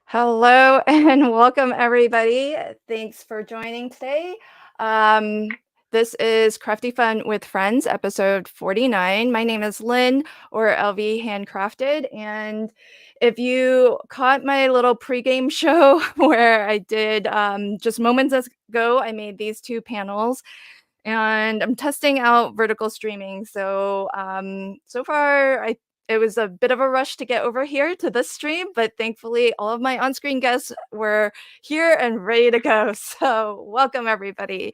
Hello and welcome, everybody. Thanks for joining today. Um, this is Crafty Fun with Friends, episode 49. My name is Lynn, or LV Handcrafted. And if you caught my little pregame show where I did just moments ago, I made these two panels and I'm testing out vertical streaming. So far, it was a bit of a rush to get over here to this stream, but thankfully all of my on-screen guests were here and ready to go. So welcome, everybody.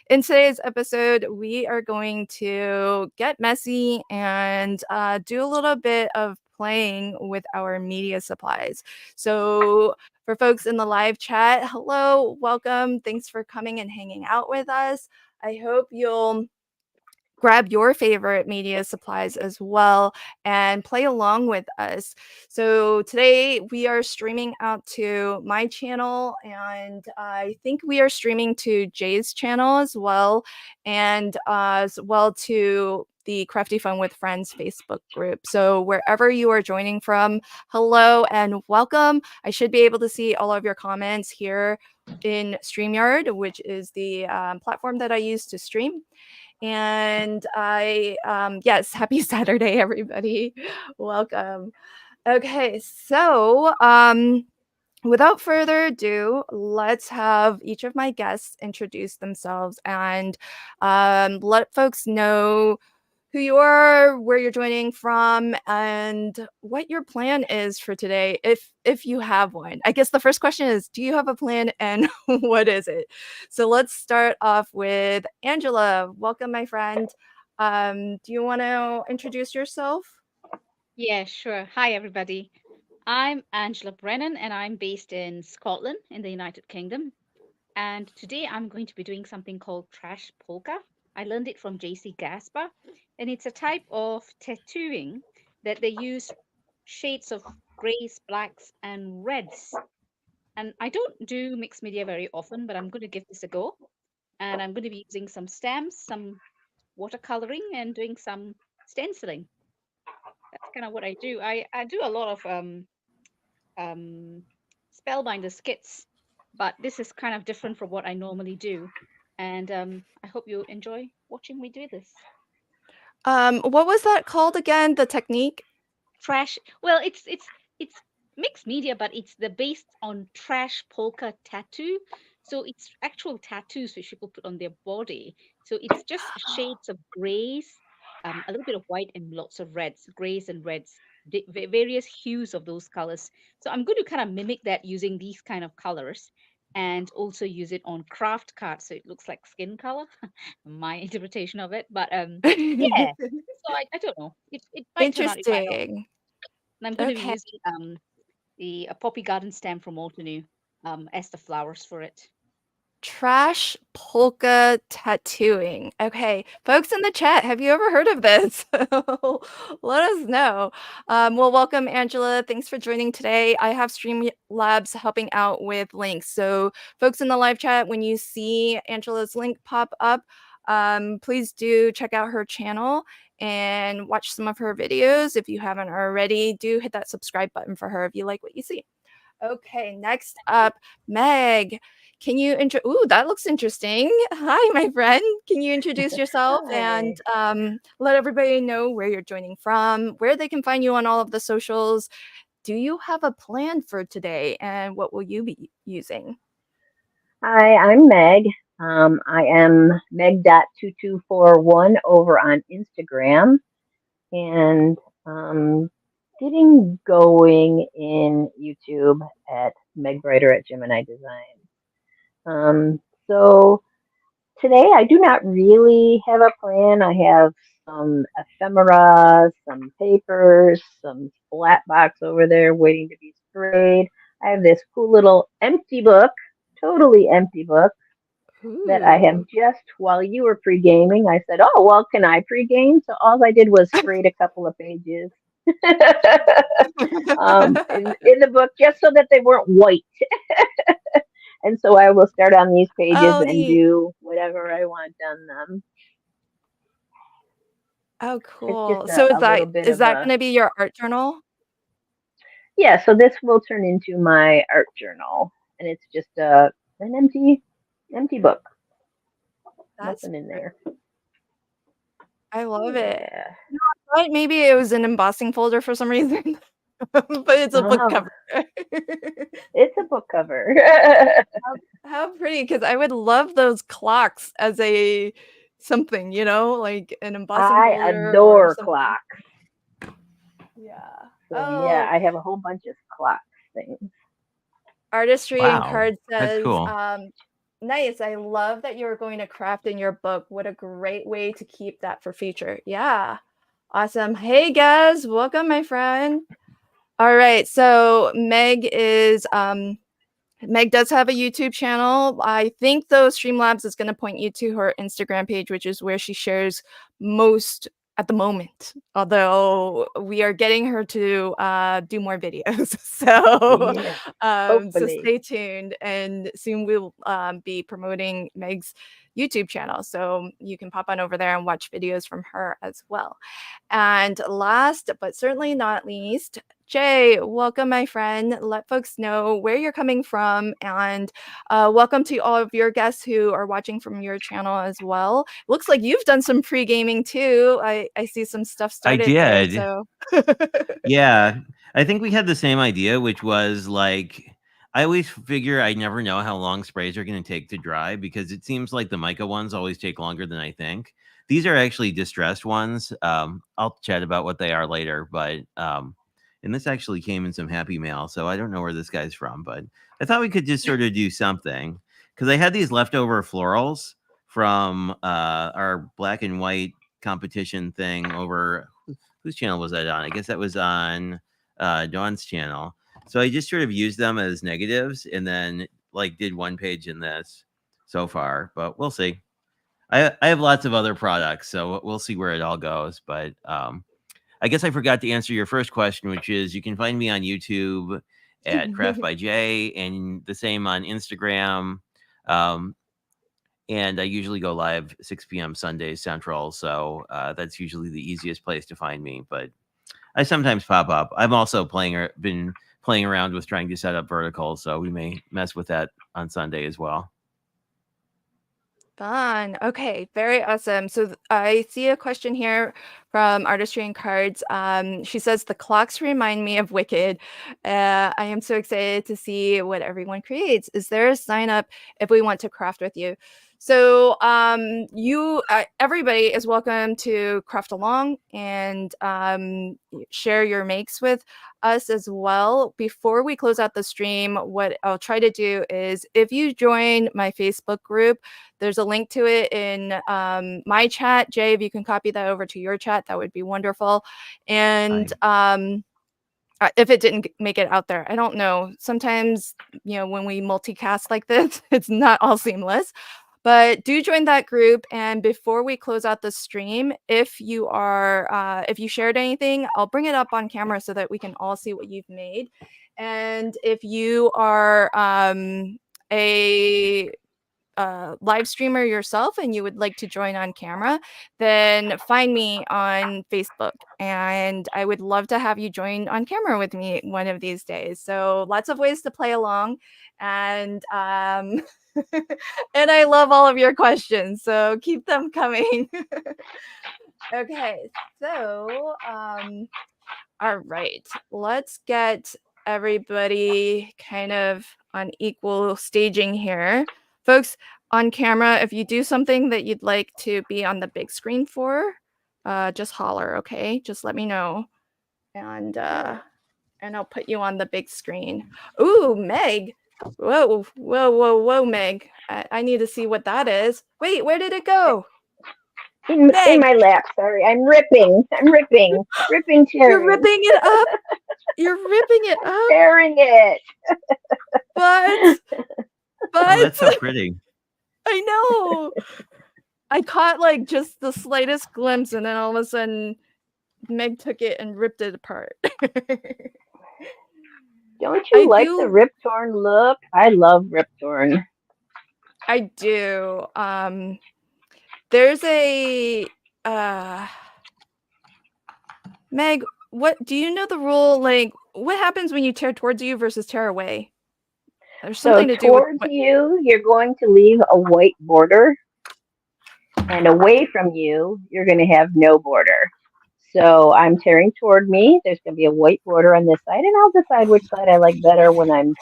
In today's episode, we are going to get messy and do a little bit of playing with our media supplies. So for folks in the live chat, hello, welcome. Thanks for coming and hanging out with us. I hope you'll grab your favorite media supplies as well and play along with us. So today we are streaming out to my channel, and I think we are streaming to Jay's channel as well, and as well to the Crafty Fun with Friends Facebook group. So wherever you are joining from, hello and welcome. I should be able to see all of your comments here in StreamYard, which is the platform that I use to stream. And yes, happy Saturday, everybody. Welcome. Okay, so without further ado, let's have each of my guests introduce themselves and let folks know who you are, where you're joining from, and what your plan is for today, if you have one. I guess the first question is, do you have a plan and what is it? So let's start off with Angela. Welcome, my friend. Do you want to introduce yourself? Yeah, sure. Hi, everybody. I'm Angela Brennan, and I'm based in Scotland in the United Kingdom. And today I'm going to be doing something called trash polka. I learned it from JC Gasper, and it's a type of tattooing that they use shades of grays, blacks, and reds. And I don't do mixed media very often, but I'm going to give this a go. And I'm going to be using some stamps, some watercoloring, and doing some stenciling. That's kind of what I do. I do a lot of um, Spellbinder skits, but this is kind of different from what I normally do. And I hope you enjoy watching me do this. What was that called again? The technique? Trash. Well, it's mixed media, but it's the based on trash polka tattoo. So it's actual tattoos which people put on their body. So it's just shades of grays, a little bit of white, and lots of reds, grays and reds, various hues of those colors. So I'm going to kind of mimic that using these kind of colors, and also use it on craft cards so it looks like skin color. My interpretation of it, but yeah. So I don't know. It might turn out, it might not. Interesting. And I'm going to be Okay. using the a poppy garden stem from Altenew as the flowers for it. Trash polka tattooing. Okay, folks in the chat, have you ever heard of this? Let us know. Well, welcome, Angela. Thanks for joining today. I have Streamlabs helping out with links. So, folks in the live chat, when you see Angela's link pop up, please do check out her channel and watch some of her videos. If you haven't already, do hit that subscribe button for her if you like what you see. Okay, next up, Meg. Can you ooh, that looks interesting. Hi, my friend. Can you introduce yourself and Hi. let everybody know where you're joining from, where they can find you on all of the socials? Do you have a plan for today, and what will you be using? Hi, I'm Meg. I am Meg.2241 over on Instagram and getting going in YouTube at Meg Brighter at Gemini Design. So today I do not really have a plan. I have some ephemera, some papers, some flat box over there waiting to be sprayed. I have this cool little empty book, totally empty book that I have Ooh. just while you were pre-gaming. I said, "Oh, well, can I pre-game?" So all I did was sprayed a couple of pages in the book just so that they weren't white. And so I will start on these pages Oh, and neat. do whatever I want on them. Oh, It's just cool. So a little bit is of that a gonna be your art journal? yeah, so this will turn into my art journal, and it's just an empty book, That's nothing in great. there. I love it. Yeah. But maybe it was an embossing folder for some reason, but it's a book Oh, cover. it's a book cover. How pretty! Because I would love those clocks as a something, like an embossing I folder or adore something. clocks. Yeah. So yeah, Oh, I have a whole bunch of clocks things. Artistry and Wow, Cards that's says, cool. nice. I love that you're going to craft in your book. What a great way to keep that for future. Yeah. Awesome. Hey, guys. Welcome, my friend. All right. So Meg does have a YouTube channel. I think though Streamlabs is going to point you to her Instagram page, which is where she shares most at the moment. Although we are getting her to do more videos, Yeah, so hopefully. stay tuned, and soon we'll be promoting Meg's YouTube channel, so you can pop on over there and watch videos from her as well. And last but certainly not least, Jay, welcome, my friend. Let folks know where you're coming from, and welcome to all of your guests who are watching from your channel as well. Looks like you've done some pre-gaming too. I see some stuff I started there, did. so Yeah. I think we had the same idea, which was like, I always figure I never know how long sprays are going to take to dry because it seems like the mica ones always take longer than I think. These are actually distressed ones. I'll chat about what they are later, but and this actually came in some happy mail, so I don't know where this guy's from, but I thought we could just sort of do something because I had these leftover florals from our black and white competition thing over. Whose channel was that on? I guess that was on Dawn's channel. So I just sort of used them as negatives and then like did one page in this so far, but we'll see. I have lots of other products, so we'll see where it all goes. But I guess I forgot to answer your first question, which is you can find me on YouTube at Craft by Jay and the same on Instagram. Um, and I usually go live 6 p.m. Sundays Central, so that's usually the easiest place to find me. But I sometimes pop up. I'm also been playing around with trying to set up verticals, so we may mess with that on Sunday as well. Fun. Okay, very awesome. So I see a question here from Artistry and Cards. She says the clocks remind me of Wicked. I am so excited to see what everyone creates. Is there a sign up if we want to craft with you? So everybody is welcome to craft along and share your makes with us as well. Before we close out the stream, what I'll try to do is if you join my Facebook group, there's a link to it in my chat. Jay, if you can copy that over to your chat, that would be wonderful. And if it didn't make it out there, I don't know. Sometimes, when we multicast like this, it's not all seamless. But do join that group. And before we close out the stream, if you shared anything, I'll bring it up on camera so that we can all see what you've made. And if you are a live streamer yourself and you would like to join on camera, then find me on Facebook. And I would love to have you join on camera with me one of these days. So lots of ways to play along. And and I love all of your questions. So keep them coming. Okay, so all right, let's get everybody kind of on equal staging here. Folks on camera, if you do something that you'd like to be on the big screen for, just holler, okay? Just let me know. And I'll put you on the big screen. Ooh, Meg. Whoa, whoa, whoa, whoa, Meg. I need to see what that is. Wait, where did it go? In Meg, my lap. Sorry, I'm ripping. Ripping you're cherries, ripping it up. You're ripping it up. tearing it. But Oh, that's so pretty. I know. I caught like just the slightest glimpse, and then all of a sudden, Meg took it and ripped it apart. Don't you like the do. rip torn look? I love rip torn. I do. There's a Meg. What do you know the rule? Like what happens when you tear towards you versus tear away? There's So something to do with towards you, you're going to leave a white border, and away from you, you're going to have no border. So I'm tearing toward me. There's going to be a white border on this side, and I'll decide which side I like better when I'm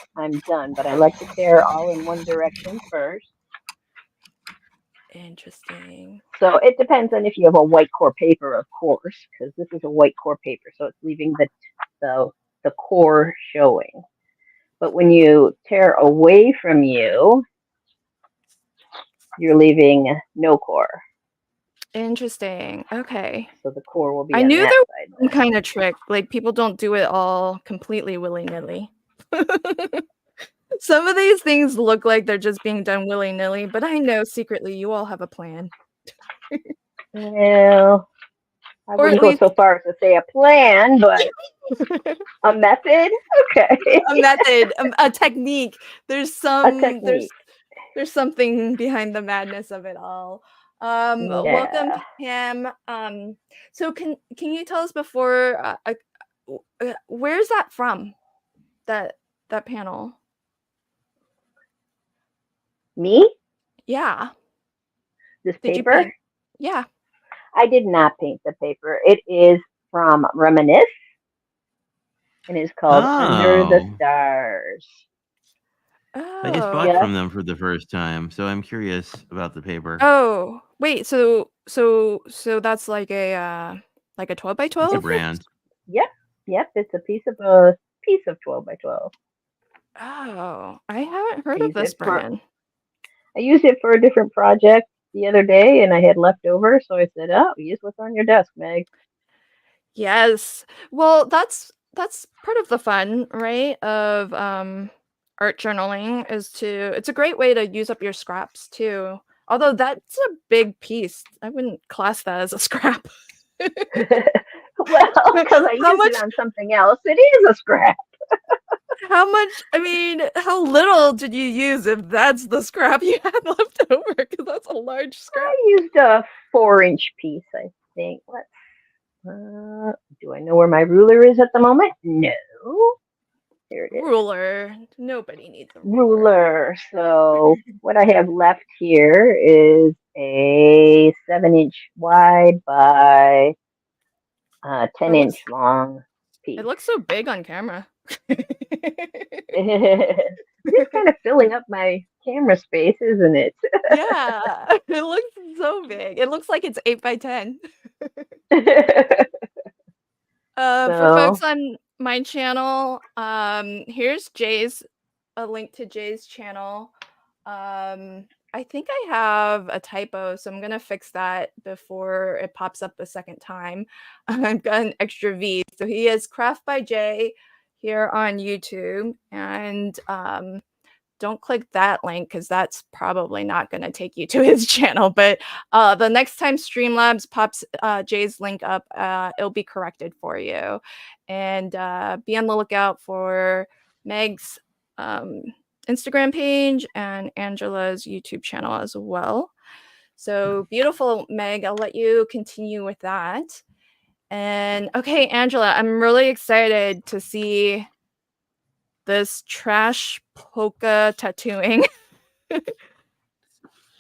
done. But I like to tear all in one direction first. interesting. So it depends on if you have a white core paper, of course, because this is a white core paper, so it's leaving the core showing. But when you tear away from you, you're leaving no core. Interesting. Okay. So the core will be I on knew that there was side. some kind of trick. Like people don't do it all completely willy-nilly. Some of these things look like they're just being done willy-nilly, but I know secretly you all have a plan. Well, I Or wouldn't at go least so far as to say a plan, but a method? Okay. a method, a technique. There's A some technique. there's something behind the madness of it all. Welcome, Yeah. Pam. So can you tell us before where's that from? That panel? Me? Yeah. This Did you paper? paint? Yeah. I did not paint the paper. It is from Reminisce and is called Under the Oh, Stars. I just Oh. bought Yep. from them for the first time, so I'm curious about the paper. Oh, wait. So that's like a 12 by It's a 12? brand. Yep. Yep. It's a piece of 12 by 12. Oh, I haven't I heard of used this it for brand. I used it for a different project the other day, and I had leftover, so I said, "Oh, use what's on your desk, Meg." Yes. Well, that's part of the fun, right? Of art journaling is it's a great way to use up your scraps too. Although that's a big piece. I wouldn't class that as a scrap. Well, because I How used it much on something else, it is a scrap. I mean, how little did you use if that's the scrap you had left over? Because that's a large scrap. I used a 4-inch piece, I think. Do I know where my ruler is at the moment? No. Here it is. Ruler. Nobody needs a ruler. Ruler. So what I have left here is a 7-inch wide by 10-inch long piece. It looks so big on camera. Just kind of filling up my camera space, isn't it? Yeah, it looks so big. It looks like it's 8 by 10. For folks So on my channel, here's a link to Jay's channel. I think I have a typo, so I'm gonna fix that before it pops up the second time. I've got an extra V. So he is Craft by Jay here on YouTube, and don't click that link because that's probably not going to take you to his channel. But the next time Streamlabs pops Jay's link up, it'll be corrected for you. And be on the lookout for Meg's Instagram page and Angela's YouTube channel as well. So beautiful, Meg. I'll let you continue with that. And okay, Angela, I'm really excited to see this trash polka tattooing.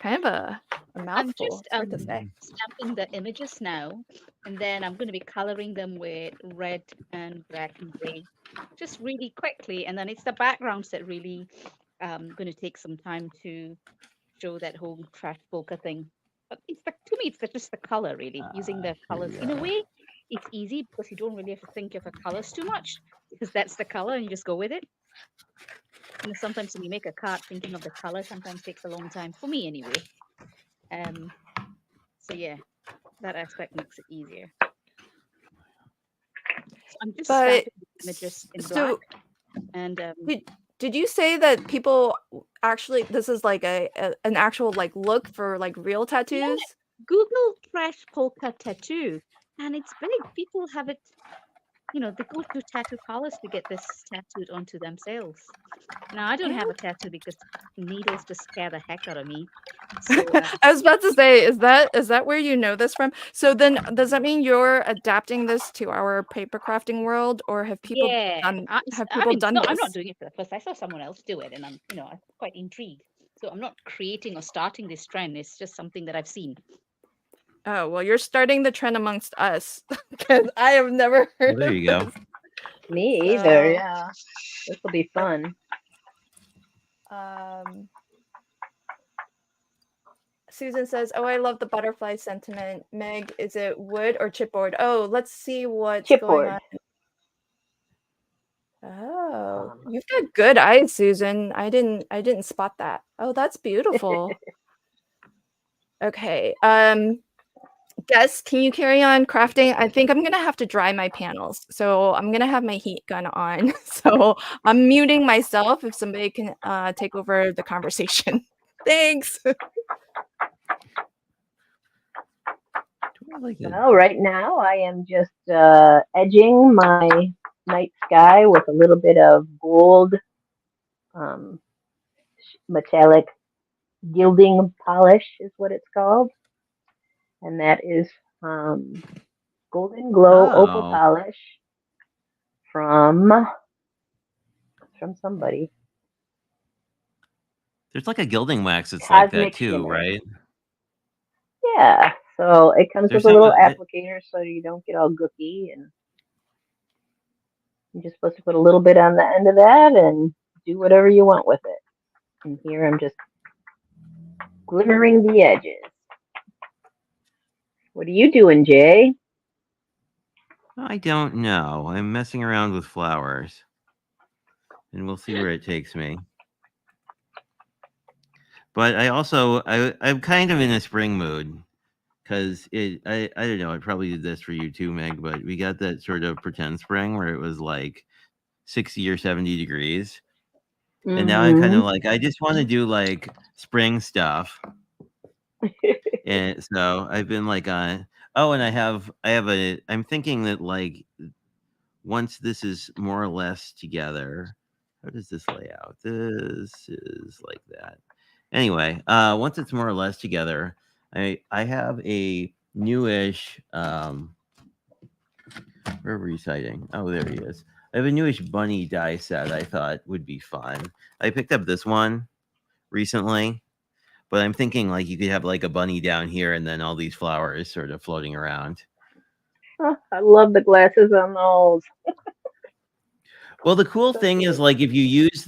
Kind of a I'm mouthful. just It's hard to say. stamping the images now, and then I'm going to be coloring them with red and black and gray, just really quickly. And then it's the backgrounds that really going to take some time to show that whole trash polka thing. But to me, it's just the color really, using the colors. In a way, it's easy because you don't really have to think of the colors too much because that's the color and you just go with it. You know, sometimes when you make a card, thinking of the color sometimes takes a long time for me anyway. So yeah, that aspect makes it easier. So I'm just But stamping the images in so black, and did you say that people actually this is like an actual like look for like real yeah, tattoos? Google trash polka tattoo, and it's big. People have it they go to tattoo parlors to get this tattooed onto themselves. Now, I don't have a tattoo because needles just scare the heck out of me. So, I was about to say, is that where you know this from? So then, does that mean you're adapting this to our paper crafting world, or have people yeah, done have I people mean, done no, I'm not this? doing it for the first. I saw someone else do it, and I'm quite intrigued. So I'm not creating or starting this trend. It's just something that I've seen. Oh, well, you're starting the trend amongst us because I have never Well, heard there of you go. this. Me either. So, Yeah, this will be fun. um, Susan says, "Oh, I love the butterfly sentiment." Meg, is it wood or chipboard? Oh, let's see what's going Chipboard. on. Oh, Um, you've got good eyes, Susan. I didn't spot that. Oh, that's beautiful. Okay. Guess, can you carry on crafting? I think I'm gonna have to dry my panels, so I'm gonna have my heat gun on. So I'm muting myself if somebody can take over the conversation. Thanks. Like it. well, right now I am just edging my night sky with a little bit of gold um, metallic gilding polish is what it's called, and that is Golden Glow Opal Oh, Polish from somebody. there's like a gilding wax that's like that Cosmic too, Shimmer. right? Yeah, so it comes There's with a some. little applicator so you don't get all gooky, and you're just supposed to put a little bit on the end of that and do whatever you want with it. And here I'm just glimmering the edges. What are you doing, Jay? I don't know. I'm messing around with flowers, and we'll see where it takes me. But I'm kind of in a spring mood because I don't know. I probably did this for you too, Meg. But we got that sort of pretend spring where it was like 60 or 70 degrees, and now I'm kind Mm-hmm. of like I just want to do like spring stuff. And so I've been like oh, and I'm thinking that like once this is more or less together, how does this lay out? This is like that. Anyway, once it's more or less together, I have a newish where reciting. Oh, there he is. I have a newish bunny die set I thought would be fun. I picked up this one recently, but I'm thinking like you could have like a bunny down here and then all these flowers sort of floating around. I love the glasses on those. Well, the cool So thing is cute. like if you use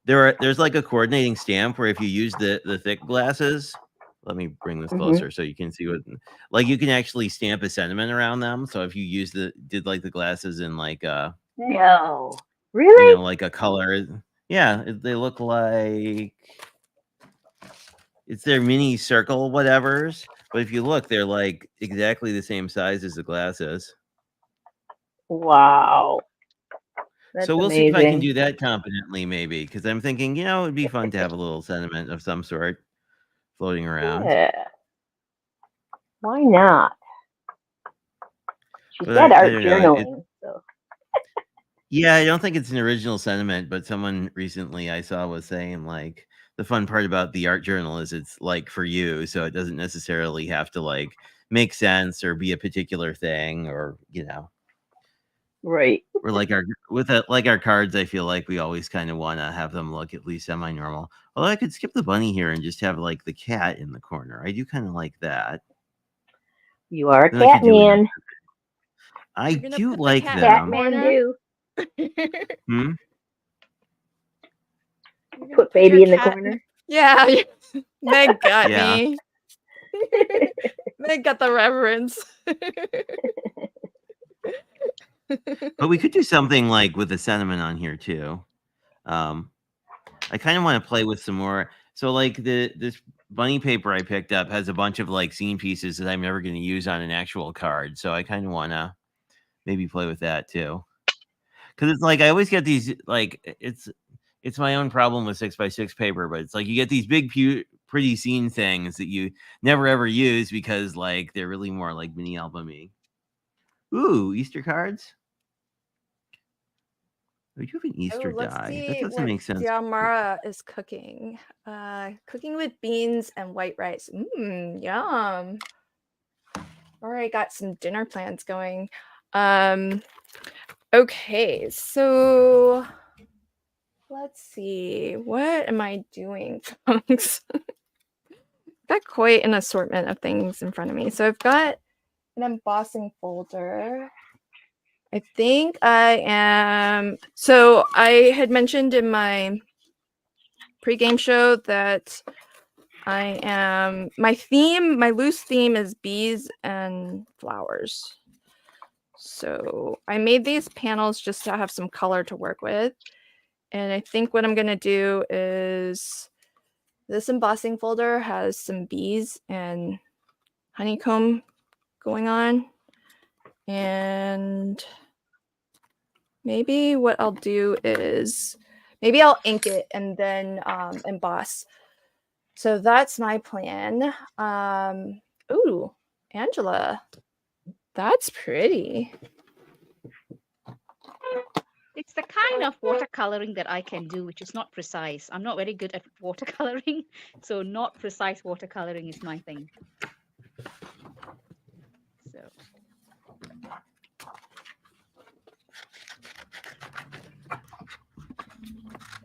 there's like a coordinating stamp where if you use the thick glasses, let me bring this Hmm. closer so you can see what like you can actually stamp a sentiment around them. So if you did like the glasses in like No, really? like a color, yeah, they look like it's their mini circle whatevers. But if you look, they're like exactly the same size as the glasses. Wow, that's So we'll see if I can amazing. do that competently, maybe, because I'm thinking, it'd be fun to have a little sentiment of some sort floating around. Yeah, why not? She But said I art don't know. journaling, so Yeah, I don't think it's an original sentiment, but someone recently I saw was saying like the fun part about the art journal is it's like for you, so it doesn't necessarily have to like make sense or be a particular thing or right. or like our cards. I feel like we always kind of want to have them look at least semi-normal. Although I could skip the bunny here and just have like the cat in the corner. I do kind of like that. You are a Then I could cat do it. man. I You're gonna do put the like cat in the Cat them. man corner. do. Hmm? You're gonna Put put your baby in the cat. corner. Yeah, Meg got Yeah. me. Meg got the reverence. But we could do something like with the sentiment on here too. I kind of want to play with some more. So like this bunny paper I picked up has a bunch of like scene pieces that I'm never going to use on an actual card. So I kind of want to maybe play with that too. Because it's like I always get these like it's my own problem with 6x6 paper, but it's like you get these big pretty scene things that you never ever use because like they're really more like mini albumy. Ooh, Easter cards. Oh, you have an Oh, Easter let's die. see That doesn't what make sense. Diamara is cooking. Cooking with beans and white rice. Yum. Already got some dinner plans going. Okay, so let's see. What am I doing, folks? Got quite an assortment of things in front of me. So I've got an embossing folder. I think I am. So I had mentioned in my pregame show that I am. My loose theme is bees and flowers. So I made these panels just to have some color to work with. And I think what I'm going to do is this embossing folder has some bees and honeycomb going on. And maybe what I'll do is maybe I'll ink it and then emboss. So that's my plan. Ooh, Angela, that's pretty. It's the kind of watercoloring that I can do, which is not precise. I'm not very good at watercoloring, so not precise watercoloring is my thing. So.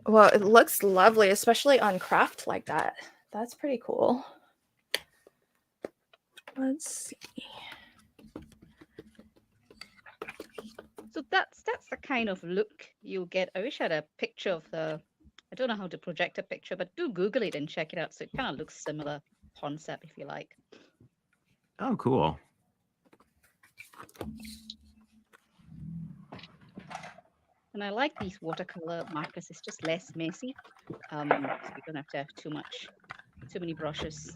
Well, it looks lovely, especially on craft like that. That's pretty cool. Let's see. So that's the kind of look you'll get. I wish I had a picture of the. I don't know how to project a picture, but do Google it and check it out. So it kind of looks similar concept, if you like. Oh, cool. And I like these watercolor markers. It's just less messy. So you don't have to have too many brushes.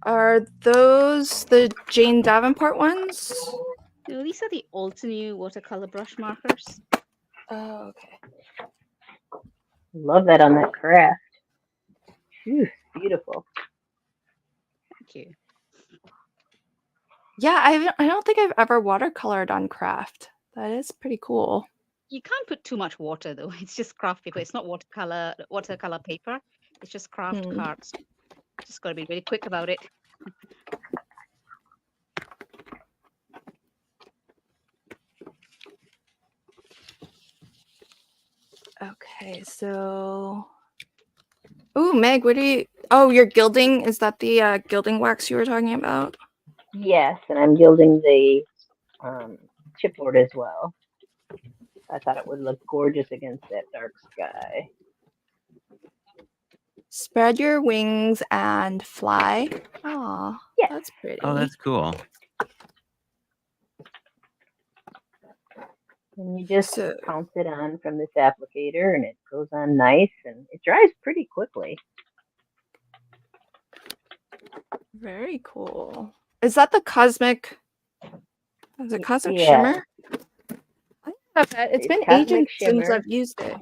Are those the Jane Davenport ones? No, these are the Altenew watercolor brush markers. Oh, okay. Love that on that craft. Phew, beautiful. Thank you. Yeah, I don't think I've ever watercolored on craft. That is pretty cool. You can't put too much water though. It's just craft paper. It's not watercolor paper. It's just craft cards. Just got to be really quick about it. Okay, so. Ooh, Meg, what are you? Oh, you're gilding. Is that the gilding wax you were talking about? Yes, and I'm gilding the chipboard as well. I thought it would look gorgeous against that dark sky. Spread your wings and fly. Aw, Yes. that's pretty. Oh, that's cool. And you just So- pounce it on from this applicator and it goes on nice and it dries pretty quickly. Very cool. Is that the cosmic? Is it cosmic Yeah. shimmer? I have that. It's been Cosmic ages since Shimmer. I've used it.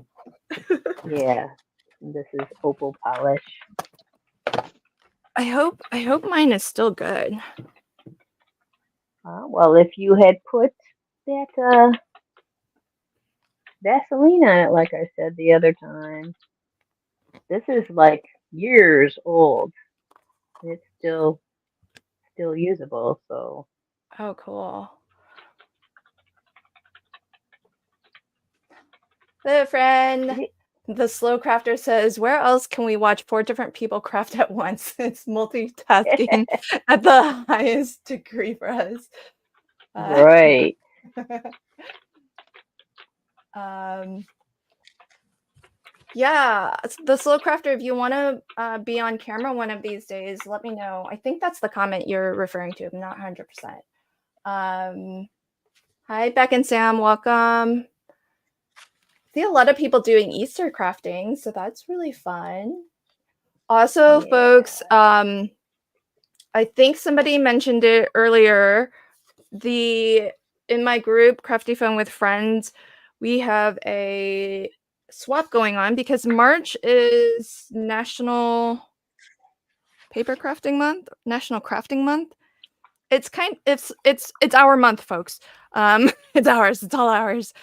Yeah. And this is opal polish. I hope mine is still good. Well, if you had put that Vaseline on it, like I said the other time, this is like years old. It's still usable. So Oh, cool. The friend, the slow crafter says, "Where else can we watch 4 different people craft at once? It's multitasking at the highest degree for us." right. Yeah, the slow crafter, if you want to be on camera one of these days, let me know. I think that's the comment you're referring to. I'm not 100%. Hi, Beck and Sam, welcome. I see a lot of people doing Easter crafting, so that's really fun. Also, folks, I think somebody mentioned it earlier. In my group, Crafty Fun with Friends, we have a swap going on because March is National Paper Crafting Month, National Crafting Month. it's our month, folks. It's ours. It's all ours.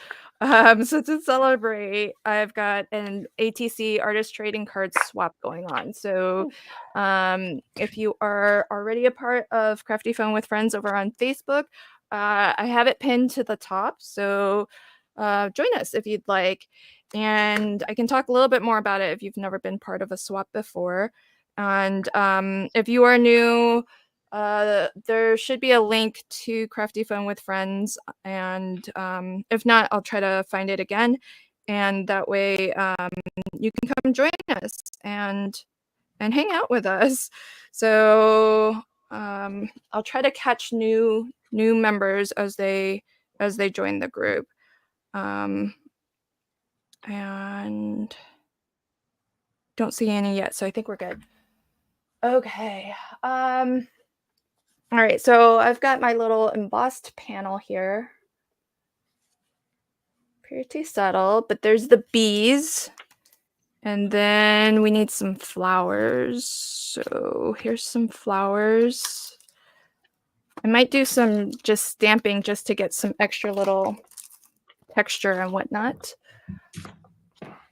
So to celebrate, I've got an ATC artist trading card swap going on. So, if you are already a part of Crafty Fun with Friends over on Facebook, I have it pinned to the top. So, join us if you'd like, and I can talk a little bit more about it if you've never been part of a swap before. And if you are new, there should be a link to Crafty Fun with Friends, and if not, I'll try to find it again, and that way you can come join us and hang out with us. So I'll try to catch new members as they join the group, and don't see any yet, so I think we're good. Okay. All right, so I've got my little embossed panel here. Pretty subtle, but there's the bees. And then we need some flowers. So here's some flowers. I might do some just stamping just to get some extra little texture and whatnot.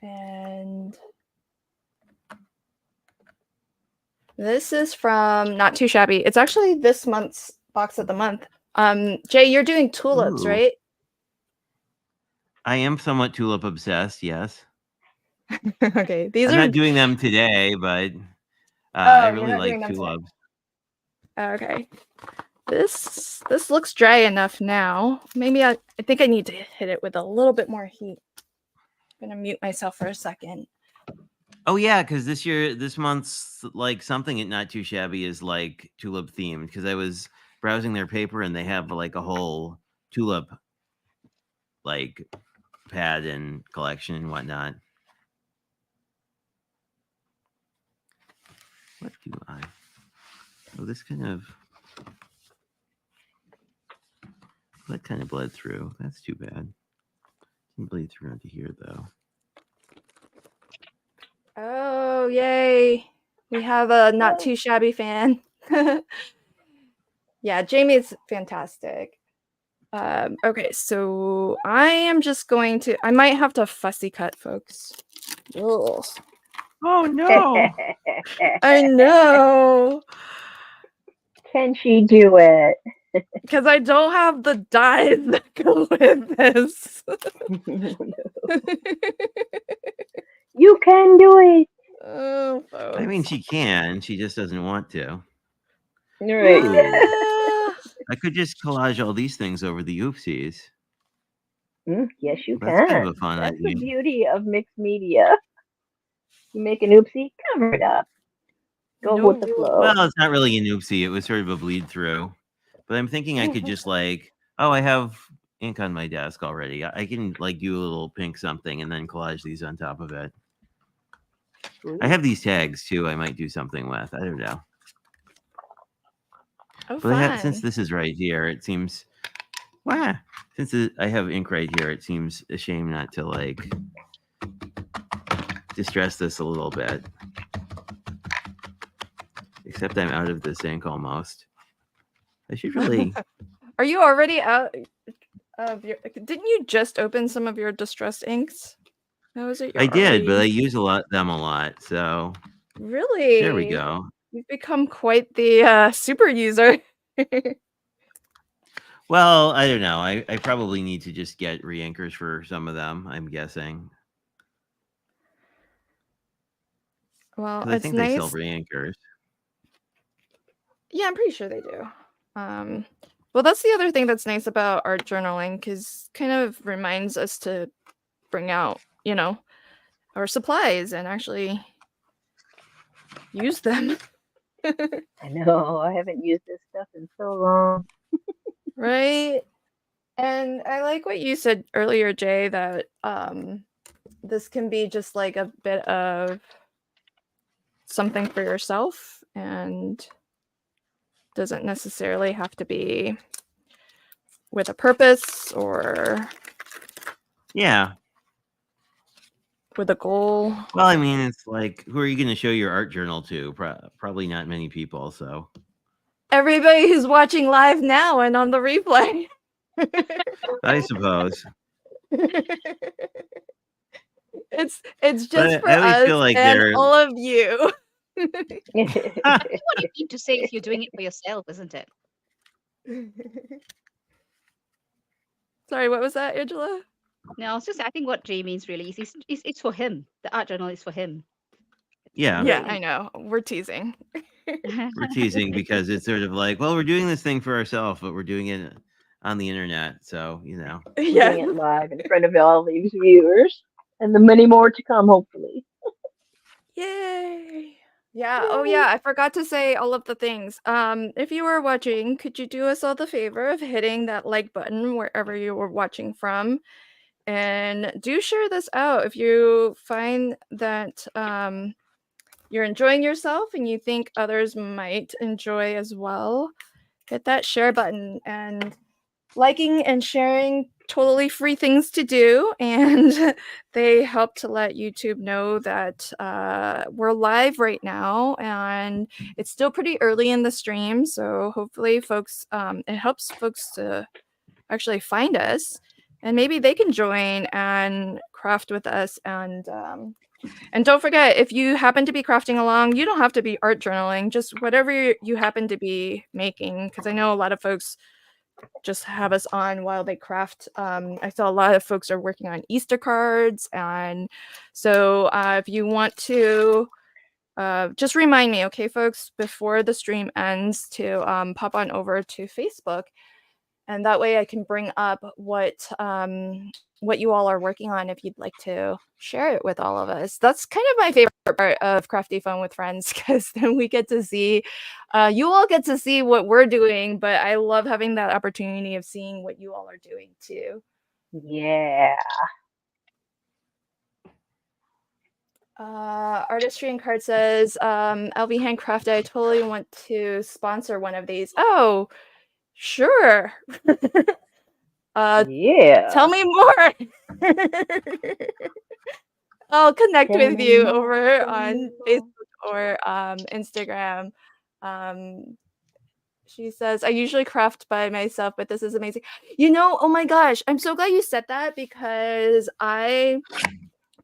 And this is from Not Too Shabby. It's actually this month's box of the month. Jay, you're doing tulips, Ooh. right? I am somewhat tulip obsessed, yes. Okay, these I'm are not doing them today, but I really like tulips. Okay. This looks dry enough now. Maybe I think I need to hit it with a little bit more heat. I'm gonna mute myself for a second. Oh yeah, because this month's like something at Not Too Shabby is like tulip themed. Because I was browsing their paper and they have like a whole tulip like pad and collection and whatnot. What do I? Oh, this kind of bled through. That's too bad. Didn't bleed through onto here though. Oh, yay. We have a Not Too Shabby fan. Yeah, Jamie's fantastic. Okay, so I am just going to, I might have to fussy cut, folks. Ugh. Oh no. I know. Can she do it? Because I don't have the dyes that go with this. You can do it. Oh, folks. I mean, she can. She just doesn't want to. Right. Ooh. I could just collage all these things over the oopsies. Yes, you That's can. kind of a fun That's idea. the beauty of mixed media. You make an oopsie, cover it up. Go with the flow. Well, it's not really an oopsie. It was sort of a bleed through. But I'm thinking I could just like, oh, I have ink on my desk already. I can like do a little pink something and then collage these on top of it. I have these tags too. I might do something with. I don't know. Oh, but since this is right here, it seems. Wow. Since I have ink right here, it seems a shame not to like distress this a little bit. Except I'm out of this ink almost. I should really. Are you already out of your? Didn't you just open some of your distressed inks? How is it? I did, but I use them a lot. So really, there we go. You've become quite the super user. Well, I don't know. I probably need to just get re-inkers for some of them, I'm guessing. Well, I it's think nice. they sell re-inkers. Yeah, I'm pretty sure they do. Well, that's the other thing that's nice about art journaling, because kind of reminds us to bring out, our supplies and actually use them. I know. I haven't used this stuff in so long. Right? And I like what you said earlier, Jay, that this can be just like a bit of something for yourself and doesn't necessarily have to be with a purpose or with a goal. Well, I mean, it's like, who are you going to show your art journal to? Probably not many people. So everybody who's watching live now and on the replay. I suppose. It's just But for I always us feel like and they're all of you. What you mean to say if you're doing it for yourself, isn't it? Sorry, what was that, Angela? No, it's just I think what Jay means really is it's for him. The art journal is for him. yeah. Yeah, I know. We're teasing. We're teasing because it's sort of like, well, we're doing this thing for ourselves, but we're doing it on the internet. So, We're Yeah. doing it live in front of all these viewers, and the many more to come, hopefully. Yay. Yeah. Oh, yeah. I forgot to say all of the things. If you were watching, could you do us all the favor of hitting that like button wherever you were watching from? And do share this out if you find that you're enjoying yourself and you think others might enjoy as well. Hit that share button, and liking and sharing, totally free things to do, and they help to let YouTube know that we're live right now, and it's still pretty early in the stream, so hopefully folks it helps folks to actually find us, and maybe they can join and craft with us. And don't forget, if you happen to be crafting along, you don't have to be art journaling, just whatever you happen to be making, because I know a lot of folks just have us on while they craft. I saw a lot of folks are working on Easter cards, and so if you want to just remind me, okay, folks, before the stream ends to pop on over to Facebook, and that way I can bring up what you all are working on if you'd like to share it with all of us. That's kind of my favorite part of Crafty Fun with Friends, because then we get to see, you all get to see what we're doing, but I love having that opportunity of seeing what you all are doing too. Yeah. Artistry and Card says, LV Handcrafted, I totally want to sponsor one of these. Oh, sure. Yeah. Tell me more. I'll connect Tell with me you more. over Tell on me more. Facebook or Instagram. She says, I usually craft by myself, but this is amazing. Oh my gosh, I'm so glad you said that, because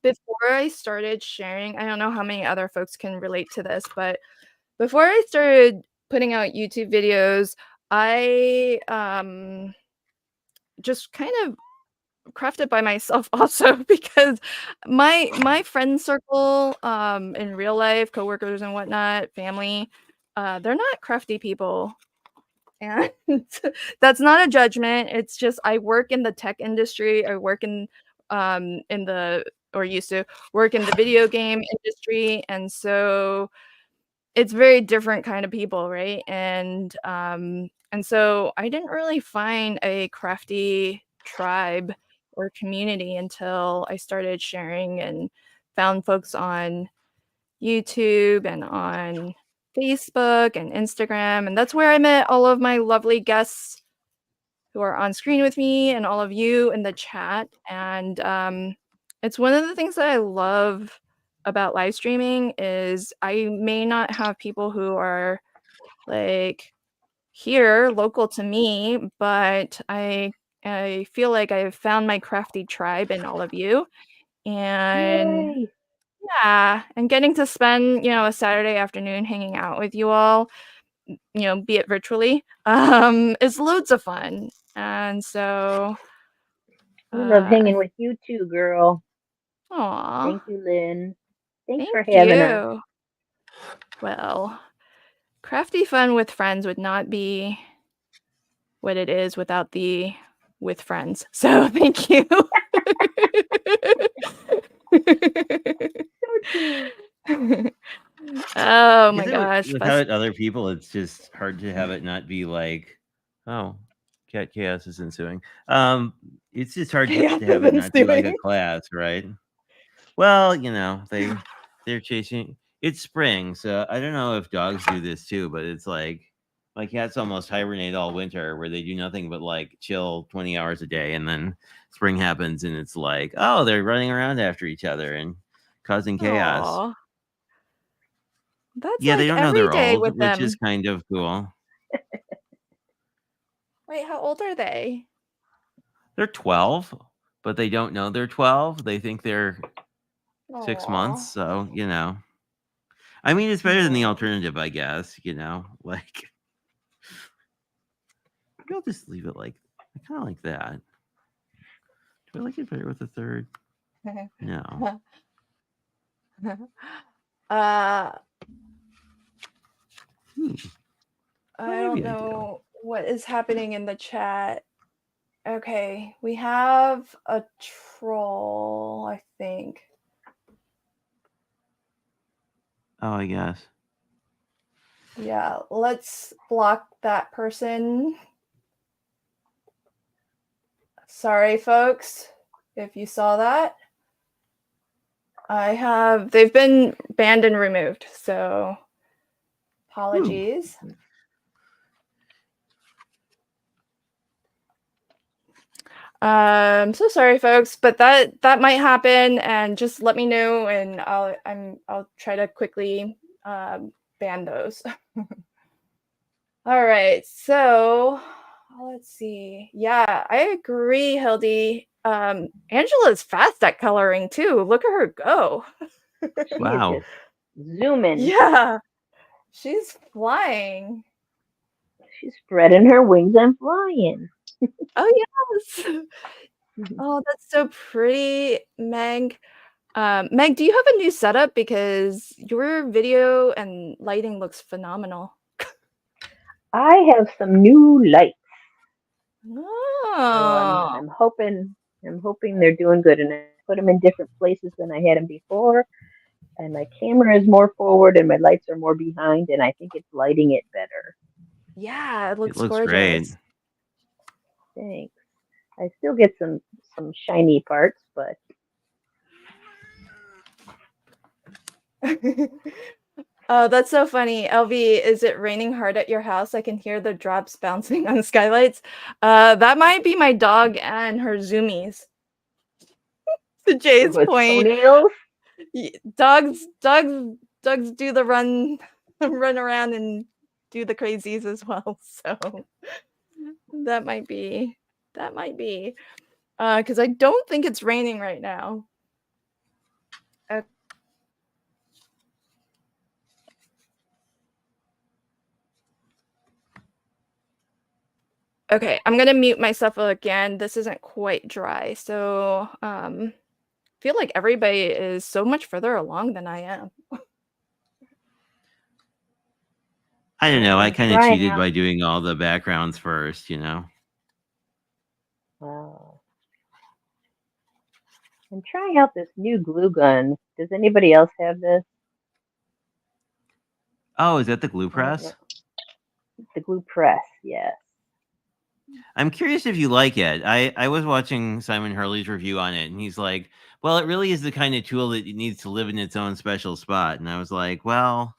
before I started sharing, I don't know how many other folks can relate to this, but before I started putting out YouTube videos, I just kind of crafted by myself also, because my friend circle in real life, coworkers and whatnot, family, they're not crafty people, and that's not a judgment. It's just I work in the tech industry. I work in the, or used to work in the video game industry, and so it's very different kind of people, right? And so I didn't really find a crafty tribe or community until I started sharing and found folks on YouTube and on Facebook and Instagram. And that's where I met all of my lovely guests who are on screen with me and all of you in the chat. And it's one of the things that I love about live streaming is I may not have people who are like here local to me, but I feel like I've found my crafty tribe in all of you. And Yay. yeah, and getting to spend, a Saturday afternoon hanging out with you all, be it virtually, is loads of fun. And so We love hanging I with you too, girl. aw, Thank you, Lynn. Thanks for thank having us. you. Well, Crafty Fun with Friends would not be what it is without the with friends. So thank you. So true. Oh my Is it gosh. without other people, it's just hard to have it not be like, oh, cat chaos is ensuing. It's just hard Chaos to have is it not be like a ensuing. class, right? Well, they're chasing. It's spring, so I don't know if dogs do this too, but it's like my cats almost hibernate all winter, where they do nothing but like chill 20 hours a day, and then spring happens, and it's like, oh, they're running around after each other and causing chaos. Aw. That's Yeah, they like don't know every they're day old, with which is them. kind of cool. Wait, how old are they? They're 12, but they don't know they're 12. They think they're 6 months. Aw. So, I mean, it's better than the Aw. alternative, I guess, like, maybe I'll just leave it like, I kind of like that. Do I like it better with a third? No. uh, Hmm. I Well, don't maybe I do. know what is happening in the chat. Okay, we have a troll, I think. Oh, I guess. Yeah, let's block that person. Sorry, folks, if you saw that. They've been banned and removed, so apologies. So sorry, folks, but that might happen, and just let me know, and I'll try to quickly ban those. All right, so let's see. Yeah, I agree, Hildy. Angela's fast at coloring too. Look at her go. She Wow. is just zooming. Yeah, she's flying. She's spreading her wings and flying. Oh yes. Oh, that's so pretty, Meg. Meg, do you have a new setup? Because your video and lighting looks phenomenal. I have some new lights. So Oh, I'm hoping they're doing good, and I put them in different places than I had them before. And my camera is more forward, and my lights are more behind, and I think it's lighting it better. yeah, it looks looks gorgeous. great. Thanks. I still get some shiny parts, but Oh, that's so funny. LV, is it raining hard at your house? I can hear the drops bouncing on the skylights. That might be my dog and her zoomies. To Jay's with point, toenails. dogs do the run around and do the crazies as well. So that might be because I don't think it's raining right now. Okay, I'm gonna mute myself again. This isn't quite dry, so feel like everybody is so much further along than I am. I don't know. I I'm kind of trying cheated out. by doing all the backgrounds first, Wow. I'm trying out this new glue gun. Does anybody else have this? Oh, is that the glue I don't know. press? The glue press, yes. I'm curious if you like it. I was watching Simon Hurley's review on it, and he's like, well, it really is the kind of tool that needs to live in its own special spot. And I was like, well,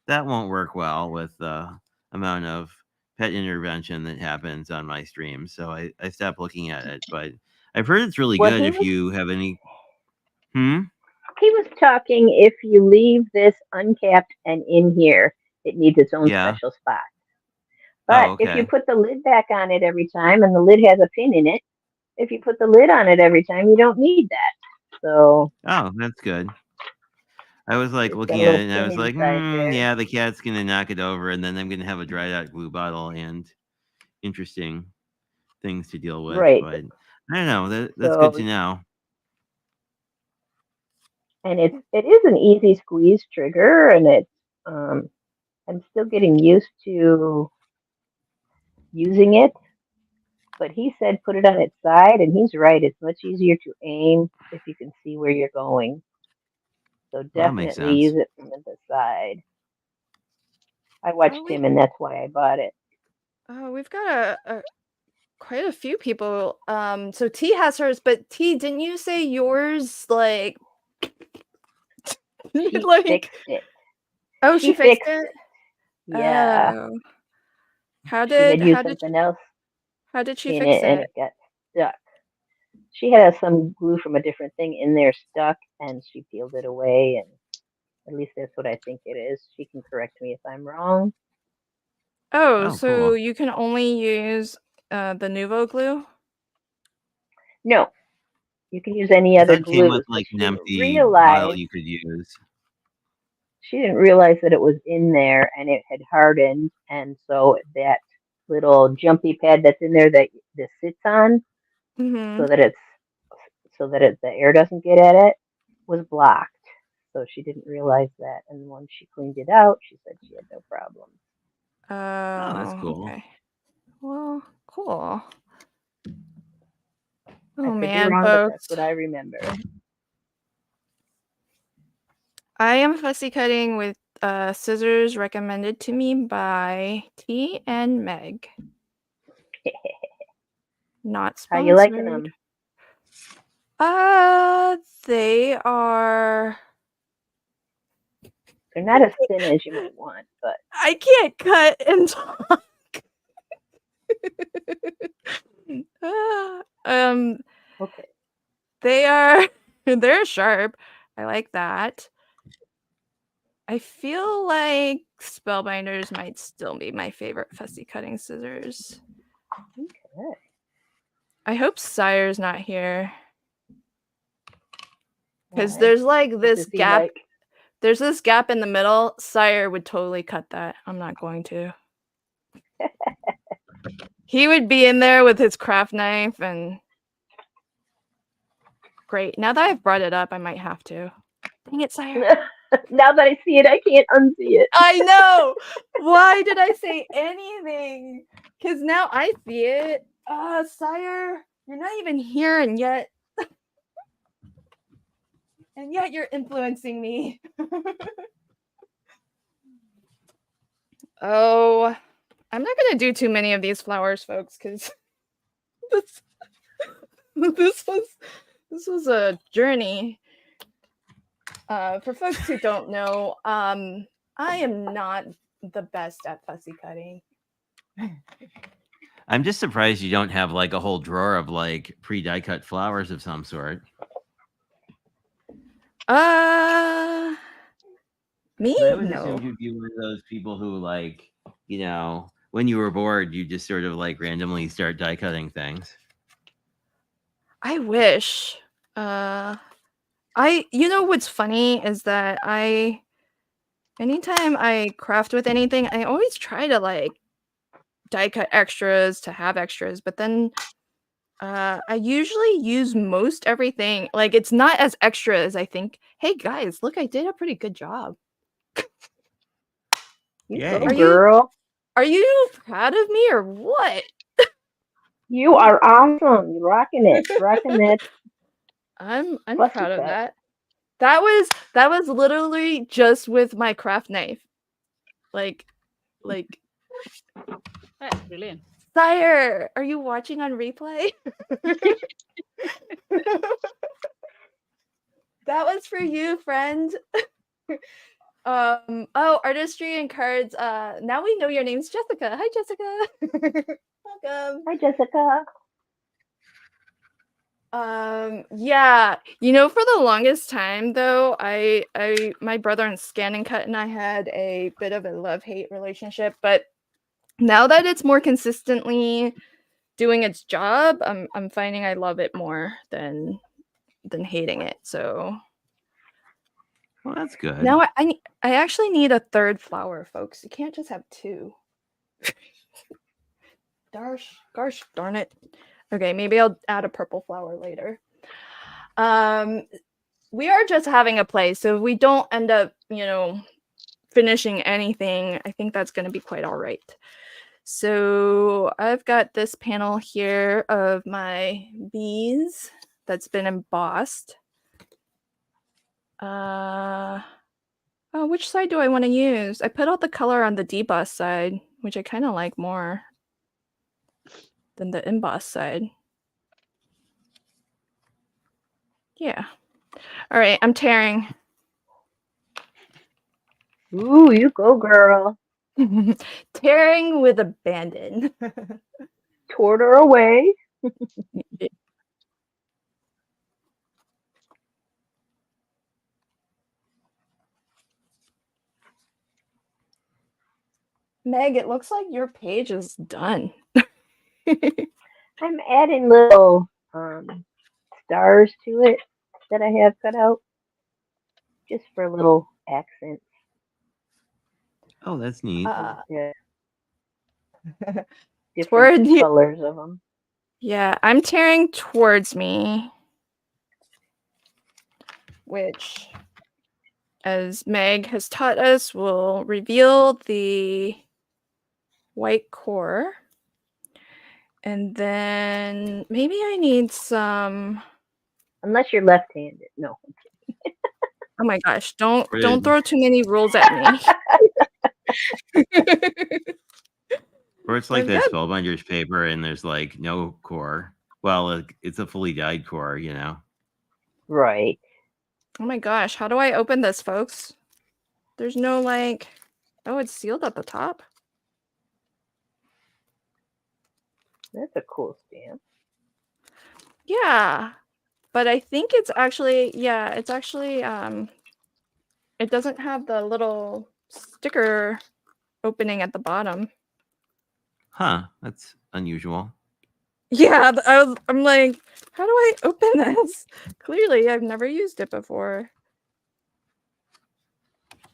that won't work well with the amount of pet intervention that happens on my streams. So I stopped looking at it. But I've heard it's really Well, good if you have any. he was talking if you leave this uncapped and in here, it needs its own Yeah. special spot. Oh, But if you okay. put the lid back on it every time, and the lid has a pin in it, if you put the lid on it every time, you don't need that. So Oh, that's good. I was like it's got a looking at little it and I pin was like, inside there. yeah, the cat's gonna knock it over, and then I'm gonna have a dried out glue bottle and interesting things to deal with. Right. But I don't know. That's good So to know. and it is an easy squeeze trigger, and it's I'm still getting used to using it. But he said put it on its side, and he's right. It's much easier to aim if you can see where you're going. So Well, that makes definitely sense. use it from the side. I watched him, and that's why I bought it. We've got quite a few people. So T has hers, but T, didn't you say yours like She like fixed it. oh She she fixed fixed it? it. Yeah. Oh. How She had did used something else she in fix it, and it? it got stuck. She had some glue from a different thing in there stuck, and she peeled it away, and at least that's what I think it is. She can correct me if I'm wrong. Oh, Oh, so cool. you can only use the Nuvo glue? No, you can use any I other thought it came with glue. So like she an didn't empty vial realize you could use. that it was in there and it had hardened, and so that little jumpy pad that's in there that this sits on, Mm-hmm. so that the air doesn't get at it, was blocked. So she didn't realize that, and when she cleaned it out, she said she had no problem. Oh, that's Oh, cool. okay. Well, cool. I Oh could be man, wrong, but that's folks. what I remember. I am fussy cutting with scissors recommended to me by T and Meg. Not How you liking sponsored. them? They are. They're not as thin as you might want, but I can't cut and talk. okay. They are. They're sharp. I like that. I feel like Spellbinders might still be my favorite fussy cutting scissors. Okay. I hope Sire's not here. Because Why? there's like What this does he gap. like? There's this gap in the middle. Sire would totally cut that. I'm not going to. He would be in there with his craft knife and... Great. Now that I've brought it up, I might have to. Dang it, Sire. Now that I see it, I can't unsee it. I know! Why did I say anything? Because now I see it. Sire, you're not even here, and yet you're influencing me. Oh, I'm not gonna do too many of these flowers, folks, because this was a journey. For folks who don't know, I am not the best at fussy cutting. I'm just surprised you don't have like a whole drawer of like pre-die cut flowers of some sort. Me? I always No. assumed you'd be one of those people who, like, you know, when you were bored, you just sort of like randomly start die cutting things. I wish. You know what's funny is that anytime I craft with anything, I always try to like die cut extras to have extras, but then I usually use most everything. Like it's not as extra as I think. Hey guys, look, I did a pretty good job. You Yay. go, girl. Are you proud of me or what? You are awesome. You're rocking it. Rocking it. I'm Fussy proud of cut. that. That was literally just with my craft knife. Like That's brilliant. Sire, are you watching on replay? That was for you, friend. Artistry and cards. Now we know your name's Jessica. Hi, Jessica. Welcome. Hi, Jessica. Yeah, for the longest time though, my brother and Scan and Cut and I had a bit of a love-hate relationship, but now that it's more consistently doing its job, I'm finding I love it more than hating it. So Well, that's good. now I actually need a third flower, folks. You can't just have two. Gosh darn it. Okay, maybe I'll add a purple flower later. We are just having a play, so if we don't end up, finishing anything, I think that's going to be quite all right. So I've got this panel here of my bees that's been embossed. Which side do I want to use? I put all the color on the deboss side, which I kind of like more than the emboss side. Yeah. All right, I'm tearing. Ooh, you go, girl. Tearing with abandon. Toward her away. Meg, it looks like your page is done. I'm adding little stars to it that I have cut out just for little accents. Oh, that's neat. Yeah, different Toward you. colors of them. Yeah, I'm tearing towards me, which, as Meg has taught us, will reveal the white core. And then maybe I need some. Unless you're left-handed. No. Oh my gosh! Don't Rude. throw too many rules at me. Or it's like I've this got- spellbinder's paper and there's like no core. Well, it's a fully dyed core, you know. Right. Oh my gosh! How do I open this, folks? There's no like. Oh, it's sealed at the top. That's a cool stamp. Yeah, but I think it's actually it doesn't have the little sticker opening at the bottom. Huh, that's unusual. Yeah, I'm like, how do I open this? Clearly, I've never used it before.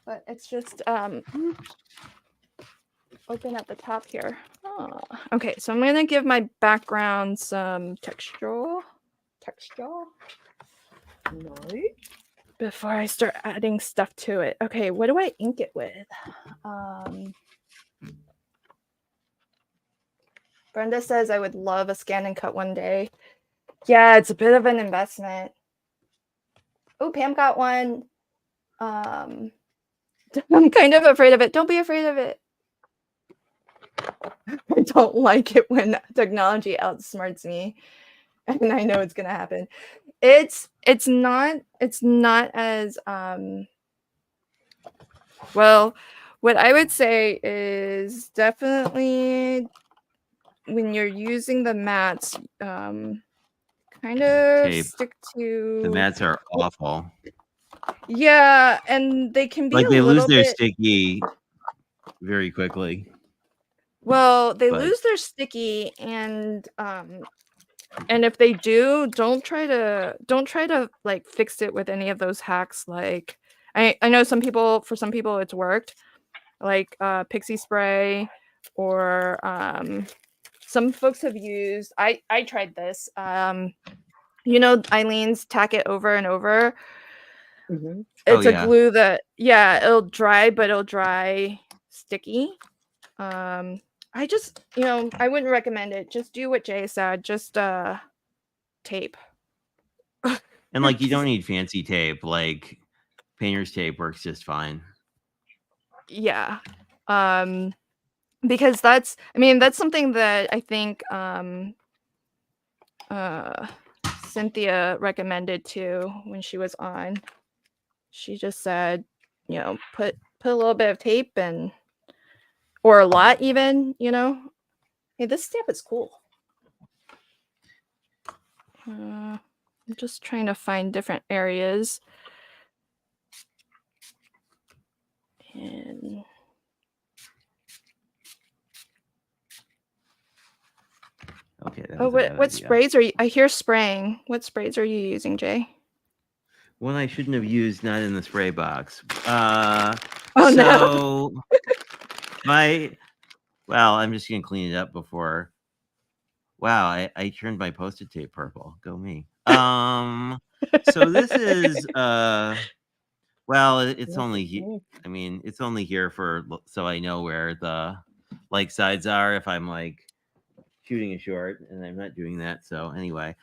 But it's just open at the top here. Oh. Okay, so I'm gonna give my background some texture. Nice. Before I start adding stuff to it. Okay, what do I ink it with? Brenda says I would love a scan and cut one day. Yeah, it's a bit of an investment. Oh, Pam got one. I'm kind of afraid of it. Don't be afraid of it. I don't like it when technology outsmarts me, and I know it's gonna happen. It's not as well. What I would say is definitely when you're using the mats, kind of Tape. stick to The mats are awful. Yeah, and they can be Like a they lose little their bit. sticky very quickly. Well, they but- lose their sticky, and if they do, don't try to like fix it with any of those hacks. Like I know for some people it's worked, like pixie spray, or some folks have used. I tried this. Eileen's tack it over and over. Mm-hmm. It's Oh, a yeah. glue that it'll dry, but it'll dry sticky. I just, I wouldn't recommend it. Just do what Jay said. Just tape. And like you don't need fancy tape. Like painter's tape works just fine. Yeah. Because that's something that I think Cynthia recommended too when she was on. She just said, put a little bit of tape or a lot even, Hey, this stamp is cool. I'm just trying to find different areas. And Okay. That oh, was a bad what idea. sprays are you? I hear spraying. What sprays are you using, Jay? One I shouldn't have used, not in the spray box. Oh, so I'm just gonna clean it up before. Wow, I turned my Post-it tape purple. Go me. So this is it's only it's only here so I know where the like sides are if I'm like shooting a short, and I'm not doing that. So anyway,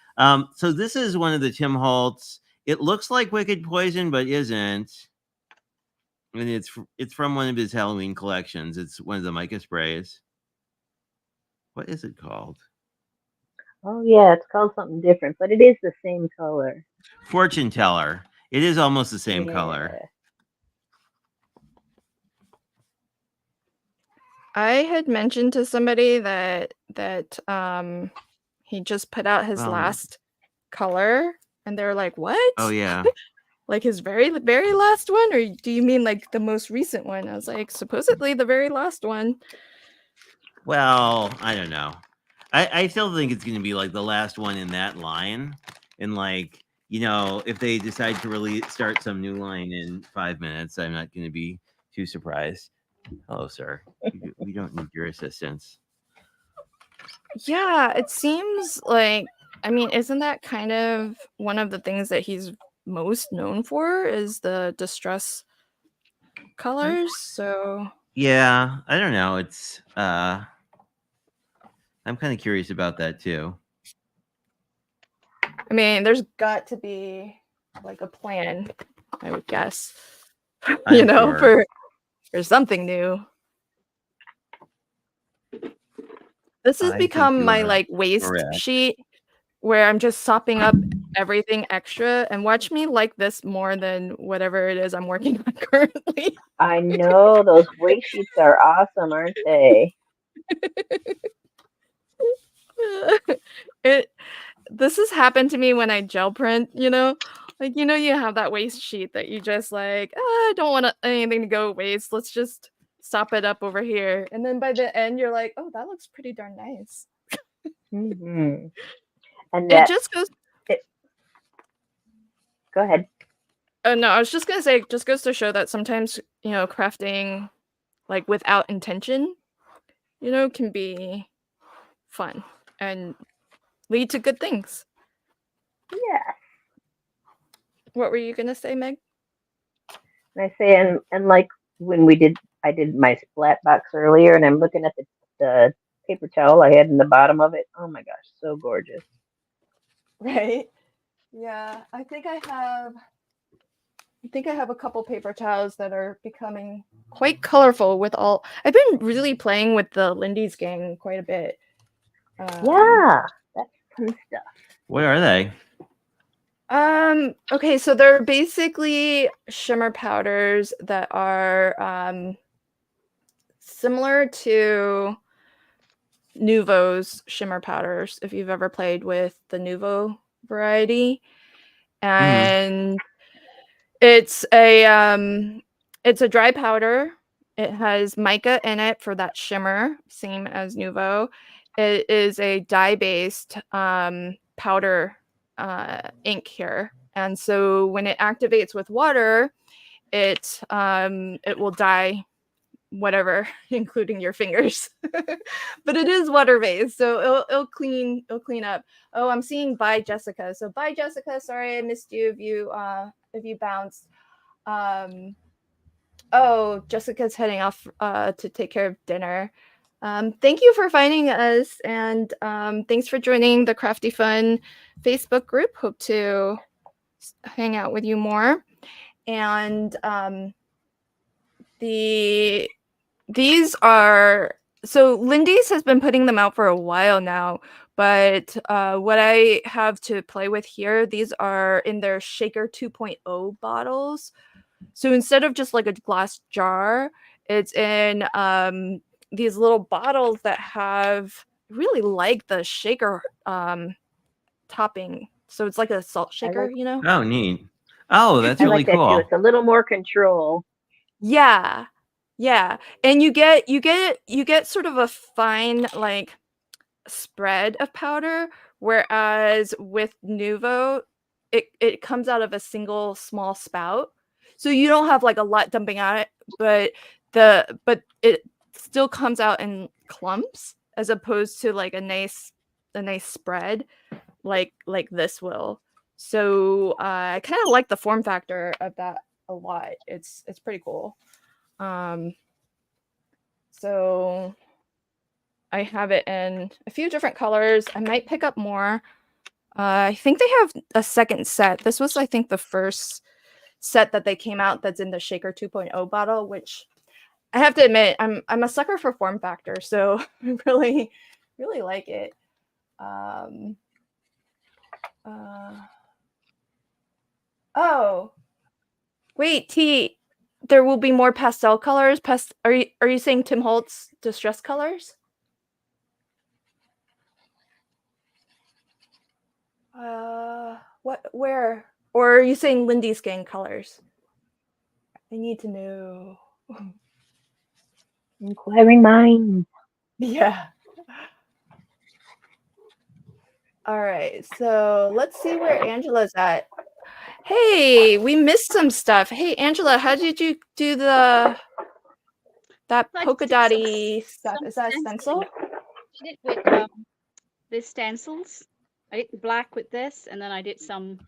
so this is one of the Tim Holtz. It looks like Wicked Poison, but isn't. And it's from one of his Halloween collections. It's one of the mica sprays. What is it called? Oh yeah, it's called something different, but it is the same color. Fortune Teller. It is almost the same color. I had mentioned to somebody that he just put out his last color, and they're like, "What? Oh yeah." Like his very, very last one, or do you mean like the most recent one? I was like, supposedly the very last one. Well, I don't know. I still think it's going to be like the last one in that line. And like, if they decide to really start some new line in 5 minutes, I'm not going to be too surprised. Hello, sir. We don't need your assistance. Yeah, it seems like, I mean, isn't that kind of one of the things that he's most known for is the distress colors? So Yeah, I don't know. It's I'm kind of curious about that too. I mean, there's got to be like a plan, I would guess. I'm sure. for something new. This has I think become you my are like waste correct. sheet where I'm just sopping up everything extra, and watch me like this more than whatever it is I'm working on currently. I know those waste sheets are awesome, aren't they? This has happened to me when I gel print, like you have that waste sheet that you just like, I don't want anything to go waste, let's just sop it up over here, and then by the end you're like, oh, that looks pretty darn nice. And It that, just goes go ahead. no, I was just gonna say, it just goes to show that sometimes crafting like without intention can be fun and lead to good things. Yeah. What were you gonna say, Meg? And I say, and like when I did my splat box earlier, and I'm looking at the paper towel I had in the bottom of it. Oh my gosh, so gorgeous. Right? Yeah, I think I have a couple paper towels that are becoming quite colorful with all. I've been really playing with the Lindy's gang quite a bit. Yeah, that's fun stuff. What are they? Okay, so they're basically shimmer powders that are similar to Nuvo's shimmer powders, if you've ever played with the Nuvo variety. And it's a dry powder. It has mica in it for that shimmer, same as Nuvo. It is a dye-based powder ink here, and so when it activates with water, it will dye whatever, including your fingers. But it is water-based, so it'll clean up. Oh, I'm seeing bye Jessica. So bye Jessica. Sorry I missed you if you bounced. Oh, Jessica's heading off to take care of dinner. Thank you for finding us, and thanks for joining the Crafty Fun Facebook group. Hope to hang out with you more. And these are, so Lindy's has been putting them out for a while now, but what I have to play with here, these are in their Shaker 2.0 bottles. So instead of just like a glass jar, it's in these little bottles that have really like the shaker topping. So it's like a salt shaker, Oh, neat. Oh, that's I really like that too. cool. It's a little more control. Yeah. Yeah. And you get sort of a fine like spread of powder, whereas with Nuvo, it comes out of a single small spout. So you don't have like a lot dumping out, but it still comes out in clumps as opposed to like a nice spread like this will. So I kind of like the form factor of that a lot. It's pretty cool. So I have it in a few different colors. I might pick up more. I think they have a second set. This was, I think, the first set that they came out that's in the Shaker 2.0 bottle, which I have to admit, I'm a sucker for form factor, so I really, really like it. Oh, wait, T, there will be more pastel colors. Are you saying Tim Holtz distress colors? Where? Or are you saying Lindy's gang colors? I need to know. Inquiring minds. Yeah. All right, so let's see where Angela's at. Hey, we missed some stuff. Hey, Angela, how did you do that So I polka just did dotty stuff? some Is that a stenciling. stencil? I did with these stencils. I did the black with this, and then I did some.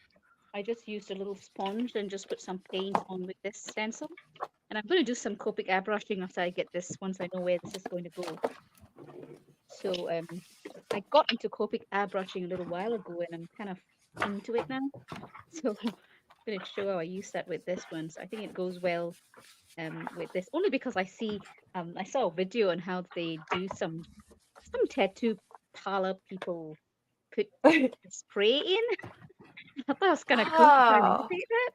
I just used a little sponge and just put some paint on with this stencil. And I'm going to do some Copic airbrushing after I get this, once I know where this is going to go. So I got into Copic airbrushing a little while ago, and I'm kind of into it now. So I'm going to show how I use that with this one. So I think it goes well with this, only because I saw a video on how they do some tattoo parlor people put spray in. I thought it was kind of cool to try and Oh. imitate that.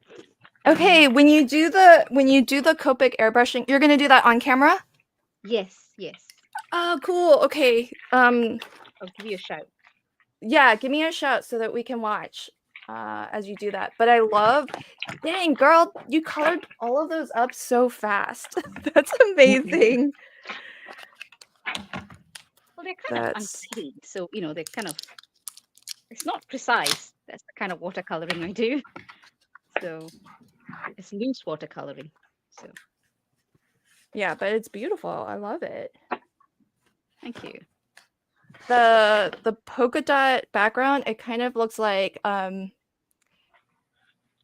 Okay, when you do the Copic airbrushing, you're gonna do that on camera? Yes. Oh, cool. Okay. I'll give you a shout. Yeah, give me a shout so that we can watch as you do that. But I love, dang girl, you colored all of those up so fast. That's amazing. Well, they're kind of untidy, so they're kind of. It's not precise. That's the kind of watercoloring I do. So it's loose watercoloring. So yeah, but it's beautiful. I love it. thank you. The polka dot background, it kind of looks like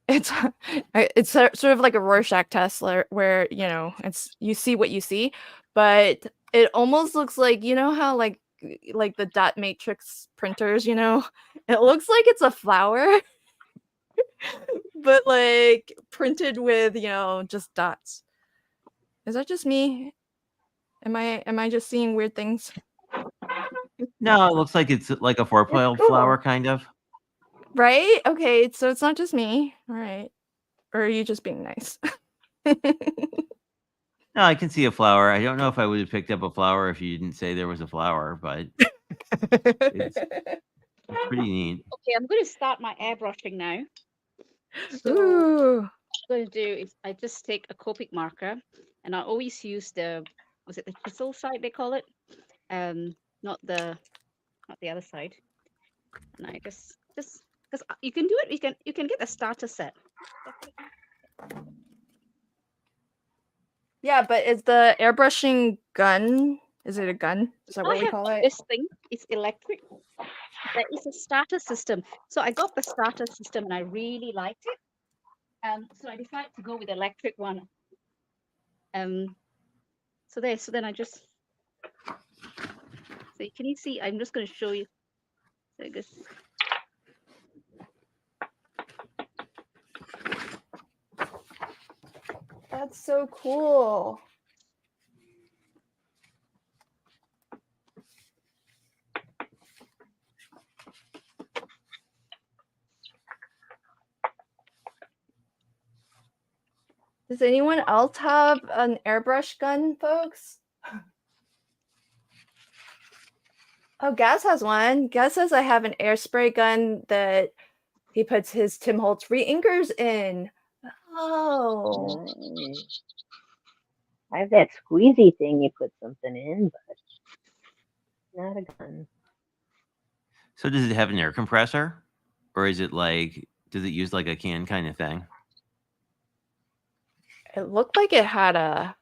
it's sort of like a Rorschach test where it's you see what you see, but it almost looks like, how like the dot matrix printers, it looks like it's a flower but like printed with just dots. Is that just me? Am I just seeing weird things? No, it looks like it's like a four-petaled cool. flower, kind of. Right? Okay, so it's not just me. All right. Or are you just being nice? No, I can see a flower. I don't know if I would have picked up a flower if you didn't say there was a flower, but it's pretty neat. Okay, I'm going to start my airbrushing now. So Ooh. what I'm going to do is I just take a Copic marker, and I always use the chisel side they call it, not the other side. And I just because you can do it, you can get a starter set. Yeah, but is the airbrushing gun? Is it a gun? Is that what we call it? This thing is electric. There is a starter system. So I got the starter system and I really liked it. So I decided to go with the electric one. So then I just can you see? I'm just going to show you. So I guess. That's so cool. Does anyone else have an airbrush gun, folks? Oh, Gaz has one. Gaz says I have an air spray gun that he puts his Tim Holtz re-inkers in. Oh. Nice. I have that squeezy thing you put something in, but not a gun. So does it have an air compressor? Or is it like, does it use like a can kind of thing? It looked like it had I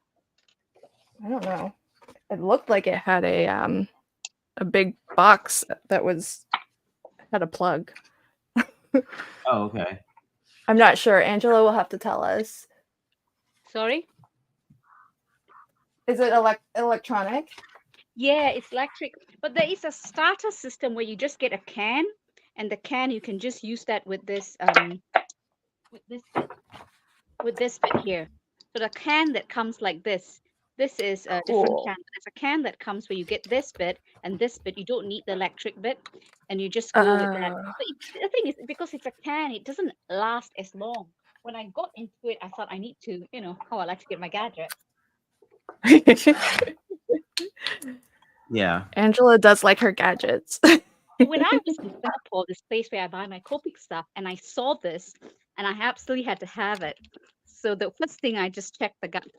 don't know. It looked like it had a big box that had a plug. Oh, okay. I'm not sure. Angela will have to tell us. Sorry? Is it electronic? Yeah, it's electric. But there is a starter system where you just get a can, and the can you can just use that with this bit here. So the can that comes like this is a different can. There's a can that comes where you get this bit and this bit. You don't need the electric bit, and you just go with that. But the thing is, because it's a can, it doesn't last as long. When I got into it, I thought I need to, how I like to get my gadget. Yeah. Angela does like her gadgets. When I was in Singapore, this place where I buy my Copic stuff, and I saw this, and I absolutely had to have it. So the first thing I just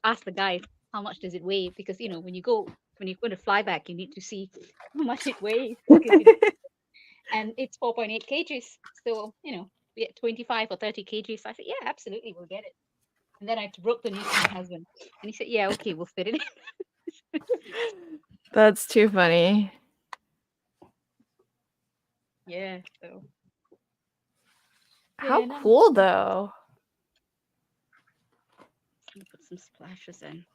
asked the guy, how much does it weigh? Because when you're going to fly back, you need to see how much it weighs. and it's 4.8 kgs. So, we at 25 or 30 kgs. So I said, yeah, absolutely, we'll get it. And then I broke the news to my husband, and he said, yeah, okay, we'll fit it in. That's too funny. Yeah, so. How Yeah, no, cool, though. let me put some splashes in.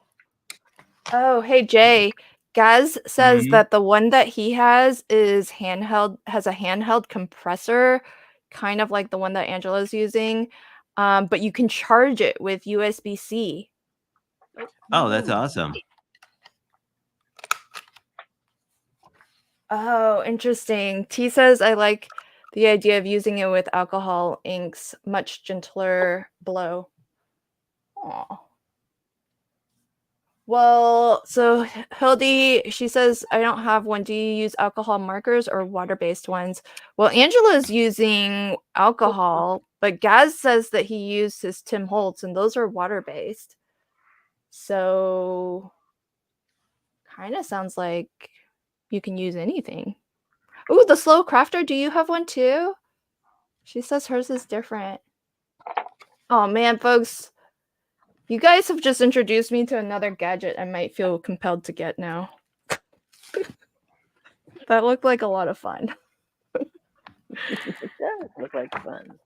Oh, hey, Jay. Gaz says Mhm. that the one that he has has a handheld compressor, kind of like the one that Angela's using, but you can charge it with USB-C. Oh, that's awesome. Oh, interesting. T says, I like the idea of using it with alcohol inks, much gentler blow. Aw. Well, so Hildy, she says, I don't have one. Do you use alcohol markers or water-based ones? Well, Angela's using alcohol, but Gaz says that he used his Tim Holtz, and those are water-based. So kind of sounds like you can use anything. Ooh, the Slow Crafter, do you have one too? She says hers is different. Oh man, folks, you guys have just introduced me to another gadget I might feel compelled to get now. That looked like a lot of fun. It does look like fun.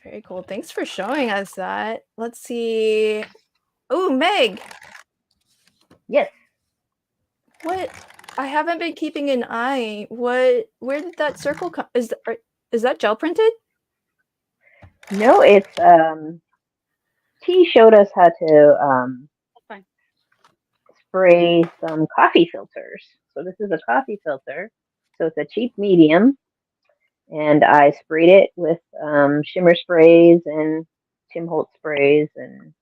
Very cool. Thanks for showing us that. Let's see. Oh, Meg. Yes. What? I haven't been keeping an eye. Where did that circle come? Is that gel printed? No, it's T showed us how to Fine. spray some coffee filters. So this is a coffee filter. So it's a cheap medium, and I sprayed it with shimmer sprays and Tim Holtz sprays, and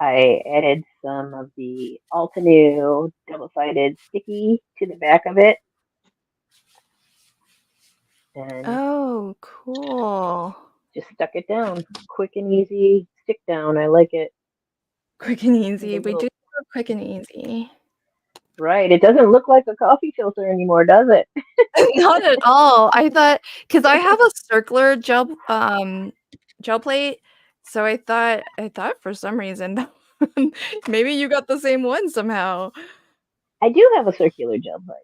I added some of the Altenew double-sided sticky to the back of it, and Oh, cool. just stuck it down. Quick and easy stick down. I like it. Quick and easy. With a We do little- love quick and easy. Right. It doesn't look like a coffee filter anymore, does it? Not at all. I thought, because I have a circular gel plate, so I thought for some reason maybe you got the same one somehow. I do have a circular gel plate.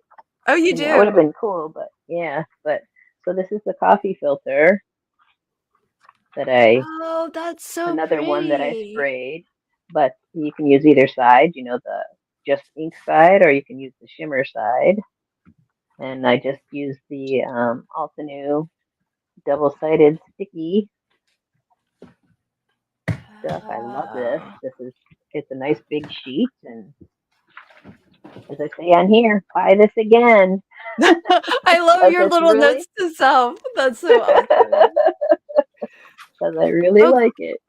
Oh, you And that would have do? been cool, but yeah. But so this is the coffee filter that Oh, that's so another one that I pretty. sprayed. But you can use either side, the just ink side, or you can use the shimmer side. And I just used the Altenew double-sided sticky stuff. I love this. It's a nice big sheet, and as I say on here, buy this again. I love your little notes to self. That's so awesome. Because I really like it.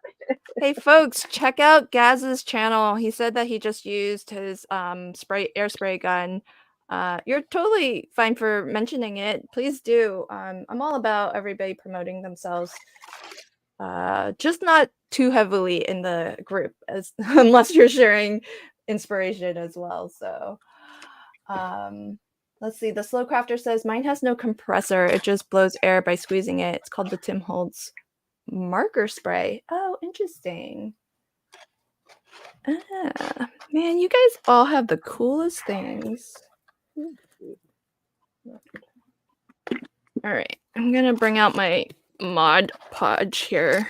Hey folks, check out Gaz's channel. He said that he just used his air spray gun. You're totally fine for mentioning it. Please do. I'm all about everybody promoting themselves. Just not too heavily in the group, as unless you're sharing inspiration as well. So let's see. The Slow Crafter says mine has no compressor. It just blows air by squeezing it. It's called the Tim Holtz marker spray. Oh, interesting. Ah, man, you guys all have the coolest things. All right, I'm gonna bring out my Mod Podge here.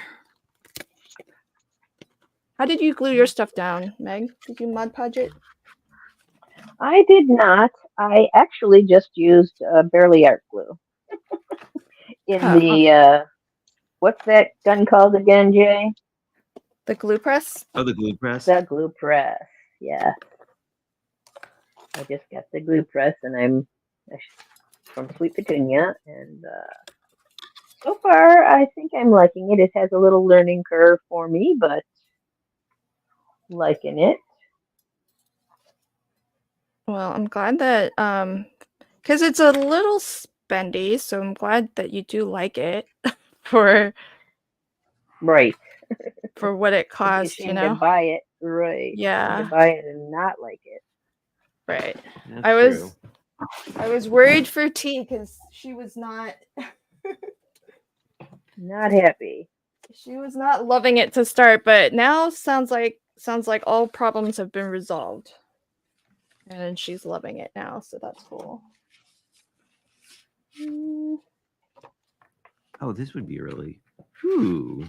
How did you glue your stuff down, Meg? Did you Mod Podge it? I did not. I actually just used Barely Art glue in the what's that gun called again, Jay? The glue press? Oh, the glue press. The glue press. Yeah. I just got the glue press, and I'm from Sweet Petunia, and so far I think I'm liking it. It has a little learning curve for me, but liking it. Well, I'm glad that because it's a little spendy, so I'm glad that you do like it for Right. for what it It'd be a costs, shame to buy it. Right. Shame Yeah. to buy it and not like it. Right. That's I was worried for T because she was not Not happy. loving it to start, but now sounds like all problems have been resolved. And she's loving it now, so that's cool. Oh, this would be really. Whew.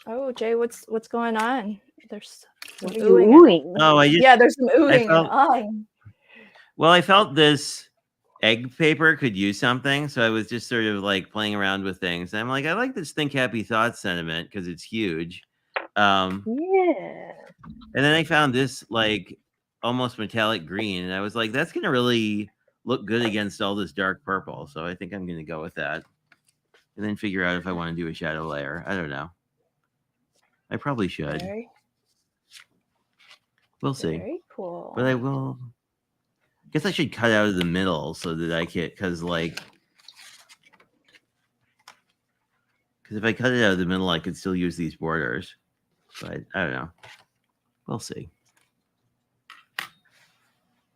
Oh, Jay, what's going on? There's some What are you oohing. oohing? Oh, Yeah, there's some oohing felt- and ahhing. Well, I felt this egg paper could use something, so I was just sort of like playing around with things. And I'm like, I like this Think Happy Thoughts sentiment because it's huge. Yeah. And then I found this like almost metallic green, and I was like, that's gonna really look good against all this dark purple. So I think I'm gonna go with that, and then figure out if I want to do a shadow layer. I don't know. I probably should. We'll see. Very cool. But I will. I guess I should cut out of the middle so that I can, because if I cut it out of the middle, I could still use these borders. But I don't know. We'll see.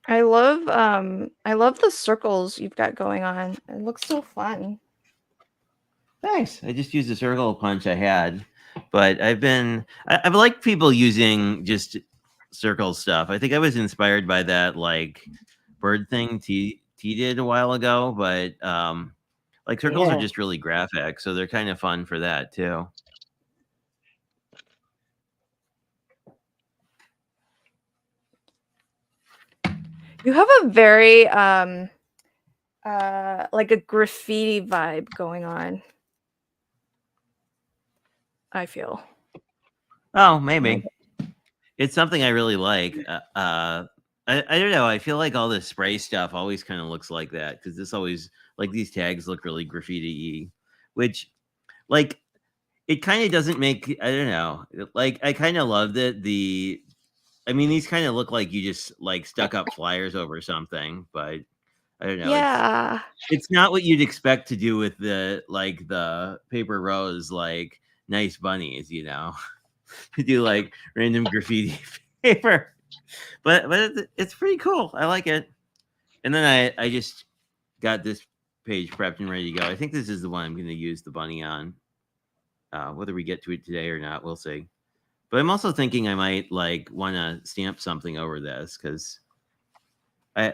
I love the circles you've got going on. It looks so fun. Thanks. I just used the circle punch I had, but I've liked people using just circle stuff. I think I was inspired by that like bird thing T did a while ago, but like circles are just really graphic, so they're kind of fun for that too. You have a very like a graffiti vibe going on. I feel. Oh, maybe. It's something I really like. I don't know. I feel like all this spray stuff always kind of looks like that because this always like these tags look really graffiti-y, which like it kind of doesn't make. I don't know. Like I kind of love that I mean, these kind of look like you just like stuck up flyers over something, but I don't know. Yeah. It's not what you'd expect to do with the paper rose, like nice bunnies, you know, to do like random graffiti paper. But it's pretty cool. I like it. And then I just got this page prepped and ready to go. I think this is the one I'm going to use the bunny on. Whether we get to it today or not, we'll see. But I'm also thinking I might like want to stamp something over this because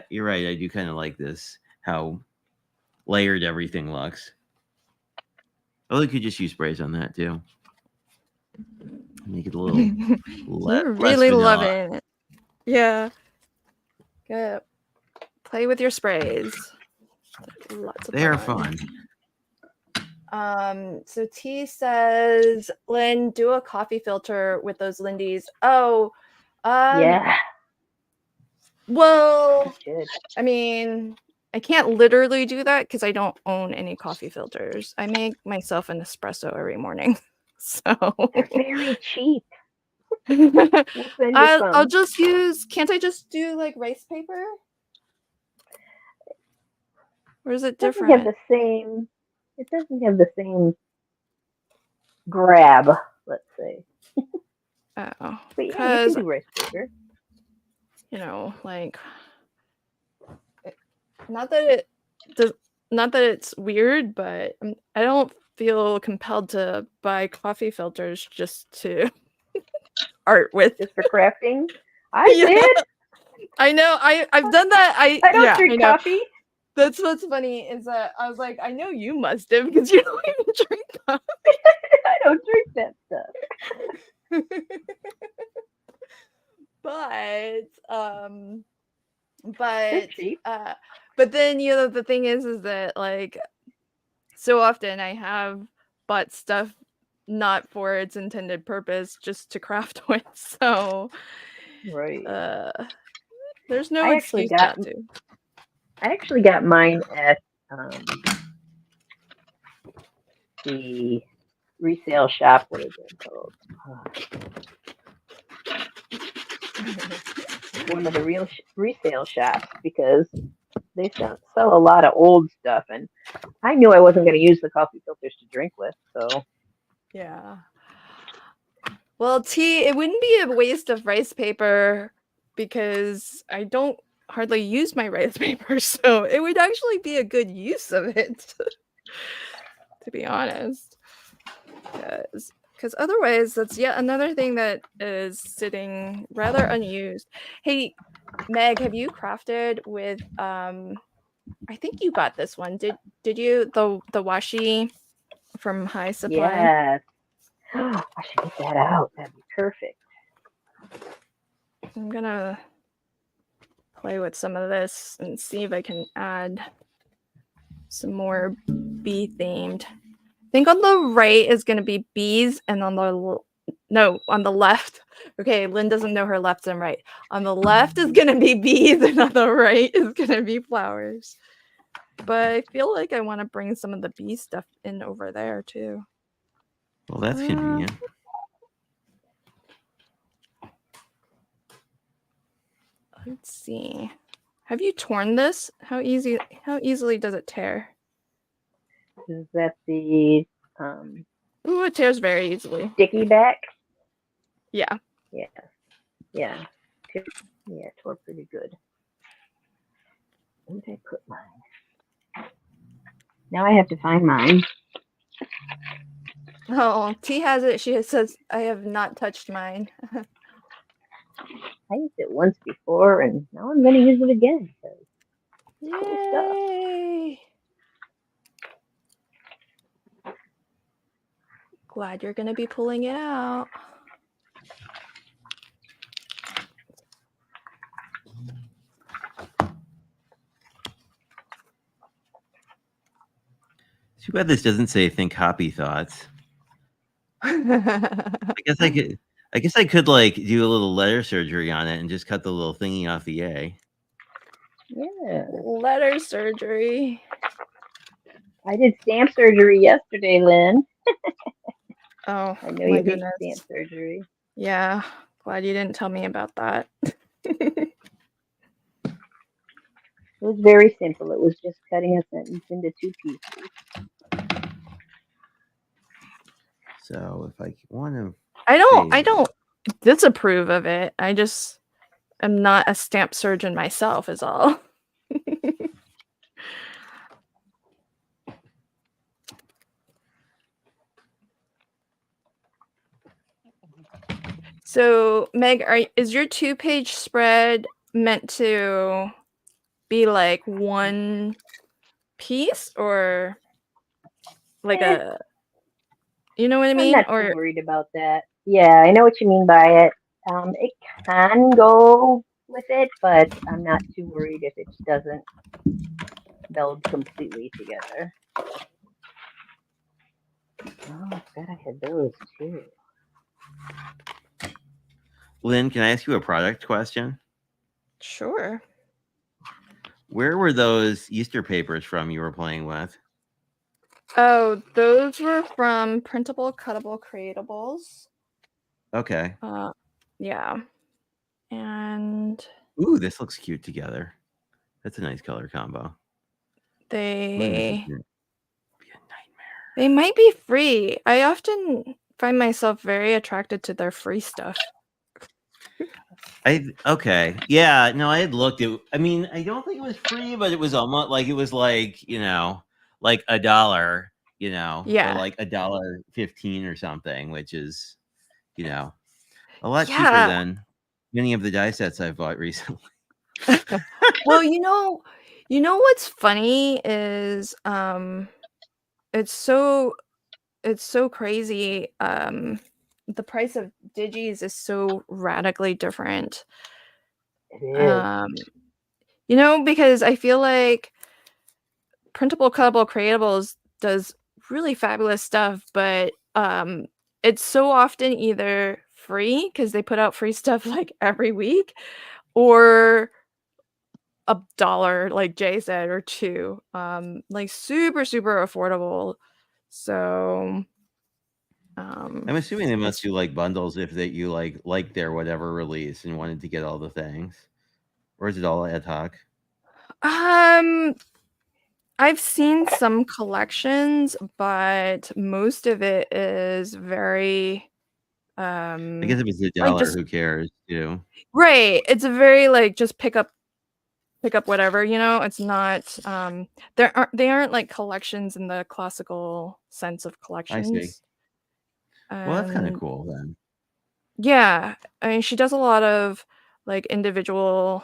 you're right. I do kind of like this, how layered everything looks. Oh, you could just use sprays on that too. Make it a little You're really loving it. Yeah. Good. Play with your sprays. Lots of They are fun. So T says, Lynn, do a coffee filter with those Lindy's. Oh, Yeah. Well, Good. I mean, I can't literally do that because I don't own any coffee filters. I make myself an espresso every morning. So They're very cheap. I'll just use, can't I just do like rice paper? Or is it different? It doesn't have the same grab, let's say. Oh, But yeah, you can do rice paper. You know, like, not that it's weird, but I don't feel compelled to buy coffee filters just to art with. Just for crafting? I did. I know. I've done that. I don't drink coffee. That's what's funny is that I was like, I know you must have because you don't even drink coffee. I don't drink that stuff. But then the thing is that like so often I have bought stuff not for its intended purpose just to craft with, so right. There's no excuse not to. I actually got mine at the resale shop. What is it called? One of the resale shops because they sell a lot of old stuff, and I knew I wasn't going to use the coffee filters to drink with, so yeah. Well, T, it wouldn't be a waste of rice paper because I don't hardly use my rice paper, so it would actually be a good use of it, to be honest. Because otherwise, that's yet another thing that is sitting rather unused. Hey, Meg, have you crafted with I think you got this one. Did you the washi from High Supply? Yes. I should get that out. That'd be perfect. I'm gonna play with some of this and see if I can add some more bee themed. I think on the right is gonna be bees, and on the left. Okay, Lynn doesn't know her left and right. On the left is gonna be bees, and on the right is gonna be flowers. But I feel like I want to bring some of the bee stuff in over there too. Well, that's convenient. Let's see. Have you torn this? How easily does it tear? Is that the Ooh, it tears very easily. sticky back? Yeah. Yeah. Yeah. Yeah, it tore pretty good. Where did I put mine? Now I have to find mine. Oh, T has it. She says, I have not touched mine. I used it once before, and now I'm going to use it again. So Yay! Glad you're going to be pulling it out. Too bad this doesn't say think happy thoughts. I guess I could like do a little letter surgery on it and just cut the little thingy off the A. Yeah. Letter surgery. I did stamp surgery yesterday, Lynn. Oh, I know my you hate goodness. stamp surgery. Yeah, glad you didn't tell me about that. It was very simple. It was just cutting a sentence into 2 pieces. So if I want to, I don't disapprove of it. I just am not a stamp surgeon myself, is all. So, Meg, is your 2-page spread meant to be like one piece, or like you know what I I'm mean? not Or too worried about that. Yeah, I know what you mean by it. It can go with it, but I'm not too worried if it doesn't meld completely together. Oh, I bet I had those too. Lynn, can I ask you a product question? sure. Where were those Easter papers from you were playing with? Oh, those were from Printable Cuttable Creatables. Okay. Yeah. And Ooh, this looks cute together. That's a nice color combo. they Be a nightmare. they might be free. I often find myself very attracted to their free stuff. Okay. Yeah, no, I had looked at, I mean, I don't think it was free, but it was almost like it was like, like $1, Yeah. or like $1.15 or something, which is, a lot cheaper Yeah. than many of the die sets I've bought recently. Well, you know what's funny is it's so crazy. The price of digis is so radically different. It is. Because I feel like Printable Cuttable Creatables does really fabulous stuff, but it's so often either free because they put out free stuff like every week, or $1, like Jay said, or $2, like super affordable. So I'm assuming they must do like bundles if that you like their whatever release and wanted to get all the things. Or is it all ad hoc? I've seen some collections, but most of it is very I guess if it's $1, like just who cares? Too. right. It's a very like just pick up whatever, you know. It's not they aren't like collections in the classical sense of I see. collections. Well, that's kind of And cool then. yeah, I mean, she does a lot of like individual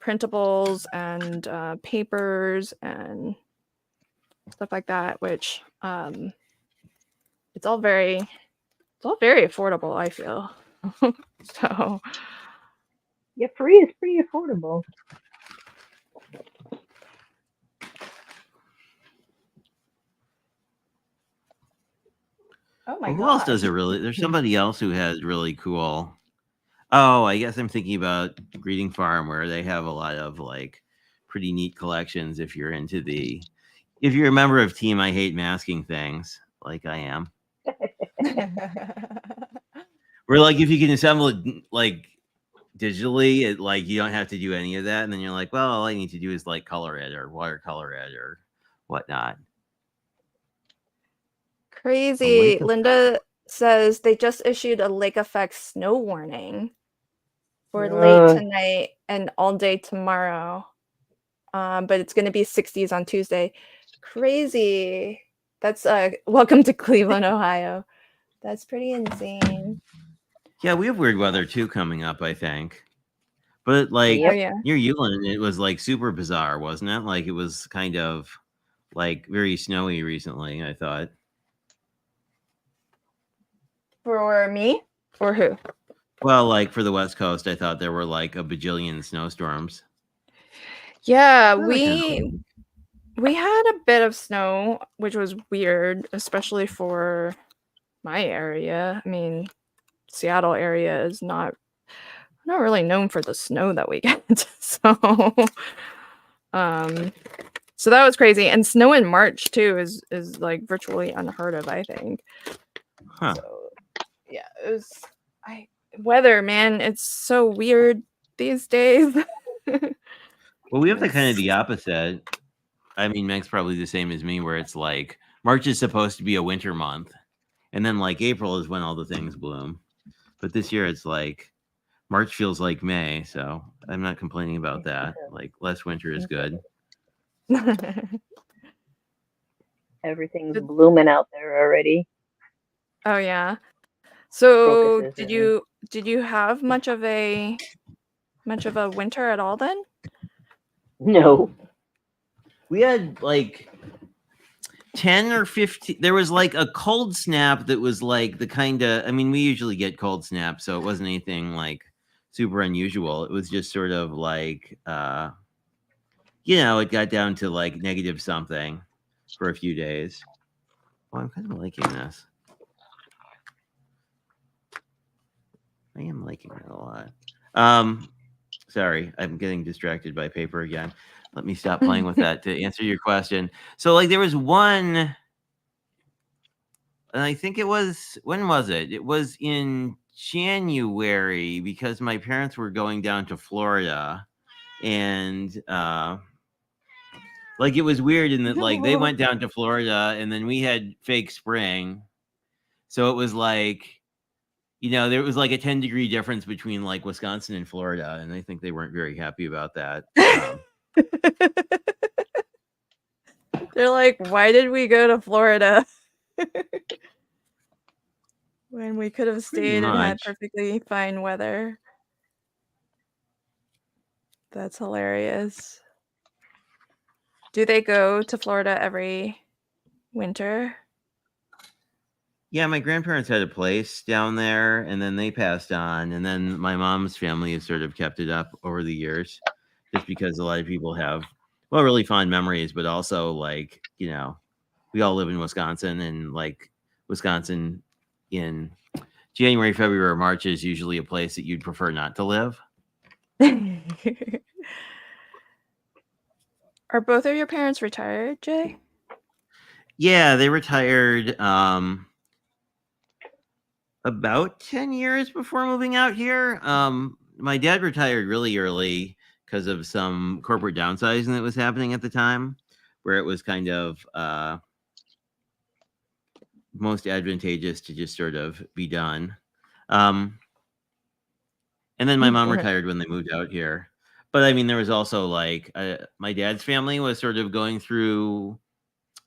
printables and papers and stuff like that, which it's all very affordable, I feel. So Yeah, free is pretty affordable. oh my Well, who else does gosh. it really? There's somebody else who has really cool. Oh, I guess I'm thinking about Greeting Farm, where they have a lot of like pretty neat collections. If you're a member of Team I Hate Masking Things, like I am, where like if you can assemble it like digitally, it like you don't have to do any of that, and then you're like, well, all I need to do is like color it or watercolor it or whatnot. Crazy. Lake Linda says they just issued a lake effect snow warning for late Ugh. tonight and all day tomorrow. But it's going to be 60s on Tuesday. Crazy. That's welcome to Cleveland, Ohio. That's pretty insane. Yeah, we have weird weather too coming up, I think. But like Oh Yep. yeah. near Euland, it was like super bizarre, wasn't it? Like it was kind of like very snowy recently, I thought. For me or who? Well, like for the West Coast, I thought there were like a bajillion snowstorms. Yeah, Well, that kind of cool. we had a bit of snow, which was weird, especially for my area. I mean, Seattle area is not really known for the snow that we get. So that was crazy. And snow in March too is like virtually unheard of, I think. Huh. So yeah, it was weather, man, it's so weird these days. Well, we have the kind of the opposite. I mean, Meg's probably the same as me, where it's like March is supposed to be a winter month, and then like April is when all the things bloom. But this year it's like March feels like May, so I'm not complaining about that. Like less winter is good. Everything's blooming out there already. Oh yeah. So Crocuses did you have much of a winter at all then? No. We had like 10 or 15. There was like a cold snap that was like the kind of, I mean, we usually get cold snaps, so it wasn't anything like super unusual. It was just sort of like, it got down to like negative something for a few days. Well, I'm kind of liking this. I am liking it a lot. Sorry, I'm getting distracted by paper again. Let me stop playing with that to answer your question. So like there was one, and I think it was, when was it? It was in January because my parents were going down to Florida, and like it was weird in that like they went down to Florida and then we had fake spring. So it was like, there was like a 10-degree difference between like Wisconsin and Florida, and I think they weren't very happy about that. They're like, why did we go to Florida when we could have stayed and had perfectly fine weather? That's hilarious. Do they go to Florida every winter? Yeah, my grandparents had a place down there, and then they passed on, and then my mom's family has sort of kept it up over the years, just because a lot of people have, well, really fond memories, but also like, we all live in Wisconsin, and like Wisconsin in January, February, or March is usually a place that you'd prefer not to live. Are both of your parents retired, Jay? Yeah, they retired about 10 years before moving out here. My dad retired really early because of some corporate downsizing that was happening at the time, where it was kind of most advantageous to just sort of be done. And then my mom retired when they moved out here. But I mean, there was also like my dad's family was sort of going through,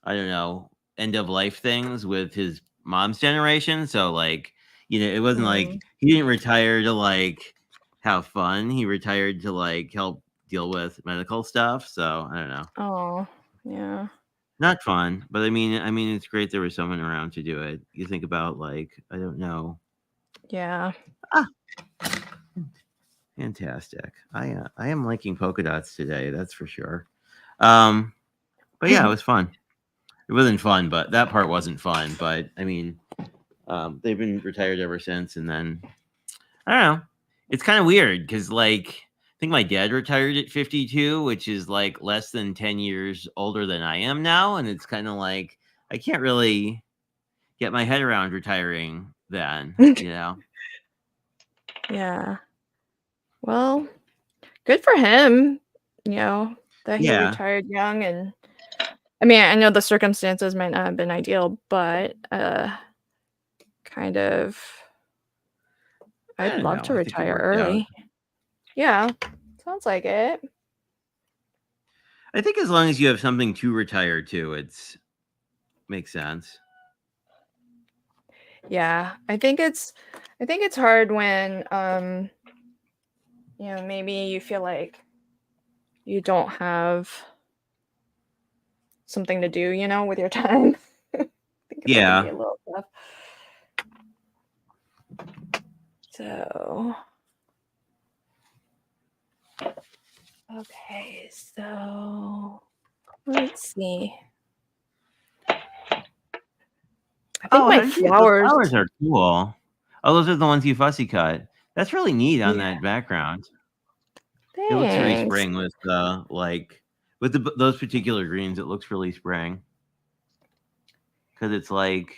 I don't know, end of life things with his mom's generation. So like, it wasn't like he didn't retire to like have fun. He retired to like help deal with medical stuff. So I don't know. Oh, yeah. Not fun, but I mean, it's great there was someone around to do it. You think about like, I don't know. Yeah. Fantastic. I am liking polka dots today, that's for sure. But yeah, it was fun. It wasn't fun, but that part wasn't fun. But I mean, they've been retired ever since, and then I don't know. It's kind of weird because like I think my dad retired at 52, which is like less than 10 years older than I am now, and it's kind of like I can't really get my head around retiring then, Yeah. Well, good for him, that he retired young. And I mean, I know the circumstances might not have been ideal, but kind of, I'd love to retire early. Yeah, sounds like it. I think as long as you have something to retire to, it's makes sense. Yeah, I think it's hard when maybe you feel like you don't have something to do, with your time. I think that can be a little tough. So, okay, so let's see. I think my flowers are cool. Oh, those are the ones you fussy cut. That's really neat on that background. Thanks. It looks very spring with those particular greens. It looks really spring because it's like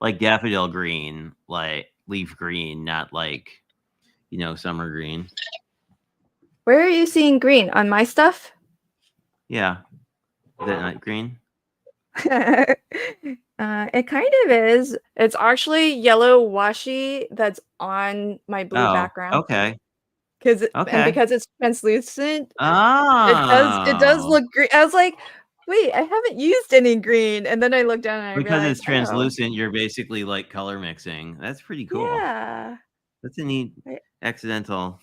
like daffodil green, like leaf green, not like summer green. Where are you seeing green on my stuff? Yeah, is that not green? It kind of is. It's actually yellow washi that's on my blue background. Okay. Because it's translucent. Oh, it does look green. I was like, wait, I haven't used any green, and then I looked down and I because realized it's translucent, you're basically like color mixing. That's pretty cool. Yeah, that's a neat accidental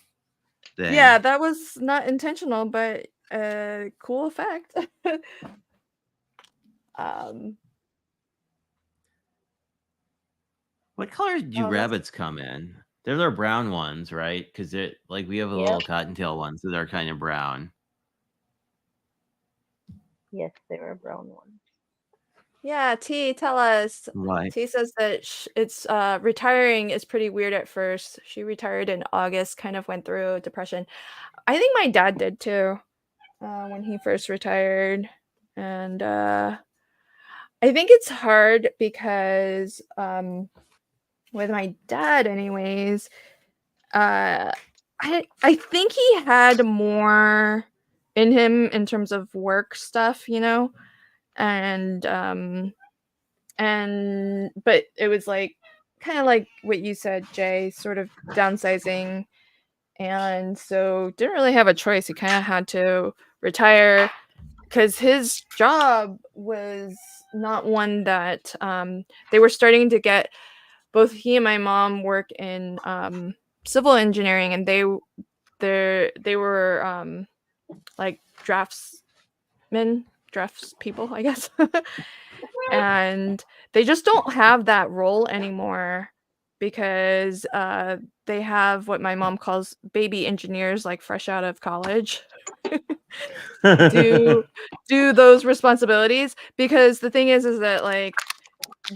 thing. Yeah, that was not intentional, but cool effect. What colors do rabbits come in? They're their brown ones, right? Because it like we have a little cottontail ones that are kind of brown. Yes, they were brown ones. Yeah, T, tell us. Why? T says that it's retiring is pretty weird at first. She retired in August, kind of went through depression. I think my dad did too, when he first retired. And I think it's hard because with my dad anyways, I think he had more in him in terms of work stuff, and but it was like kind of like what you said, Jay, sort of downsizing, and so didn't really have a choice. He kind of had to retire because his job was not one that they were starting to get. Both he and my mom work in civil engineering, and they were like drafts people, I guess. And they just don't have that role anymore because they have what my mom calls baby engineers, like fresh out of college. do those responsibilities, because the thing is that like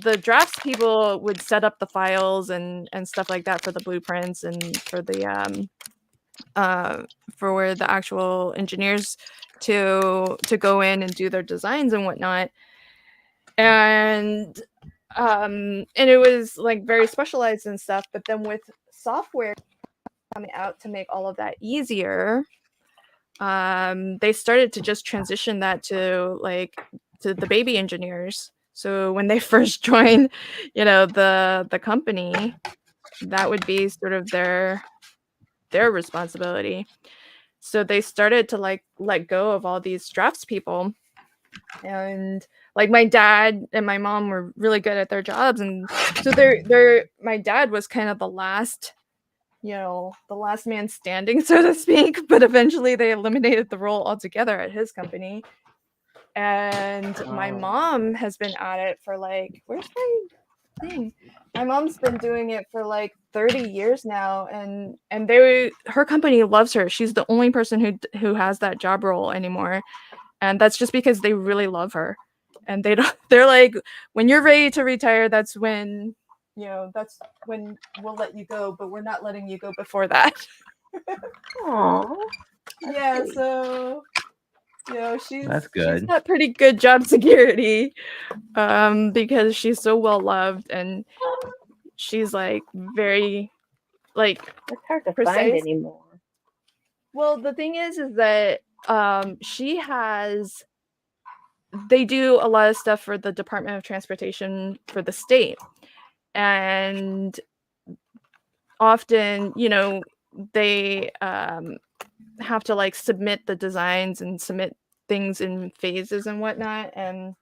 the drafts people would set up the files and stuff like that for the blueprints and for the for where the actual engineers to go in and do their designs and whatnot. And it was like very specialized and stuff, but then with software coming out to make all of that easier, they started to just transition that to the baby engineers. So when they first join, the company, that would be sort of their responsibility. So they started to like let go of all these drafts people. And like my dad and my mom were really good at their jobs, and so my dad was kind of the last man standing, so to speak, but eventually they eliminated the role altogether at his company. And my mom has been at it for like, where's my thing? My mom's been doing it for like 30 years now, and her company loves her. She's the only person who has that job role anymore, and that's just because they really love her. And they're like, when you're ready to retire, that's when we'll let you go, but we're not letting you go before that. Aww. Yeah, sweet. so That's she's good. got pretty good job security, because she's so well loved, and she's like very like It's hard to find precise. anymore. Well, the thing is that they do a lot of stuff for the Department of Transportation for the state, and often they have to like submit the designs and submit things in phases and whatnot. And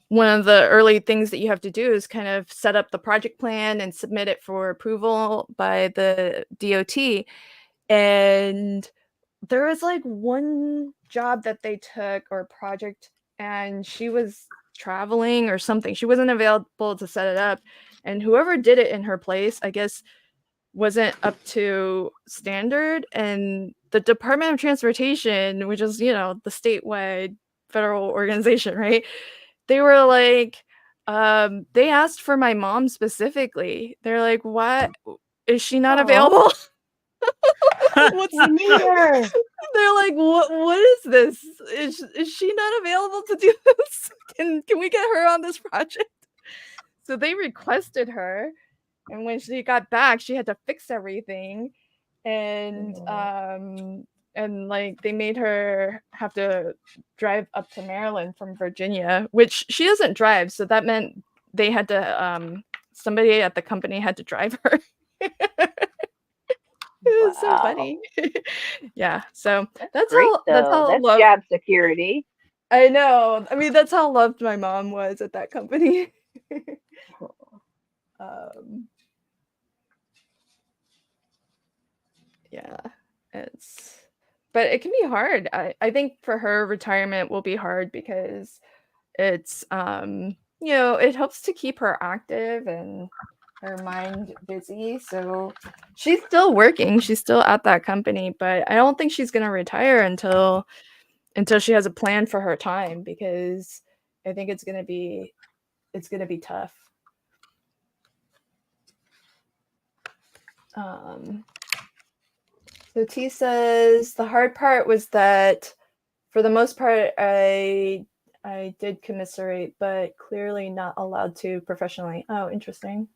one of the early things that you have to do is kind of set up the project plan and submit it for approval by the DOT. And there was like one job that they took, or project, and she was traveling or something. She wasn't available to set it up. And whoever did it in her place, I guess, wasn't up to standard. And the Department of Transportation, which is, the statewide federal organization, right? They were like, they asked for my mom specifically. They're like, what? Is she not available? What's We need her. They're like, what is this? Is she not available to do this? Can we get her on this project? So they requested her, and when she got back, she had to fix everything. And like they made her have to drive up to Maryland from Virginia, which she doesn't drive, so that meant they had to somebody at the company had to drive her. It was so funny. Yeah, so that's Great, how though. That's job security. I know. I mean, that's how loved my mom was at that company. Yeah, but it can be hard. I think for her, retirement will be hard because it's it helps to keep her active and her mind busy. So she's still working. She's still at that company, but I don't think she's gonna retire until she has a plan for her time, because I think it's gonna be tough. So T says the hard part was that for the most part I did commiserate, but clearly not allowed to professionally. Oh, interesting.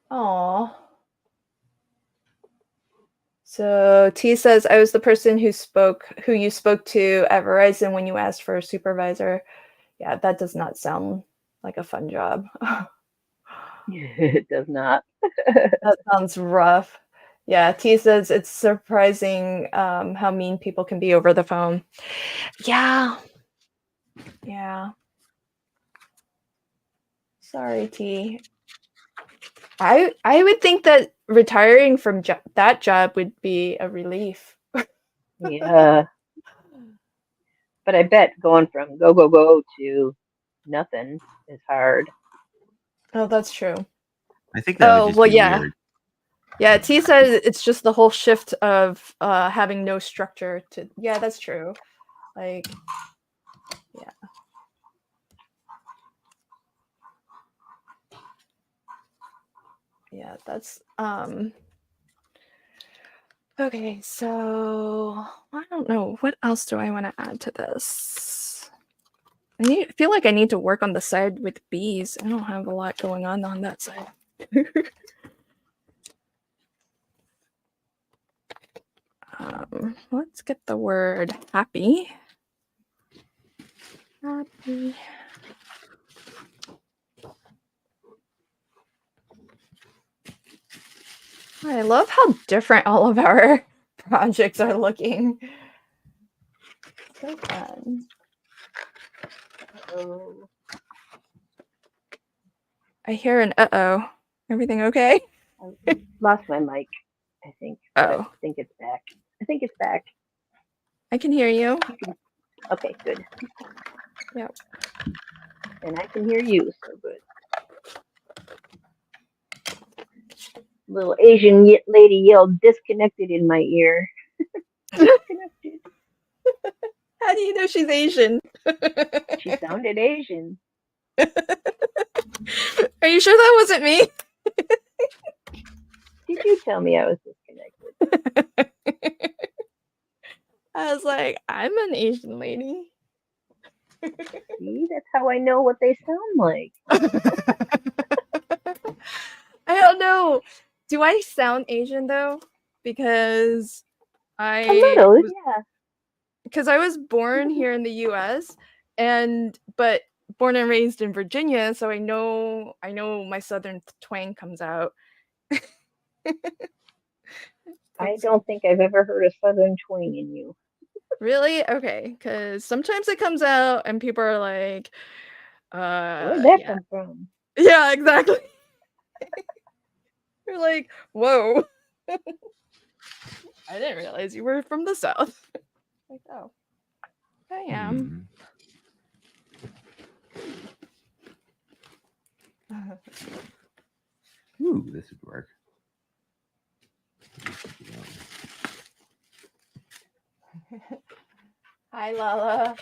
Oh. So T says I was the person who you spoke to at Verizon when you asked for a supervisor. Yeah, that does not sound like a fun job. It does not. That sounds rough. Yeah, T says it's surprising how mean people can be over the phone. Yeah. Yeah. Sorry, T. I would think that retiring from that job would be a relief. Yeah. But I bet going from go to nothing is hard. Oh, that's true. I think that would just be weird. Yeah, T said it's just the whole shift of having no structure to. Yeah, that's true. Like, yeah. Yeah, that's okay, so I don't know. What else do I want to add to this? I feel like I need to work on the side with bees. I don't have a lot going on that side. Let's get the word happy. Happy. I love how different all of our projects are looking. So fun. Oh, I hear an uh-oh. Everything okay? I lost my mic, I think. But Oh, I think it's back. I think it's back. I can hear you. Okay, good. Yep. And I can hear you, so good. Little Asian lady yelled disconnected in my ear. Disconnected. How do you know she's Asian? She sounded Asian. Are you sure that wasn't me? Did you tell me I was disconnected? I was like, I'm an Asian lady. See, that's how I know what they sound like. I don't know. Do I sound Asian though? Because A little, yeah. because I was born here in the US but born and raised in Virginia, so I know my southern twang comes out. I don't think I've ever heard a southern twang in you. Really? Okay, because sometimes it comes out and people are like, Where'd that yeah. come from? Yeah, exactly. You're like, whoa. I didn't realize you were from the South. Like, oh, I am. Ooh, this would work. Hi, Lala.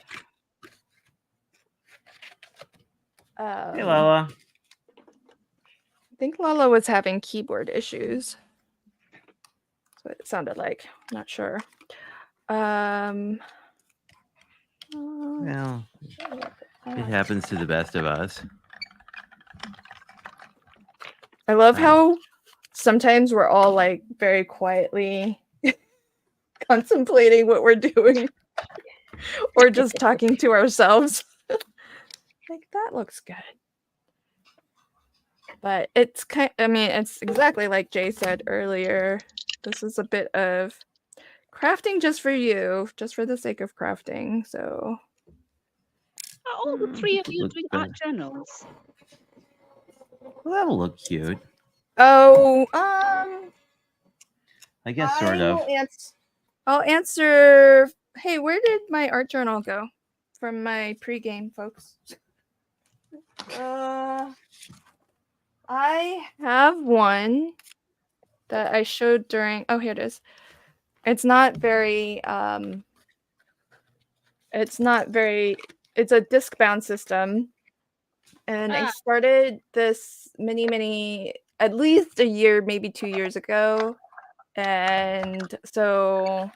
Hey, Lala. I think Lala was having keyboard issues. That's what it sounded like. Not sure. Well, it happens to the best of us. I love how sometimes we're all like very quietly contemplating what we're doing or just talking to ourselves. Like, that looks good. But it's it's exactly like Jay said earlier. This is a bit of crafting just for you, just for the sake of crafting. So Are all the three of you Look doing better. art journals? Well, that'll look cute. oh, I guess sort of. I'll answer. Hey, where did my art journal go from my pregame, folks? I have one that I showed during. Oh, here it is. It's not very. It's not very. It's a disc bound system, and I started this at least a year, maybe 2 years ago, and so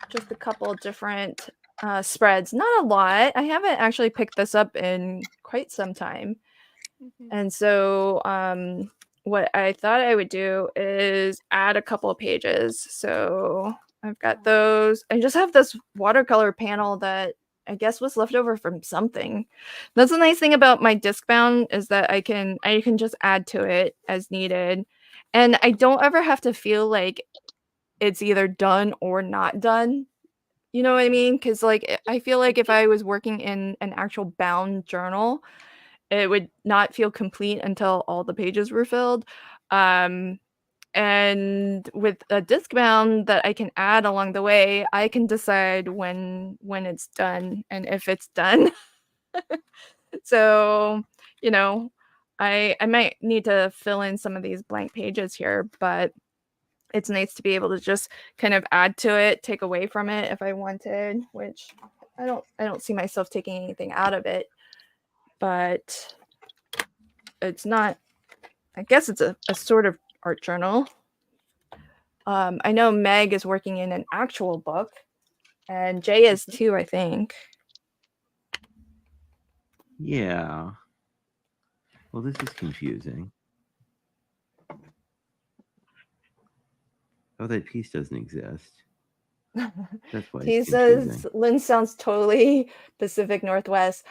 just a couple different spreads. Not a lot. I haven't actually picked this up in quite some time. And so what I thought I would do is add a couple of pages. So I've got those. I just have this watercolor panel that I guess was left over from something. That's the nice thing about my disc bound is that I can just add to it as needed. And I don't ever have to feel like it's either done or not done. You know what I mean? Because like I feel like if I was working in an actual bound journal, it would not feel complete until all the pages were filled. And with a disc bound that I can add along the way, I can decide when it's done and if it's done. So, I might need to fill in some of these blank pages here, but it's nice to be able to just kind of add to it, take away from it if I wanted, which I don't see myself taking anything out of it. But it's not, I guess it's a sort of art journal. I know Meg is working in an actual book, and Jay is too, I think. Yeah. Well, this is confusing. Oh, that piece doesn't exist. That's why He it's says confusing. Lynn sounds totally Pacific Northwest.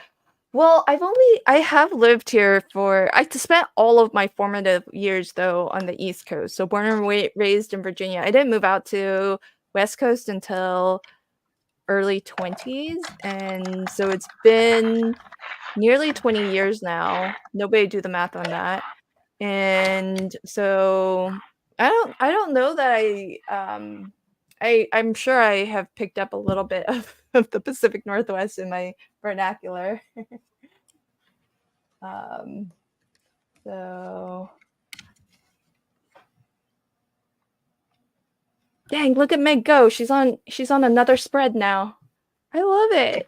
Well, I have lived here I spent all of my formative years though on the East Coast. So born and raised in Virginia. I didn't move out to West Coast until early 20s, and so it's been nearly 20 years now. Nobody do the math on that. And so I don't know that I'm sure I have picked up a little bit of the Pacific Northwest in my vernacular. So dang, look at Meg go. She's on another spread now. I love it.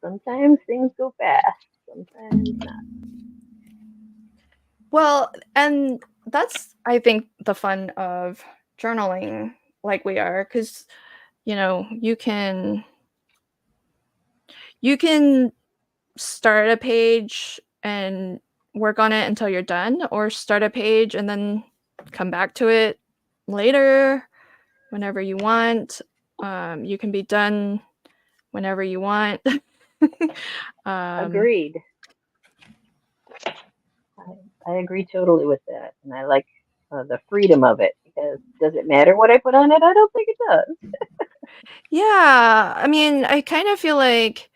Sometimes things go fast, sometimes not. Well, and that's I think the fun of journaling like we are, because you can start a page and work on it until you're done, or start a page and then come back to it later whenever you want. You can be done whenever you want. Agreed. I agree totally with that, and I like the freedom of it, because does it matter what I put on it? I don't think it does. Yeah, I mean, I kind of feel like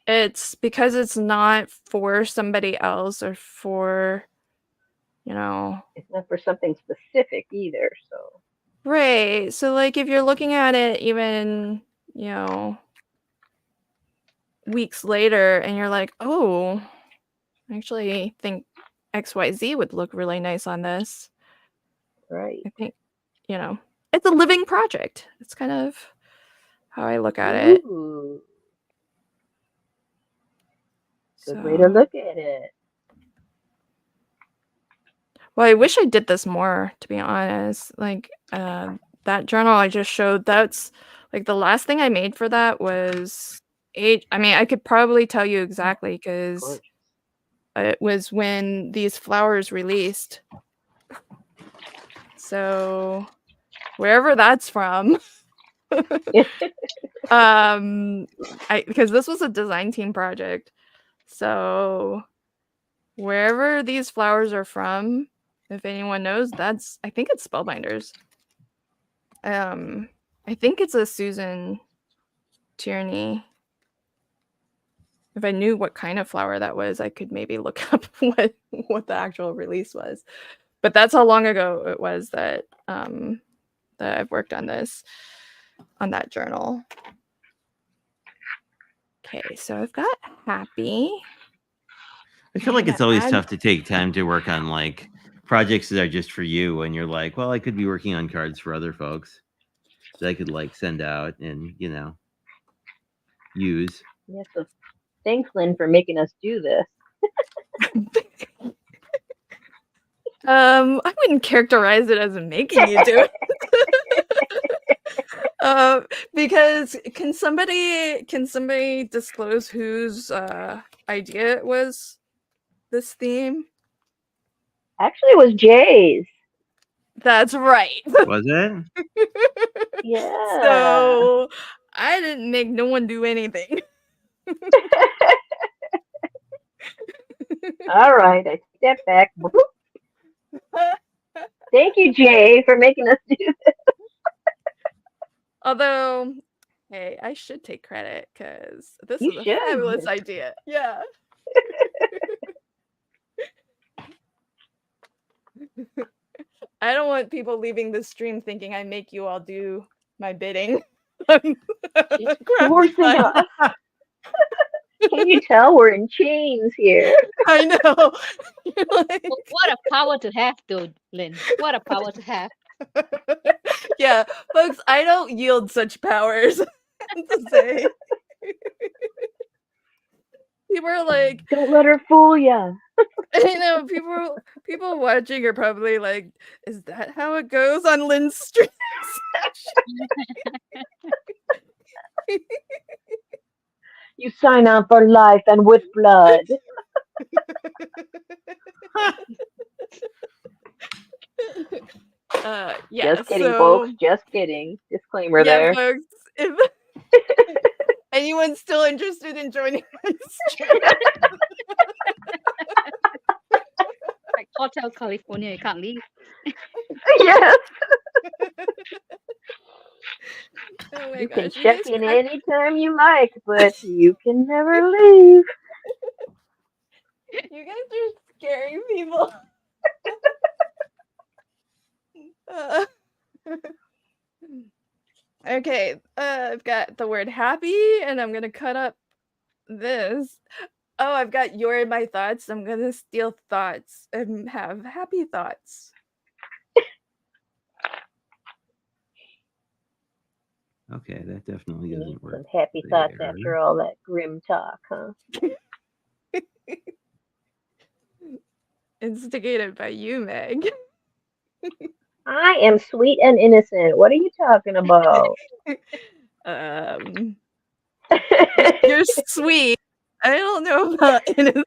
it's because it's not for somebody else or for, It's not for something specific either, so. right. So like if you're looking at it even, weeks later and you're like, "Oh, I actually think XYZ would look really nice on this." Right. I think, it's a living project. It's kind of how I look at it. Ooh, good way to look at it. Well, I wish I did this more, to be honest. Like, that journal I just showed, that's like the last thing I made for that was I mean, I could probably tell you exactly because Gorgeous. it was when these flowers released. So, wherever that's from, because this was a design team project. So, wherever these flowers are from, if anyone knows, I think it's Spellbinders. I think it's a Susan Tierney. If I knew what kind of flower that was, I could maybe look up what the actual release was. But that's how long ago it was that I've worked on that journal. Okay, so I've got happy. I feel like it's always tough to take time to work on like projects that are just for you when you're like, well, I could be working on cards for other folks that I could like send out and use. Yeah, so thanks, Lynn, for making us do this. I wouldn't characterize it as making you do it. Because can somebody disclose whose idea it was, this theme? Actually, it was Jay's. That's right. Was it? Yeah. So I didn't make no one do anything. All right, I take that back. Thank you, Jay, for making us do this. Although, hey, I should take credit because this You is a should. fabulous idea. Yeah. I don't want people leaving the stream thinking I make you all do my bidding. Forcing us. Can you tell we're in chains here? I know. Like... What a power to have, though, Lynn. What a power to have. Yeah, folks, I don't yield such powers. To say. People are like, don't let her fool ya. I know people watching are probably like, is that how it goes on Lynn's streams? You sign on for life and with blood. Yeah. Just kidding, So folks. Just kidding. Disclaimer yeah, there. folks. If anyone's still interested in joining this trip, Like Hotel California, you can't leave. Yes. oh my You can gosh, you check guys in crack anytime you like, but you can never leave. You guys are scary people. Uh, okay, I've got the word happy, and I'm gonna cut up this. Oh, I've got your my thoughts. I'm gonna steal thoughts and have happy thoughts. Okay, that definitely You need doesn't work. some happy thoughts there. after all that grim talk, huh? Instigated by you, Meg. I am sweet and innocent. What are you talking about? um, you're sweet. I don't know about innocent.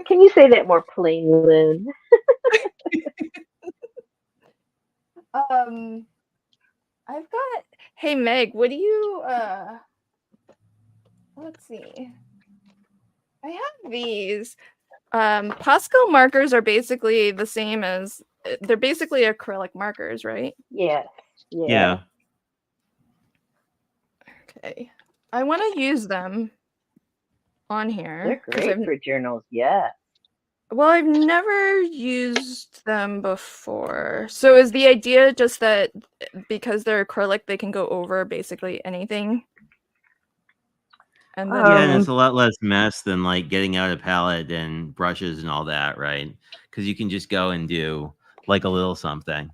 Can you say that more plainly, Lynn? I've got. Hey Meg, what do you? Let's see. I have these. Pascal markers are basically the same as. They're basically acrylic markers, right? Yes. Yeah. Okay. I want to use them on here. They're 'cause great for journals. Yeah. Well, I've never used them before. So is the idea just that because they're acrylic, they can go over basically anything? And then Yeah, and it's a lot less mess than like getting out a palette and brushes and all that, right? Because you can just go and do like a little something.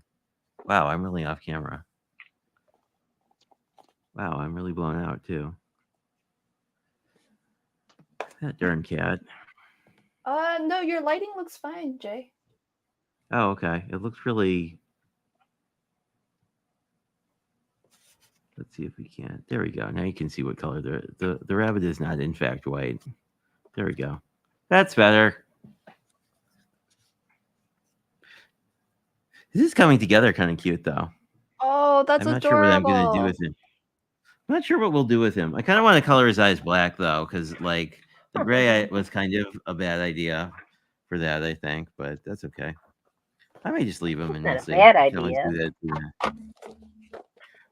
Wow, I'm really off camera. Wow, I'm really blown out too. That darn cat. no, your lighting looks fine, Jay. Oh, okay. It looks really. Let's see if we can. There we go. Now you can see what color the rabbit is not in fact white. There we go. That's better. This is coming together kind of cute though. Oh, that's I'm not adorable. sure what I'm gonna do with him. I'm not sure what we'll do with him. I kind of want to color his eyes black though, because like the gray was kind of a bad idea for that, I think, but that's okay. I may just leave him and we'll Not a see. bad I can always idea. do that too.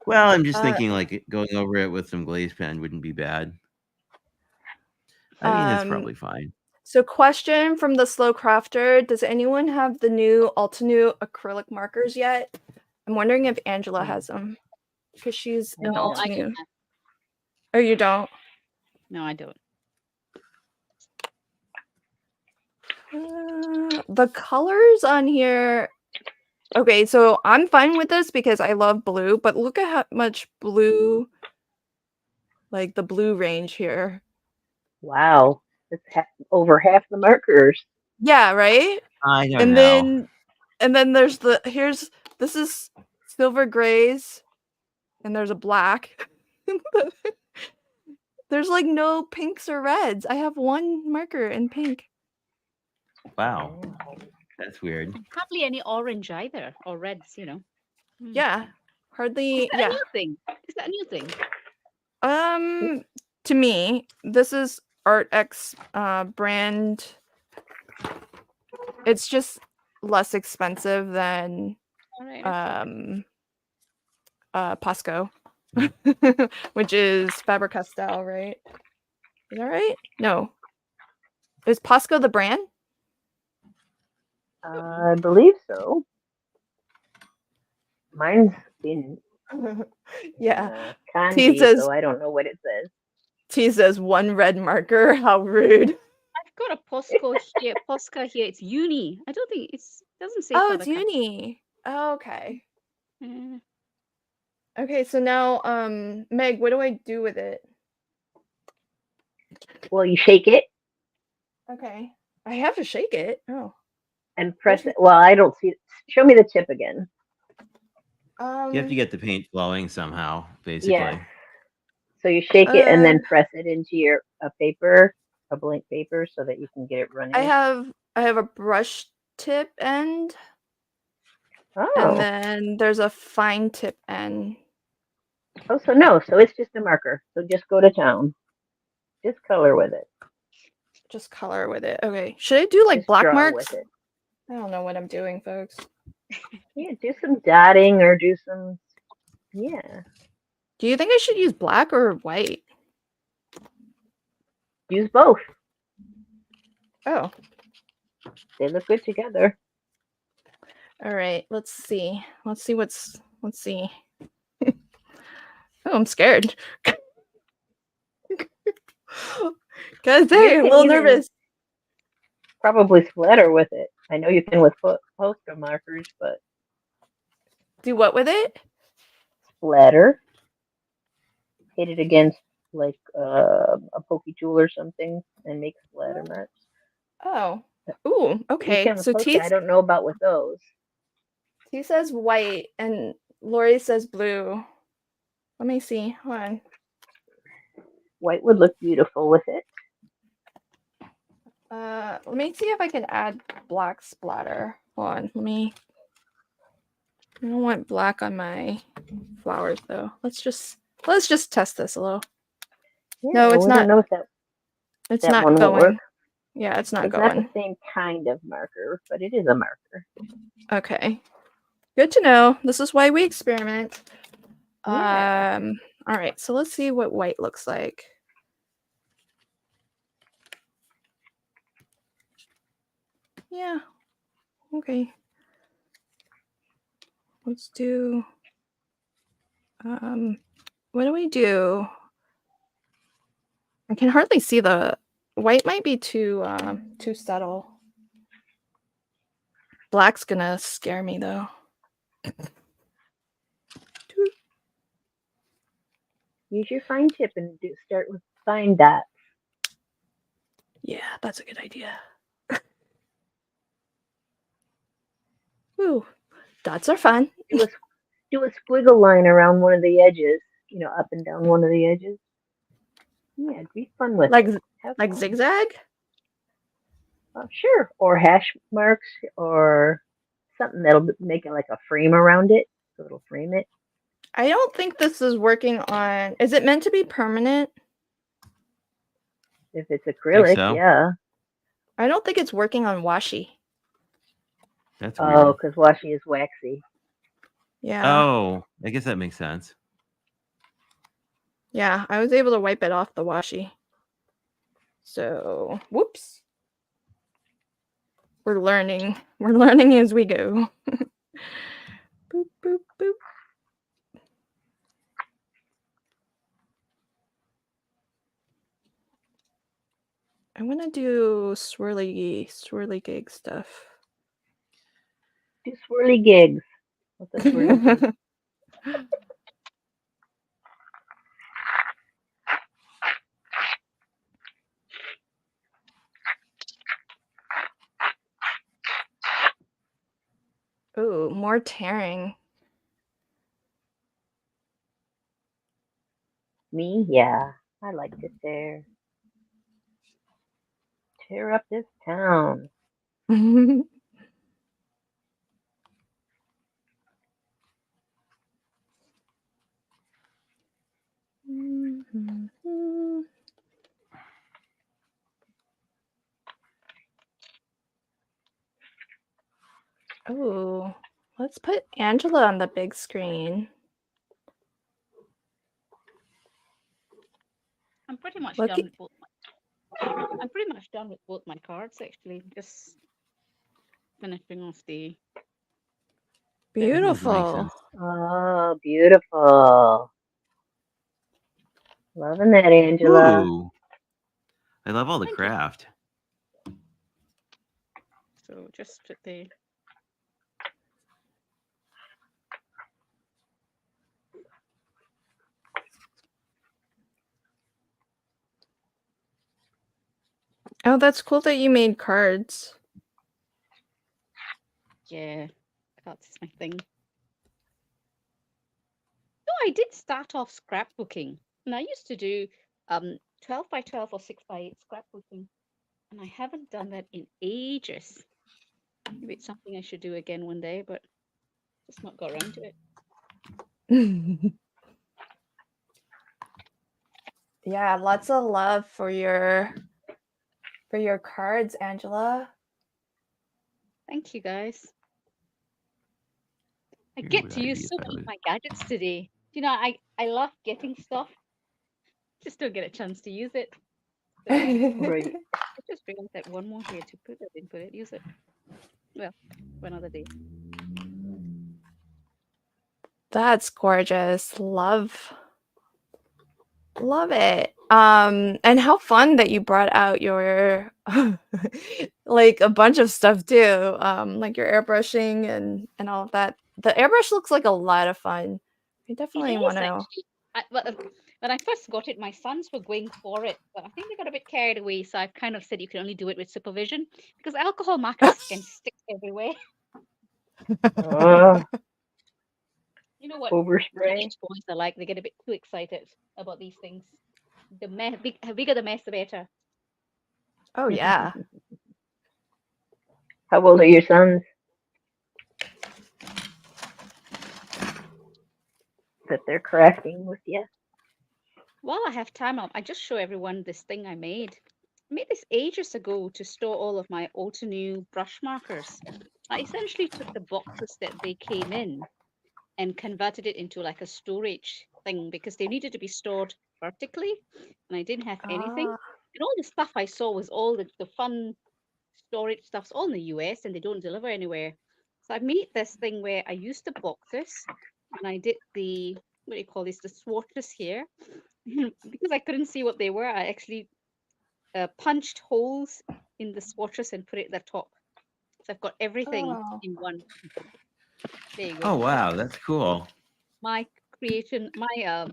Well, I'm just thinking like going over it with some glaze pen wouldn't be bad. I mean, it's probably fine. So question from the Slow Crafter, does anyone have the new Altenew acrylic markers yet? I'm wondering if Angela has them. Because she's an No, I don't Altenew. have. Oh, you don't? No, I don't. The colors on here. Okay, so I'm fine with this because I love blue, but look at how much blue, like the blue range here. Wow. It's over half the markers. Yeah, right? I don't know. And then there's this is silver grays and there's a black. There's like no pinks or reds. I have one marker in pink. Wow. That's weird. Hardly any orange either, or reds, you know. Yeah. Hardly. Is that a new thing? Is that a new thing? To me, this is ArtX brand. It's just less expensive than All right. Pasco, which is Faber-Castell, right? Is that right? No. Is Pasco the brand? I believe so. Mine's been Yeah. kanji, says- so I don't know what it says. T says one red marker. How rude. I've got a Posca here. It's uni. I don't think doesn't say. Oh, it's Faber-Castell. uni. Oh, okay. Mm. Okay, so now, Meg, what do I do with it? Well, you shake it Okay. I have to shake it. Oh. and press it. Well, I don't see it. Show me the tip again. You have to get the paint flowing somehow, basically. Yeah. So you shake it and then press it into your paper a blank paper so that you can get it running? I have a brush tip end, and Oh, then there's a fine tip end. oh, so no, so it's just a marker. So just go to town. Just color with it. Just color with it. Okay. Should I do like Just black draw marks? with it. I don't know what I'm doing, folks. Yeah, do some dotting or do some. Yeah, Do you think I should use black or white? use both. Oh, They look good together. all right. Let's see. Let's see. Oh, I'm scared. Guys, You hey, a can little even nervous. probably splatter with it. I know you can with poster markers, but Do what with it? splatter. Hit it against like a pokey tool or something and make splatter marks. Oh. Ooh, You okay. can with So poster. I don't know about with those. T says white and Lori says blue. Let me see. Hold on. White would look beautiful with it. Let me see if I can add black splatter. Hold on. I don't want black on my flowers though. Let's just test this a little. Yeah, No, it's we not. don't know if that It's that not one won't work. going. Yeah, it's not It's not the going. same kind of marker, but it is a marker. Okay. Good to know. This is why we experiment. Yeah. All right. So let's see what white looks like. Yeah. Okay. Let's do what do we do? I can hardly see the white might be too subtle. Black's gonna scare me though. Use your fine tip and start with fine dots. Yeah, that's a good idea. Ooh, dots are fun. Do a squiggle line around one of the edges, up and down one of the edges. Yeah, be fun with Like it. Have like fun. zigzag? Sure. Or hash marks or something that'll make it like a frame around it. So it'll frame it. I don't think this is working on. Is it meant to be permanent? If it's acrylic, so. yeah. I don't think it's working on washi. That's weird. Oh, because washi is waxy. Yeah. Oh, I guess that makes sense. Yeah, I was able to wipe it off the washi. So, whoops. We're learning. We're learning as we go. Boop, boop, boop. I want to do swirly gig stuff. Do swirly gigs. What's a swirly gig? Ooh, more tearing. Me? Yeah. I like to tear. Tear up this town. Oh, let's put Angela on the big screen. I'm pretty much Look done at- with both. I'm pretty much done with both my cards actually. Just finishing off the. Beautiful. Oh, beautiful. Loving that, Angela. Ooh. I love all the Thank you. craft. So just put the. Oh, that's cool that you made cards. Yeah, that's my thing. No, I did start off scrapbooking, and I used to do 12 by 12 or 6 by 8 scrapbooking. And I haven't done that in ages. Maybe it's something I should do again one day, but just not got around to it. Yeah, lots of love for your cards, Angela. Thank you, guys. I Here, get what to I'd use be so if I many of was- my gadgets today. You know, I love getting stuff. Just don't get a chance to use it. So, Right. I just bring that one more here to put it in, put it, use it. Well, for another day. That's gorgeous. Love it. And how fun that you brought out your like a bunch of stuff too. Like your airbrushing and all of that. The airbrush looks like a lot of fun. I definitely It want is to. actually. When I first got it, my sons were going for it, but I think they got a bit carried away. So I've kind of said you can only do it with supervision because alcohol markers can stick everywhere. Uh, You know what overspray. teenage boys are like? They get a bit too excited about these things. The bigger the mess, the better. Oh yeah. How old are your sons? That they're crafting with you? While I have time, I just show everyone this thing I made. I made this ages ago to store all of my Altenew brush markers. I essentially took the boxes that they came in and converted it into like a storage thing because they needed to be stored vertically and I didn't have anything. Ah. And all the stuff I saw was all the fun storage stuff's all in the US and they don't deliver anywhere. So I made this thing where I used the boxes and I did the, what do you call this, the swatches here. Because I couldn't see what they were, I actually punched holes in the swatches and put it at the top. So I've got everything Oh. in one. There you go. Oh wow, that's cool. My creation, my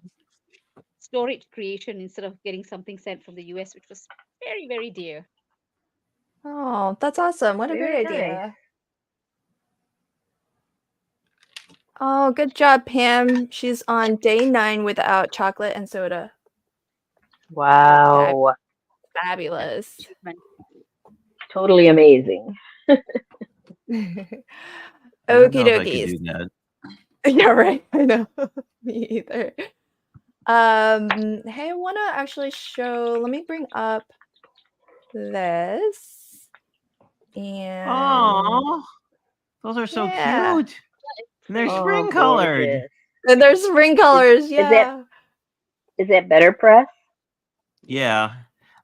storage creation instead of getting something sent from the US, which was very, very dear. Oh, that's awesome. What a Very great idea. nice. Oh, good job, Pam. She's on day 9 without chocolate and soda. Wow. Fabulous. Achievement. Totally amazing. Okie I don't know if I could dokies. do that. Yeah, right. I know. Me either. Hey, I want to actually show. Let me bring up this. And Oh, those are so yeah. cute. And they're Oh, spring colored. gorgeous. And there's spring colors. that- Yeah. Is that better press? Yeah.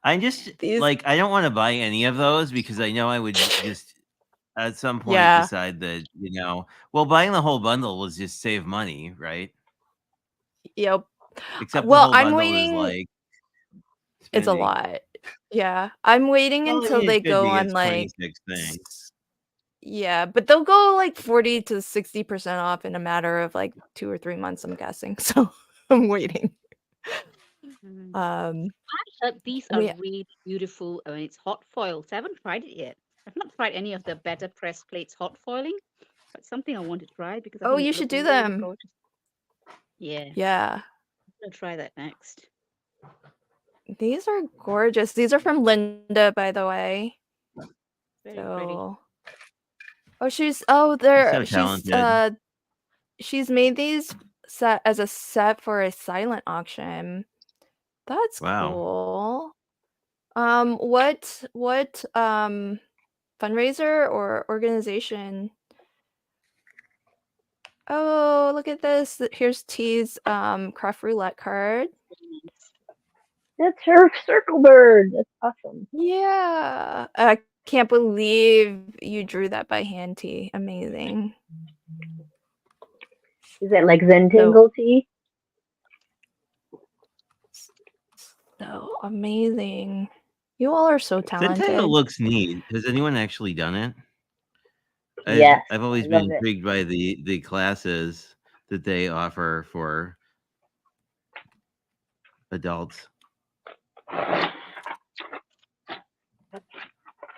I just These. like I don't want to buy any of those because I know I would just at some point Yeah. decide that, well, buying the whole bundle was just save money, right? Yep. Except the Well, whole I'm bundle waiting. is like It's a spending. lot. Yeah. I'm waiting Well, I until mean, they it could go be. on It's like 26 things. yeah, but they'll go like 40 to 60% off in a matter of like 2 or 3 months, I'm guessing. So I'm waiting. Mm. Um, I heard these are we really beautiful. I mean, it's hot foiled. So I haven't tried it yet. I've not tried any of the better press plates hot foiling, but something I want to try because I oh, think you it should looks do really them. gorgeous. Yeah, Yeah. I'm gonna try that next. These are gorgeous. These are from Linda, by the way. Very pretty. So oh, You're there so talented. she's made these set as a set for a silent auction. That's Wow. cool. What fundraiser or organization? Oh, look at this. Here's T's craft roulette card. Very nice. That's her circle bird. That's awesome. Yeah. I can't believe you drew that by hand, T. Amazing. Is that like Zen So Tingle tea? so amazing. You all are so Zentangle talented. looks neat. Has anyone actually done it? Yes, I've I always been love it. intrigued by the classes that they offer for adults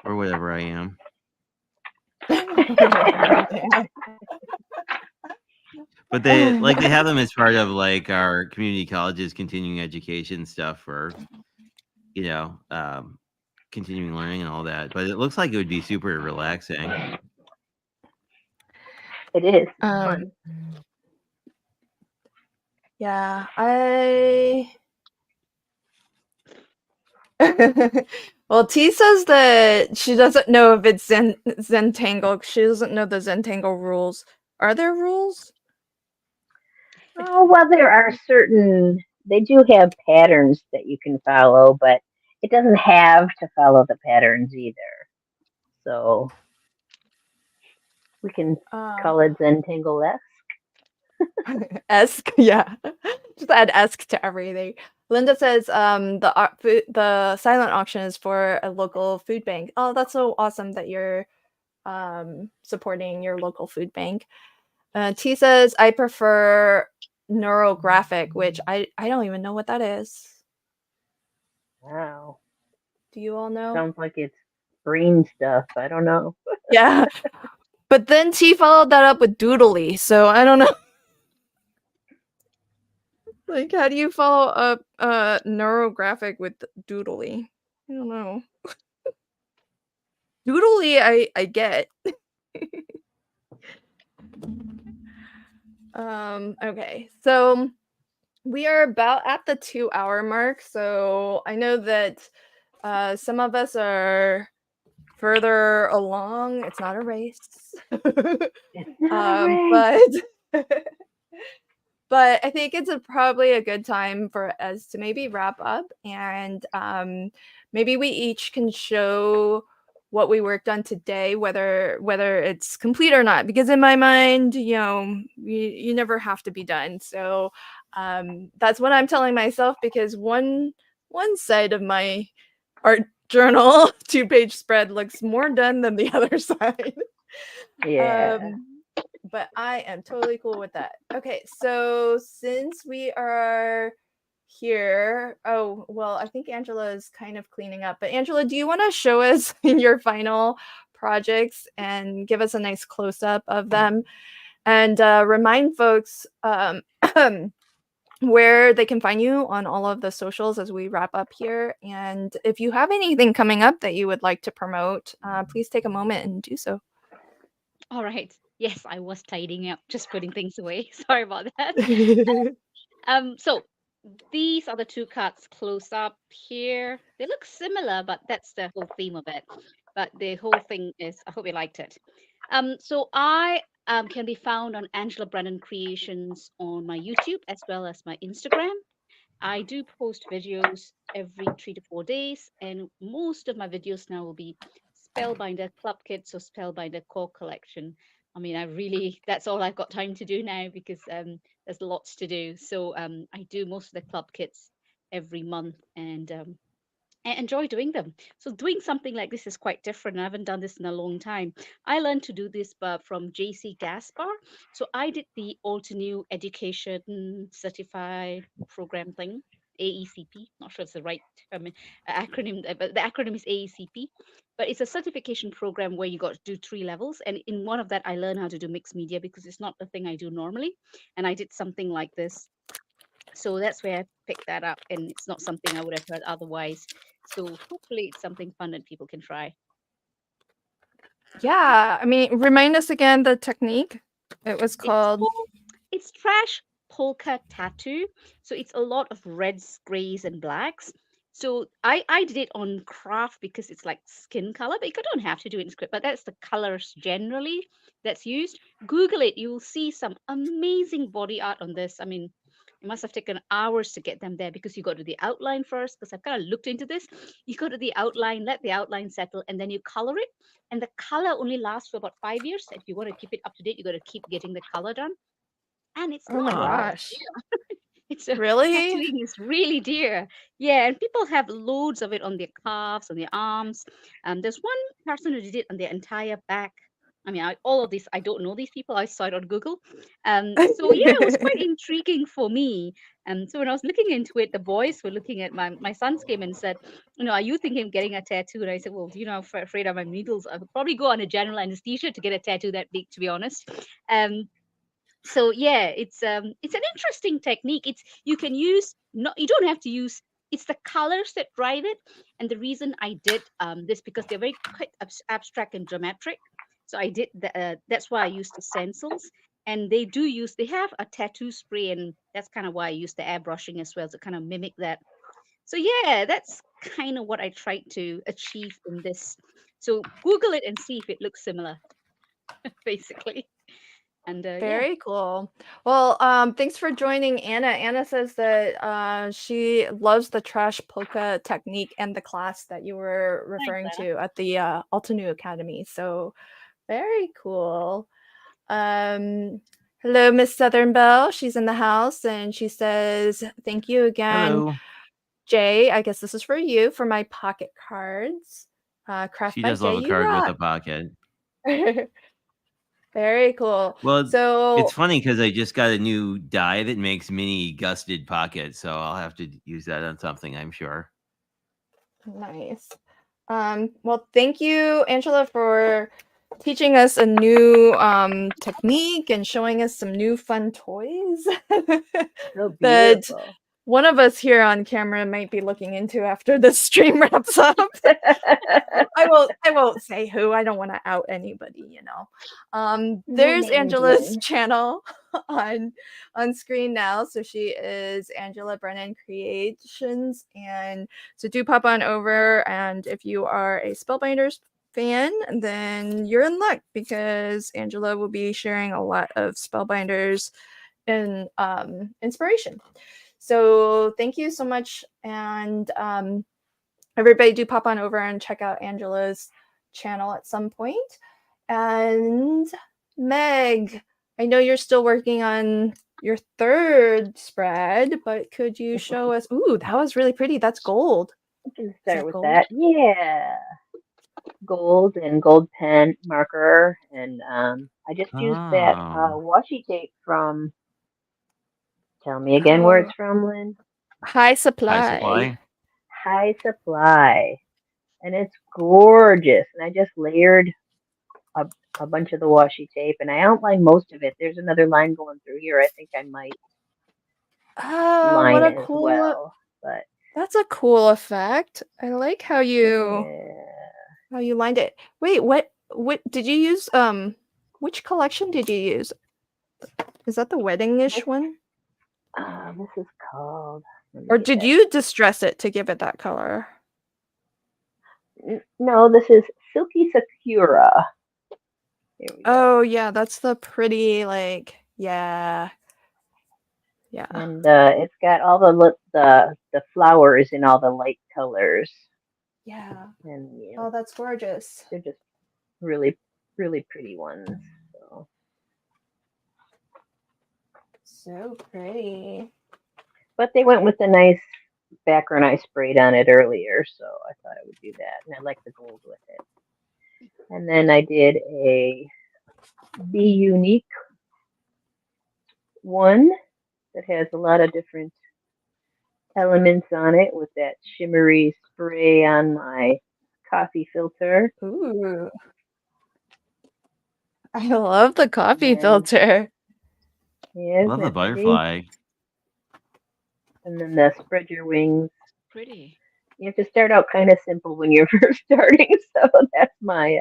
or whatever I am. But they have them as part of like our community colleges continuing education stuff for you know, continuing learning and all that. But it looks like it would be super relaxing. It is Um, fun. yeah, I. Well, T says that she doesn't know if it's Zentangle. She doesn't know the Zentangle rules. Are there rules? Oh, well, there are certain, they do have patterns that you can follow, but it doesn't have to follow the patterns either. So we can call it Zentangle Esque, yeah. Just add esque to everything. Linda says the silent auction is for a local food bank. Oh, that's so awesome that you're supporting your local food bank. T says I prefer neurographic, which I don't even know what that is. Wow. Do you all know? Sounds like it's brain stuff. I don't know. Yeah. But then T followed that up with doodly, so I don't know. Like, how do you follow up neurographic with doodly? I don't know. Doodly, I get. Okay, so we are about at the 2-hour mark. So I know that some of us are further along. It's not a race. It's not a race. But but I think it's probably a good time for us to maybe wrap up, and maybe we each can show what we worked on today, whether it's complete or not. Because in my mind, you never have to be done. So that's what I'm telling myself. Because one side of my art journal 2-page spread looks more done than the other side. Yeah. But I am totally cool with that. Okay, so since we are here, oh, well, I think Angela is kind of cleaning up. But Angela, do you want to show us your final projects and give us a nice close-up of them? And remind folks where they can find you on all of the socials as we wrap up here. And if you have anything coming up that you would like to promote, please take a moment and do so. All right. Yes, I was tidying up, just putting things away. Sorry about that. So these are the two cards close up here. They look similar, but that's the whole theme of it. But the whole thing is, I hope you liked it. So I can be found on Angela Brennan Creations on my YouTube as well as my Instagram. I do post videos every 3 to 4 days, and most of my videos now will be Spellbinder Club Kits or Spellbinder Core Collection. I mean, that's all I've got time to do now because there's lots to do. So I do most of the club kits every month, and I enjoy doing them. So doing something like this is quite different. I haven't done this in a long time. I learned to do this from JC Gaspar. So I did the Alter New Education Certified Program thing, AECP. Not sure it's the right acronym, but the acronym is AECP. But it's a certification program where you got to do 3 levels. And in one of that, I learned how to do mixed media because it's not the thing I do normally. And I did something like this. So that's where I picked that up, and it's not something I would have heard otherwise. So hopefully it's something fun that people can try. Yeah, I mean, remind us again the technique. It was called. It's trash polka tattoo. So it's a lot of reds, grays, and blacks. So I did it on craft because it's like skin color, but you don't have to do it in script. But that's the colors generally that's used. Google it, you will see some amazing body art on this. I mean, it must have taken hours to get them there because you got to do the outline first. Because I've kind of looked into this. You go to the outline, let the outline settle, and then you color it. And the color only lasts for about 5 years. If you want to keep it up to date, you got to keep getting the color done. And it's Oh my not gosh. it's Really? tattooing is really dear. Yeah, and people have loads of it on their calves, on their arms. There's one person who did it on their entire back. I mean, all of this, I don't know these people. I saw it on Google. So yeah, it was quite intriguing for me. So when I was looking into it, the boys were looking at my sons came and said, are you thinking of getting a tattoo? And I said, well, I'm afraid of my needles. I would probably go on a general anesthesia to get a tattoo that big, to be honest. So yeah, it's an interesting technique. You can use, you don't have to use it's the colors that drive it. And the reason I did this, because they're very quite abstract and geometric. So I did that's why I used the stencils. And they have a tattoo spray, and that's kind of why I use the airbrushing as well to kind of mimic that. So yeah, that's kind of what I tried to achieve in this. So Google it and see if it looks similar, basically. And yeah, Very cool. Well, thanks for joining Anna. Anna says that she loves the trash polka technique and the class that you were referring Anna. to at the Altenew Academy. So very cool. Hello, Miss Southern Belle. She's in the house and she says, thank you again, Hello. Jay. I guess this is for you for my pocket cards. Craft She by does Jay, love a you card with a rock. pocket. Very cool. Well, So it's funny because I just got a new die that makes mini gusted pockets, so I'll have to use that on something, I'm sure. nice. Well, thank you, Angela, for teaching us a new technique and showing us some new fun toys So that beautiful. one of us here on camera might be looking into after this stream wraps up. I won't say who. I don't want to out anybody, you know. No There's names, Angela's Lynn. channel on screen now. So she is Angela Brennan Creations. And so do pop on over. And if you are a Spellbinders fan, then you're in luck because Angela will be sharing a lot of Spellbinders and inspiration. So thank you so much. And everybody do pop on over and check out Angela's channel at some point. And Meg, I know you're still working on your third spread, but could you show us? Ooh, that was really pretty. That's gold. We can Is start that with gold? that. Yeah. Gold and gold pen marker. And I just used that washi tape from, tell me again where it's from, Lynn. High High Supply. Supply. High Supply. And it's gorgeous. And I just layered a bunch of the washi tape, and I outlined most of it. There's another line going through here. I think I might line What a as cool! well. But That's a cool effect. I like how you lined it. Wait, what did you use? Which collection did you use? Is that the wedding-ish one? This is called. Or did you distress it to give it that color? No, this is Silky Sakura. Oh yeah, that's the pretty yeah. And it's got all the flowers in all the light colors. Yeah. And Oh, that's gorgeous. They're just really, really pretty ones. So pretty. But they went with the nice background I sprayed on it earlier, so I thought I would do that. And I like the gold with it. And then I did a Be Unique one that has a lot of different elements on it with that shimmery spray on my coffee filter. Ooh. I love the coffee filter. Yeah, love the butterfly. And then the spread your wings. Pretty. You have to start out kind of simple when you're first starting, so that's my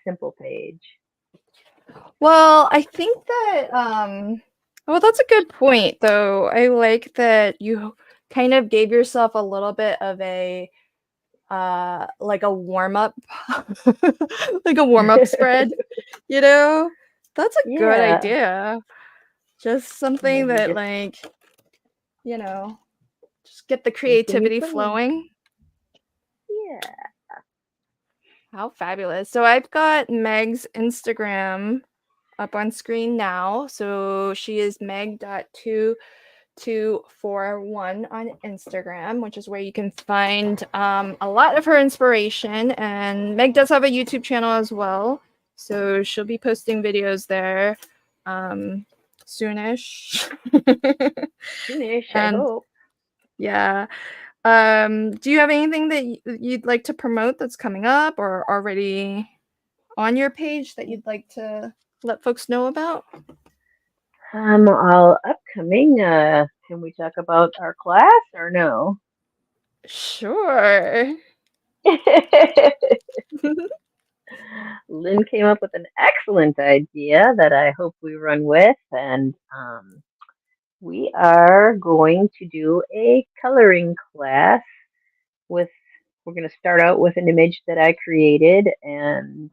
simple page. Well, I think that well, that's a good point though. I like that you kind of gave yourself a little bit of a like a warm-up like a warm-up spread, you know? That's a good idea. Just something that just get the creativity flowing. Yeah. How fabulous. So I've got Meg's Instagram up on screen now. So she is meg.2241 on Instagram, which is where you can find a lot of her inspiration. And Meg does have a YouTube channel as well. So she'll be posting videos there soonish. Soonish, I hope. Yeah. Do you have anything that you'd like to promote that's coming up or already on your page that you'd like to let folks know about? All upcoming. can we talk about our class or no? Sure. Lynn came up with an excellent idea that I hope we run with, and we are going to do a coloring class with. We're going to start out with an image that I created and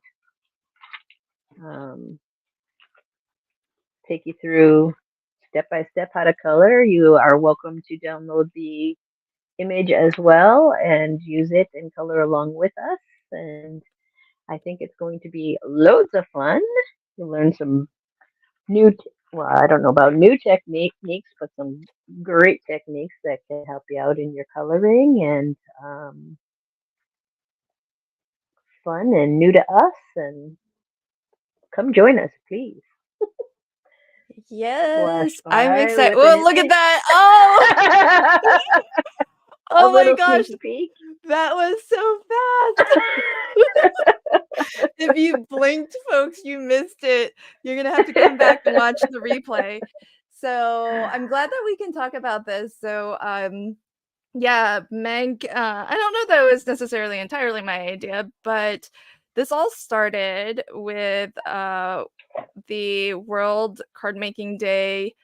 um, take you through step by step how to color. You are welcome to download the image as well and use it and color along with us. And I think it's going to be loads of fun. You'll learn some well, I don't know about new techniques, but some great techniques that can help you out in your coloring and fun and new to us. And come join us, please. Flash Yes, I'm by excited. with an Oh, look at image. that. Oh, A oh my little gosh. sneaky peek. That was so fast. If you blinked, folks, you missed it. You're going to have to come back and watch the replay. So I'm glad that we can talk about this. So, yeah, Meg, I don't know that it was necessarily entirely my idea, but this all started with the World Card Making Day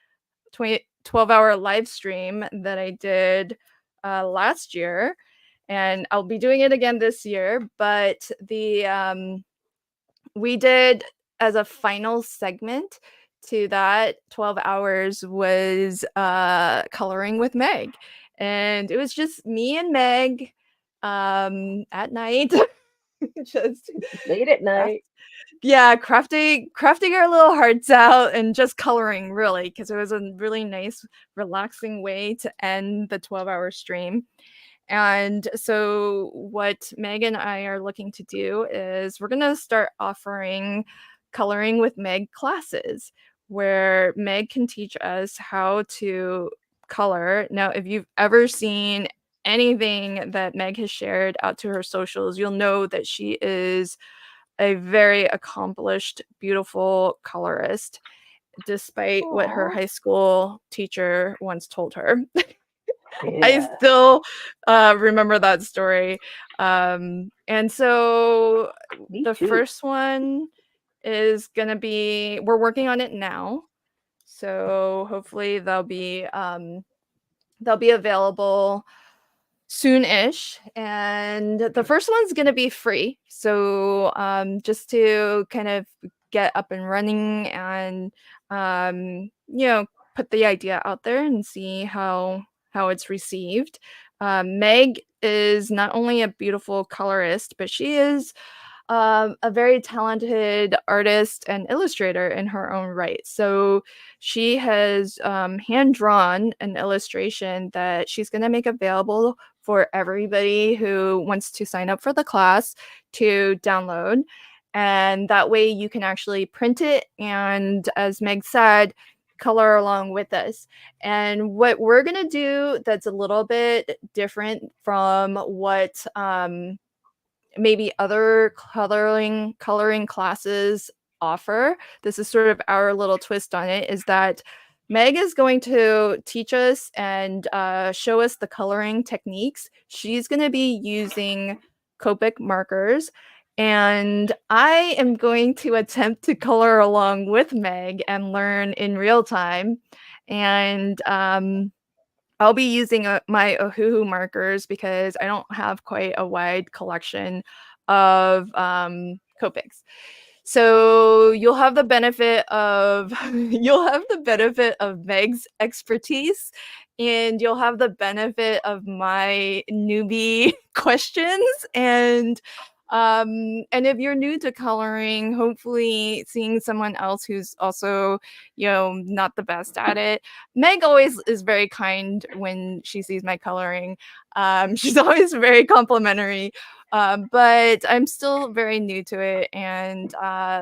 12-hour live stream that I did last year. And I'll be doing it again this year, but we did as a final segment to that 12 hours was coloring with Meg. And it was just me and Meg at night. Just Late at night. crafting our little hearts out and just coloring, really, because it was a really nice relaxing way to end the 12-hour stream. And so what Meg and I are looking to do is we're going to start offering coloring with Meg classes where Meg can teach us how to color. Now, if you've ever seen anything that Meg has shared out to her socials, you'll know that she is a very accomplished, beautiful colorist, despite what her Aw. high school teacher once told her. I Yeah. still remember that story. And so Me the too. first one is going to be, we're working on it now. So hopefully they'll be available soon-ish, and the first one's going to be free, so just to kind of get up and running and put the idea out there and see how it's received. Meg is not only a beautiful colorist, but she is a very talented artist and illustrator in her own right. So she has hand drawn an illustration that she's going to make available for everybody who wants to sign up for the class to download. And that way you can actually print it and, as Meg said, color along with us. And what we're going to do that's a little bit different from what maybe other coloring classes offer, this is sort of our little twist on it, is that Meg is going to teach us and show us the coloring techniques. She's going to be using Copic markers, and I am going to attempt to color along with Meg and learn in real time. And I'll be using my Ohuhu markers because I don't have quite a wide collection of Copics. So you'll have the benefit of Meg's expertise, and you'll have the benefit of my newbie questions. And if you're new to coloring, hopefully seeing someone else who's also, not the best at it. Meg always is very kind when she sees my coloring. She's always very complimentary. But I'm still very new to it and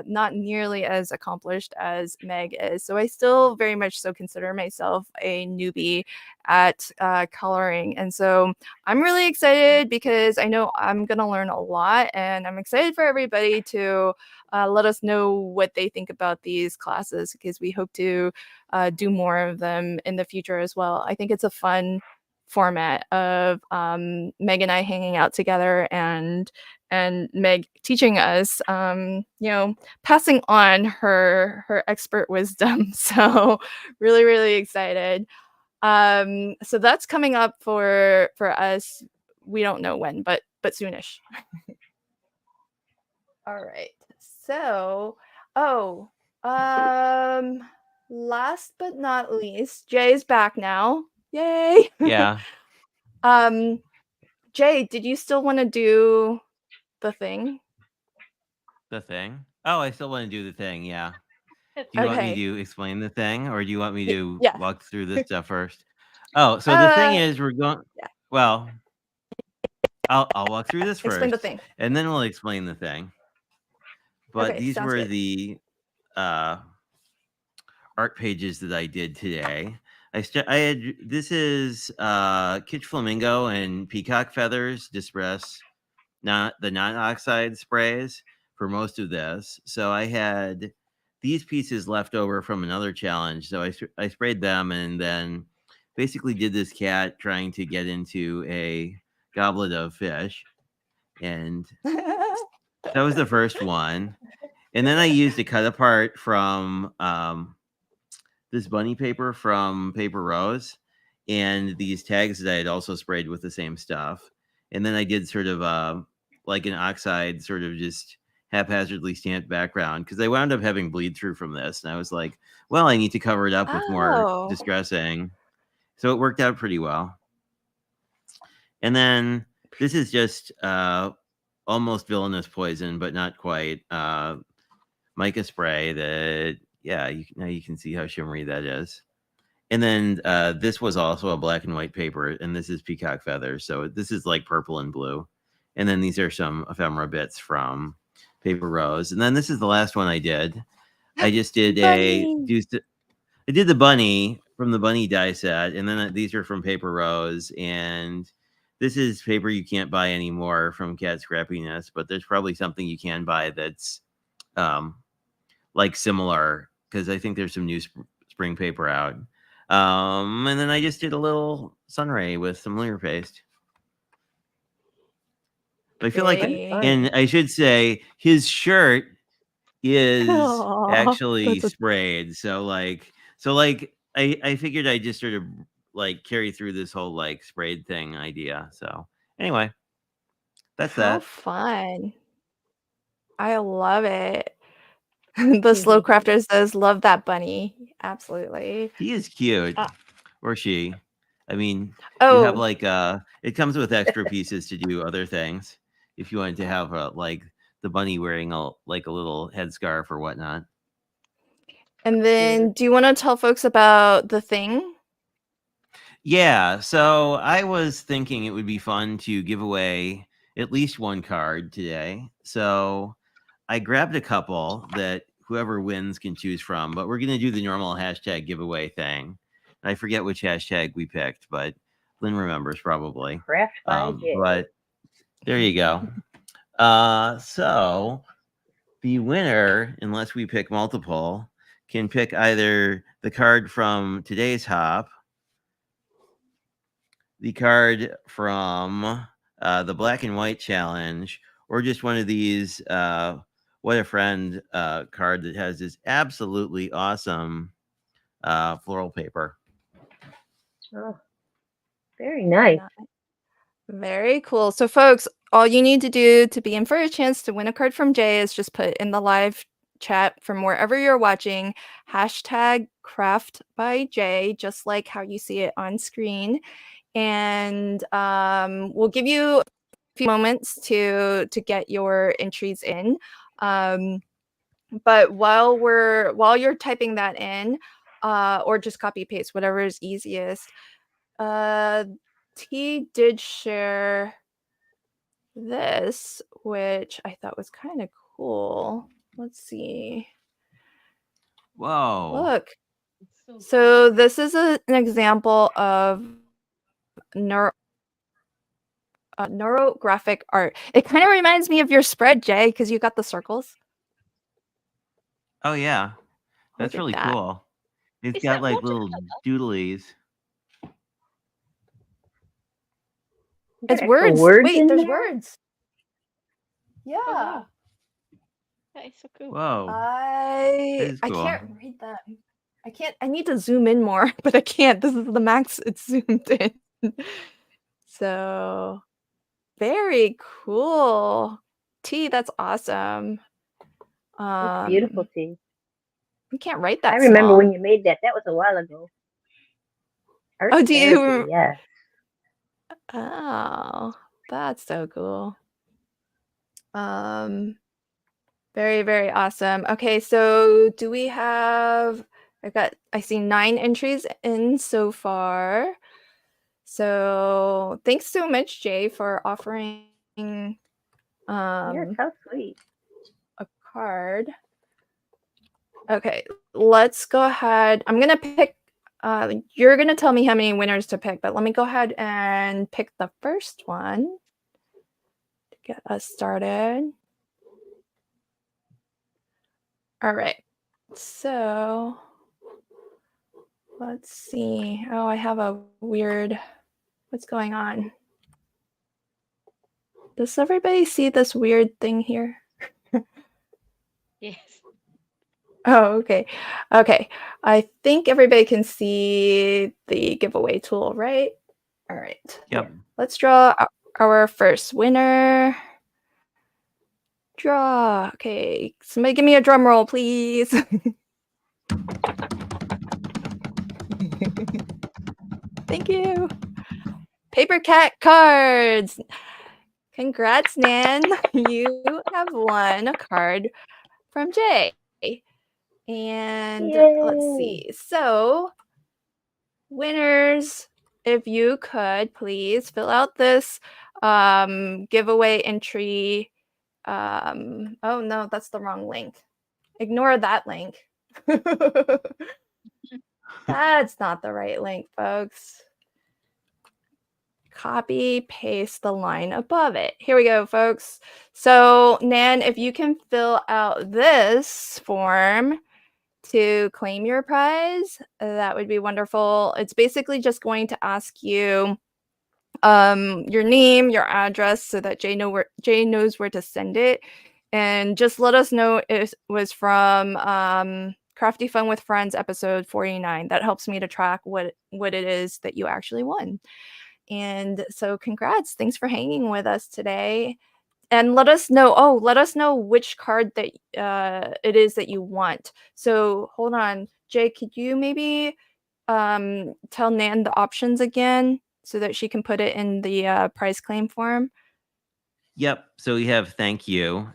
not nearly as accomplished as Meg is. So I still very much so consider myself a newbie at coloring. And so I'm really excited because I know I'm going to learn a lot, and I'm excited for everybody to let us know what they think about these classes, because we hope to do more of them in the future as well. I think it's a fun format of Meg and I hanging out together, and Meg teaching us, passing on her expert wisdom. So really excited. So that's coming up for us. We don't know when, but soonish. All right. So, last but not least, Jay's back now. Yay! Yeah. Jay, did you still want to do the thing? The thing? Oh, I still want to do the thing. Yeah. Do you want me Okay. to explain the thing, or do you want me to Yeah. walk through this stuff first? Oh, so the thing is, we're going. Yeah. Well, I'll walk through this Explain the first, thing. and then we'll explain the thing. But Okay, these sounds were good. the art pages that I did today. This is Kitsch Flamingo and Peacock Feathers Distress, not the non-oxide sprays for most of this. So I had these pieces left over from another challenge. So I sprayed them, and then basically did this cat trying to get into a goblet of fish. And that was the first one. And then I used a cut apart from this bunny paper from Paper Rose, and these tags that I had also sprayed with the same stuff. And then I did sort of like an oxide sort of just haphazardly stamped background, because I wound up having bleed through from this. And I was like, well, I need to cover it up with more Oh. distressing. So it worked out pretty well. And then this is just almost villainous poison, but not quite. Mica spray that, yeah, now you can see how shimmery that is. And then this was also a black and white paper, and this is Peacock Feathers. So this is like purple and blue. And then these are some ephemera bits from Paper Rose. And then this is the last one I did. I just did I did the bunny from the bunny die set, and then these are from Paper Rose, and this is paper you can't buy anymore from Cat Scrappiness, but there's probably something you can buy that's like similar, because I think there's some new spring paper out. And then I just did a little sunray with some lunar paste. But I feel like, and I should say, his shirt is actually sprayed. So I figured I'd just sort of like carry through this whole like sprayed thing idea. So anyway, that's How that. fun. I love it. The slow crafters does love that bunny. Absolutely. He is cute. Or she. I mean, you have like it comes with extra pieces to do other things. If you wanted to have like the bunny wearing a little headscarf or whatnot. And then, do you want to tell folks about the thing? Yeah, so I was thinking it would be fun to give away at least one card today. So I grabbed a couple that whoever wins can choose from, but we're going to do the normal hashtag giveaway thing. I forget which hashtag we picked, but Lynn remembers probably. Craft by Jay. But there you go. So the winner, unless we pick multiple, can pick either the card from today's hop, the card from the black and white challenge, or just one of these What a Friend card that has this absolutely awesome floral paper. Oh, very nice. Very cool. So folks, all you need to do to be in for a chance to win a card from Jay is just put in the live chat from wherever you're watching hashtag craft by Jay, just like how you see it on screen. And we'll give you a few moments to get your entries in. But while you're typing that in, or just copy paste, whatever is easiest. T did share this, which I thought was kind of cool. Let's see. Whoa. Look. It's so So this is an example of neurographic art. It kind of reminds me of your spread, Jay, because you got the circles. Oh yeah. Look That's at really that. cool. It's Is got that like little watercolor? doodlies. You got It's actual words. words Wait, in there's there? words. Yeah. Oh wow, that is so cool. Whoa. I That is cool. can't read that. I need to zoom in more, but I can't. This is the max it's zoomed in. So very cool. T, that's awesome. That's beautiful, T. You can't write I that remember small. when you made that. That was a while ago. Art Oh, do therapy, you? yes. Oh, that's so cool. Very, very awesome. Okay, so do we have, I see 9 entries in so far. So thanks so much, Jay, for offering Yes, how sweet. a card. Okay, let's go ahead. I'm gonna pick, you're gonna tell me how many winners to pick, but let me go ahead and pick the first one to get us started. All right, so let's see. Oh, I have a weird, what's going on? Does everybody see this weird thing here? Yes. Oh, okay. Okay. I think everybody can see the giveaway tool, right? All right. Yep. Let's draw our first winner. Draw. Okay. Somebody give me a drum roll, please. Thank you. Paper cat cards. Congrats, Nan. You have won a card from Jay. And let's Yay. see. So, winners, if you could please fill out this giveaway entry. Oh no, that's the wrong link. Ignore that link. That's not the right link, folks. Copy, paste the line above it. Here we go, folks. So, Nan, if you can fill out this form to claim your prize, that would be wonderful. It's basically just going to ask you your name, your address, so that Jay knows where to send it, and just let us know it was from Crafty Fun with Friends episode 49. That helps me to track what it is that you actually won. And so congrats. Thanks for hanging with us today. And let us know which card that it is that you want. So hold on, Jay, could you maybe tell Nan the options again so that she can put it in the prize claim form? Yep. So we have thank you.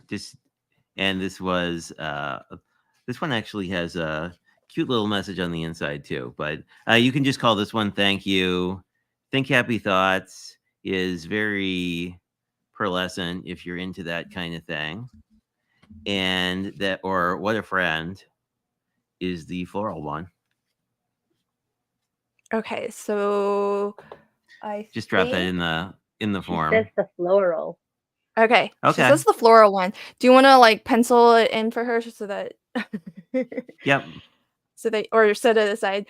And this was this one actually has a cute little message on the inside too. But you can just call this one thank you. Think happy thoughts is very pearlescent if you're into that kind of thing. And that, or what a friend, is the floral one. Okay, so I Just drop that think... in the She form. says the floral. Okay, she Okay. says the floral one. Do you want to like pencil it in for her so that Yep. or set it aside?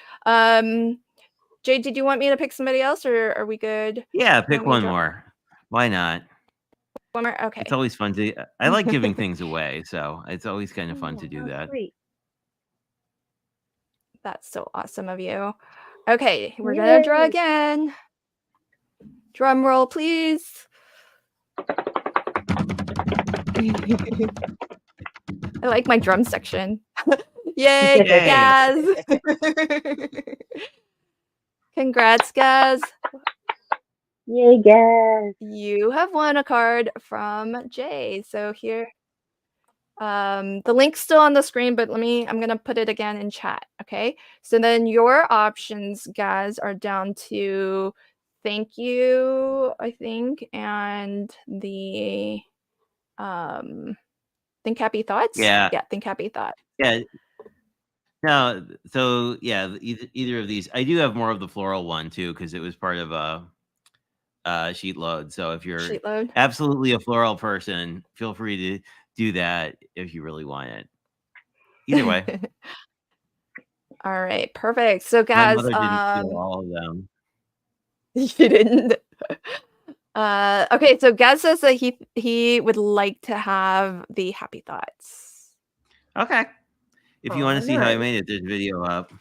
Jay, did you want me to pick somebody else, or are we good? Yeah, You pick want me to one draw more. Why not? one more? Okay. It's always fun to. I like giving things away, so it's always kind of fun to do How that. sweet. That's so awesome of you. Okay, we're gonna draw Yay. again. Drum roll, please. I like my drum section. Yay, Yay. Gaz! Congrats, Gaz. Yay, guys. You have won a card from Jay. So here, the link's still on the screen, but I'm gonna put it again in chat. Okay. So then your options, guys, are down to thank you, I think, and the think happy thoughts. Yeah. Yeah, think happy thought. Yeah. No, so yeah, either of these. I do have more of the floral one too because it was part of a sheet load. So if you're Sheet load. absolutely a floral person, feel free to do that if you really want it. Either way, All right, perfect. So my guys, mother didn't steal all of them. you didn't. Okay, so Gaz says that he would like to have the happy thoughts. Okay. If you want to see how I made it, there's a video up.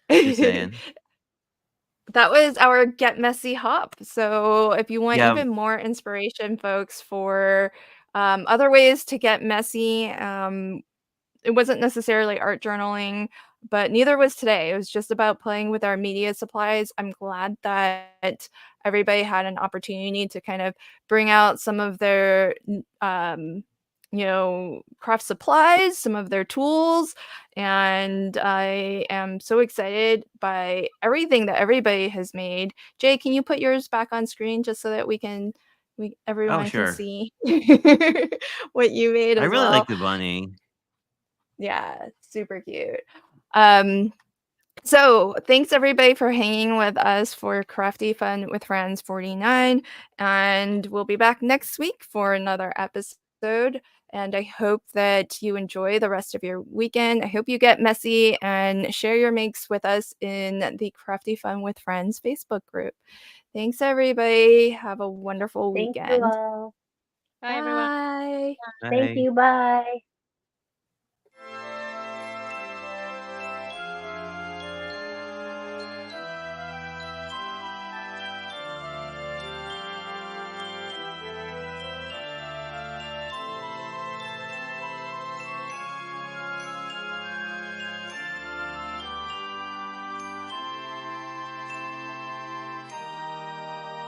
Just saying. That was our Get Messy Hop. So if you want Yeah. even more inspiration, folks, for other ways to get messy, it wasn't necessarily art journaling, but neither was today. It was just about playing with our media supplies. I'm glad that everybody had an opportunity to kind of bring out some of their craft supplies, some of their tools, and I am so excited by everything that everybody has made. Jay, can you put yours back on screen just so that everyone can sure. see what you made I as really well? like the bunny. Yeah, super cute. So thanks everybody for hanging with us for Crafty Fun with Friends 49, and we'll be back next week for another episode. And I hope that you enjoy the rest of your weekend. I hope you get messy and share your makes with us in the Crafty Fun with Friends Facebook group. Thanks everybody. Have a wonderful Thank you weekend. all. Bye, everyone. Bye. Thank Bye. you. Bye.